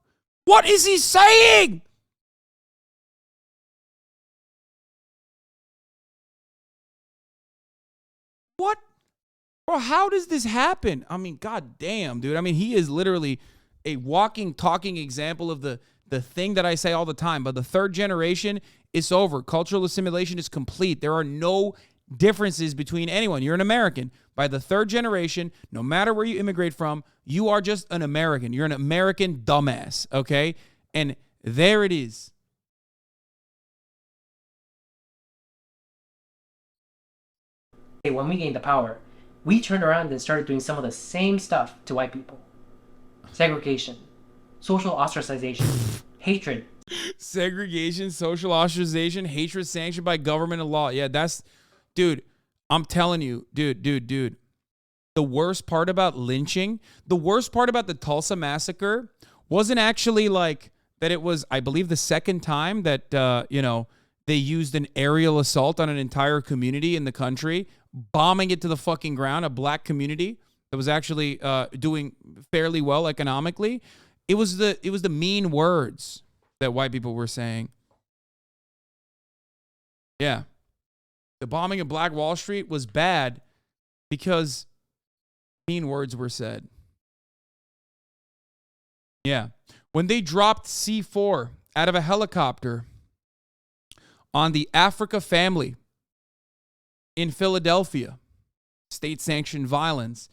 What is he saying? What? Bro, how does this happen? I mean, god damn, dude. I mean, he is literally a walking, talking example of the thing that I say all the time. But the third generation, it's over. Cultural assimilation is complete. There are no differences between anyone. You're an American. By the third generation, no matter where you immigrate from, you are just an American. You're an American dumbass, okay? And there it is. When we gained the power, we turned around and started doing some of the same stuff to white people. Segregation, social ostracization, hatred. Segregation, social ostracization, hatred sanctioned by government and law. Yeah, that's, dude, I'm telling you, dude. The worst part about lynching, the worst part about the Tulsa massacre wasn't actually like that it was, I believe, the second time that, they used an aerial assault on an entire community in the country, bombing it to the fucking ground, a black community that was actually doing fairly well economically. It was the mean words that white people were saying. Yeah. The bombing of Black Wall Street was bad because mean words were said. Yeah. When they dropped C4 out of a helicopter on the Africa family in Philadelphia, state-sanctioned violence,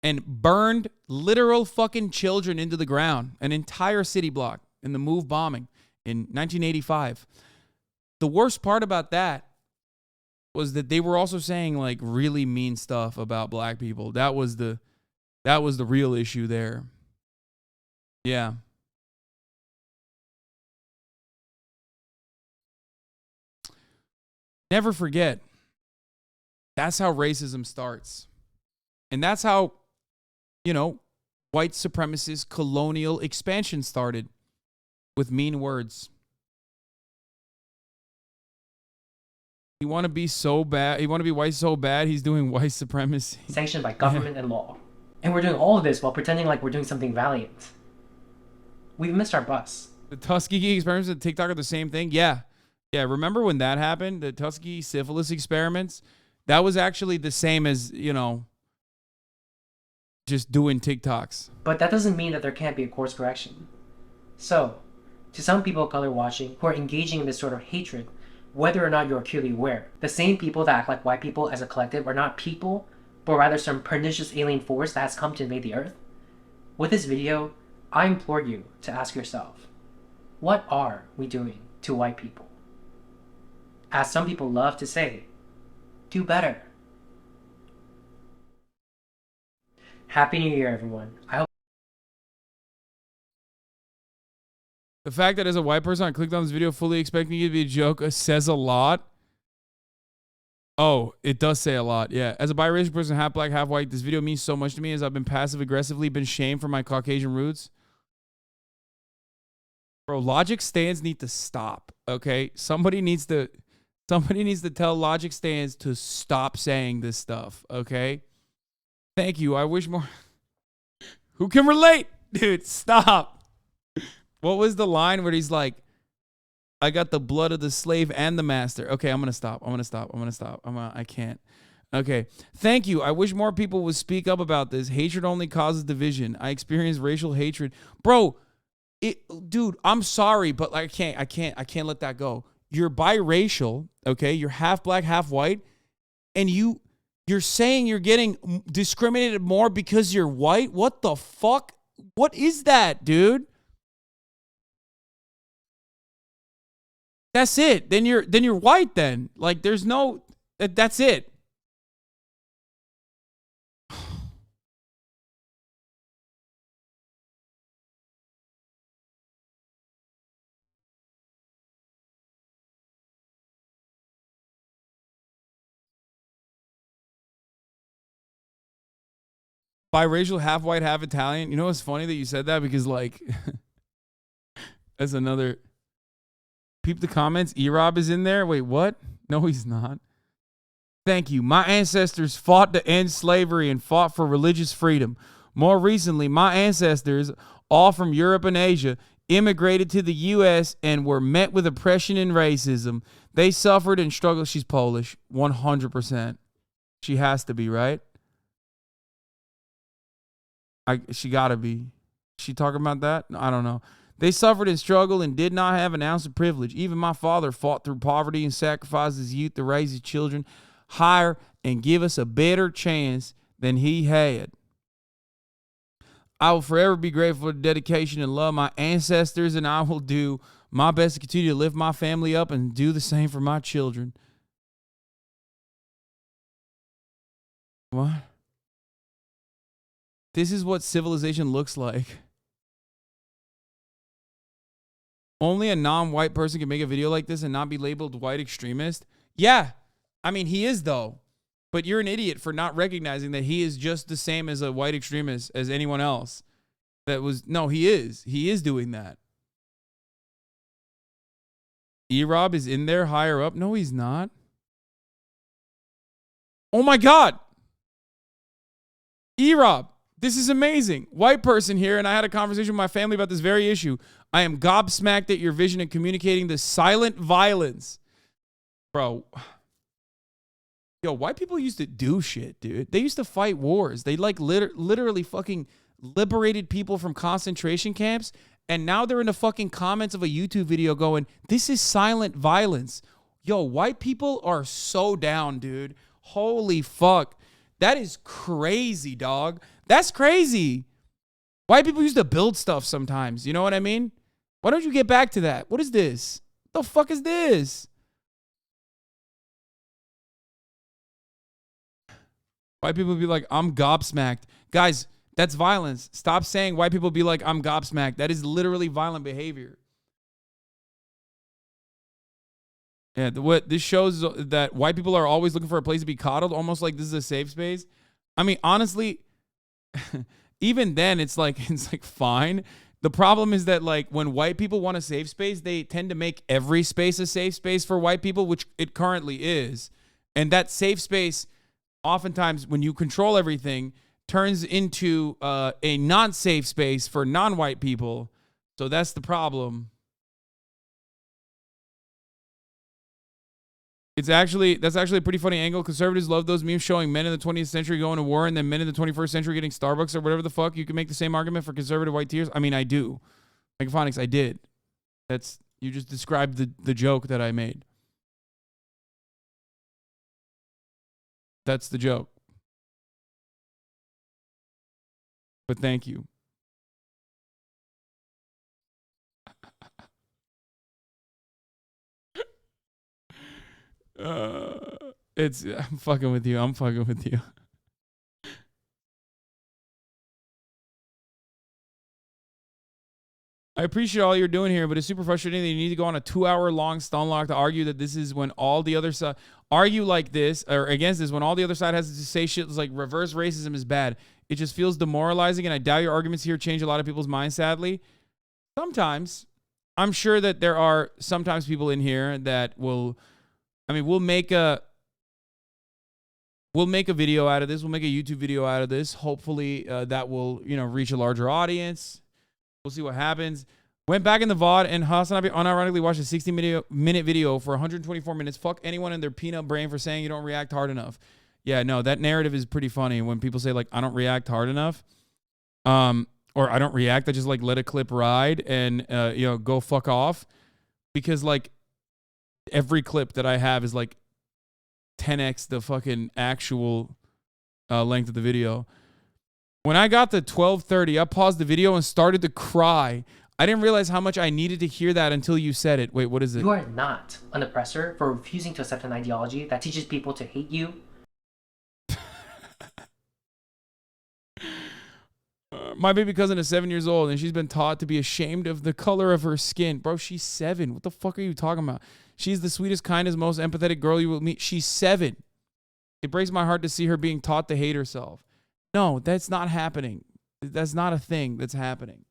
and burned literal fucking children into the ground, an entire city block in the MOVE bombing in 1985. The worst part about that was that they were also saying like really mean stuff about black people. That was the real issue there. Yeah. Never forget, that's how racism starts. And that's how, white supremacist colonial expansion started with mean words. You want to be so bad, you want to be white so bad, he's doing white supremacy. Sanctioned by government and law. And we're doing all of this while pretending like we're doing something valiant. We've missed our bus. The Tuskegee experiments and TikTok are the same thing? Yeah. Yeah, remember when that happened? The Tuskegee syphilis experiments? That was actually the same as, just doing TikToks. But that doesn't mean that there can't be a course correction. So, to some people of color watching who are engaging in this sort of hatred, whether or not you're acutely aware, the same people that act like white people as a collective are not people, but rather some pernicious alien force that has come to invade the earth. With this video, I implore you to ask yourself, what are we doing to white people? As some people love to say, do better. Happy New Year, everyone. I hope the fact that as a white person I clicked on this video fully expecting it to be a joke says a lot. Oh, it does say a lot, yeah. As a biracial person, half black, half white, this video means so much to me as I've been passive-aggressively been shamed for my Caucasian roots. Bro, logic stands need to stop, okay? Somebody needs to tell logic stands to stop saying this stuff, okay? Thank you. I wish more. Who can relate? Dude, stop. What was the line where he's like, I got the blood of the slave and the master. Okay, I'm going to stop. I can't. Okay. Thank you. I wish more people would speak up about this. Hatred only causes division. I experience racial hatred. Bro, dude, I'm sorry, but I can't let that go. You're biracial, okay? You're half black, half white, and you're saying you're getting discriminated more because you're white? What the fuck? What is that, dude? That's it. Then you're white then. Like there's no that's it. Biracial, half white, half Italian. You know what's funny that you said that? Because like that's another peep the comments. E-Rob is in there. Wait, what? No, he's not. Thank you. My ancestors fought to end slavery and fought for religious freedom. More recently, my ancestors, all from Europe and Asia, immigrated to the U.S. and were met with oppression and racism. They suffered and struggled. She's Polish, 100%. She has to be, right? She gotta be. She talking about that? I don't know. They suffered and struggled and did not have an ounce of privilege. Even my father fought through poverty and sacrificed his youth to raise his children higher and give us a better chance than he had. I will forever be grateful for the dedication and love of my ancestors, and I will do my best to continue to lift my family up and do the same for my children. What? This is what civilization looks like. Only a non-white person can make a video like this and not be labeled white extremist. Yeah. I mean, he is, though. But you're an idiot for not recognizing that he is just the same as a white extremist as anyone else. No, he is. He is doing that. E-Rob is in there higher up. No, he's not. Oh, my God. E-Rob. This is amazing. White person here, and I had a conversation with my family about this very issue. I am gobsmacked at your vision and communicating the silent violence. Bro. Yo, white people used to do shit, dude. They used to fight wars. They like literally fucking liberated people from concentration camps, and now they're in the fucking comments of a YouTube video going, this is silent violence. Yo, white people are so down, dude. Holy fuck. That is crazy, dog. That's crazy. White people used to build stuff sometimes. You know what I mean? Why don't you get back to that? What is this? What the fuck is this? White people be like, I'm gobsmacked. Guys, that's violence. Stop saying white people be like, I'm gobsmacked. That is literally violent behavior. Yeah, what this shows that white people are always looking for a place to be coddled, almost like this is a safe space. I mean, honestly, even then it's like fine. The problem is that like when white people want a safe space, they tend to make every space a safe space for white people, which it currently is. And that safe space, oftentimes when you control everything, turns into a non-safe space for non-white people. So that's the problem. That's actually a pretty funny angle. Conservatives love those memes showing men in the 20th century going to war and then men in the 21st century getting Starbucks or whatever the fuck. You can make the same argument for conservative white tears. I mean, I do. Megaphonics, I did. You just described the joke that I made. That's the joke. But thank you. I'm fucking with you. I'm fucking with you. I appreciate all you're doing here, but it's super frustrating that you need to go on a 2-hour-long stone lock to argue that this is when all the other side argue like this or against this when all the other side has to say shit like reverse racism is bad. It just feels demoralizing, and I doubt your arguments here change a lot of people's minds, sadly. Sometimes. I'm sure that there are sometimes people in here that will... I mean, we'll make a video out of this. We'll make a YouTube video out of this. Hopefully that will, reach a larger audience. We'll see what happens. Went back in the VOD and HasanAbi unironically watched a 60-minute video for 124 minutes. Fuck anyone in their peanut brain for saying you don't react hard enough. Yeah, no, that narrative is pretty funny when people say like, I don't react hard enough. Or I don't react. I just like let a clip ride and, go fuck off. Because like, every clip that I have is like 10x the fucking actual length of the video. When I got to 12:30, I paused the video and started to cry. I didn't realize how much I needed to hear that until you said it. Wait, what is it? You are not an oppressor for refusing to accept an ideology that teaches people to hate you. My baby cousin is 7 years old and she's been taught to be ashamed of the color of her skin. Bro, she's 7. What the fuck are you talking about? She's the sweetest, kindest, most empathetic girl you will meet. She's 7. It breaks my heart to see her being taught to hate herself. No, that's not happening. That's not a thing that's happening.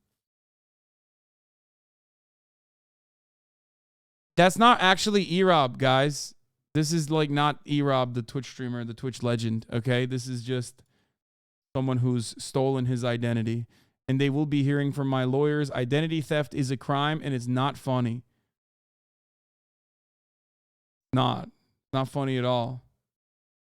That's not actually Erob, guys. This is like not Erob, the Twitch streamer, the Twitch legend, okay? This is just someone who's stolen his identity. And they will be hearing from my lawyers, identity theft is a crime and it's not funny. Not funny at all.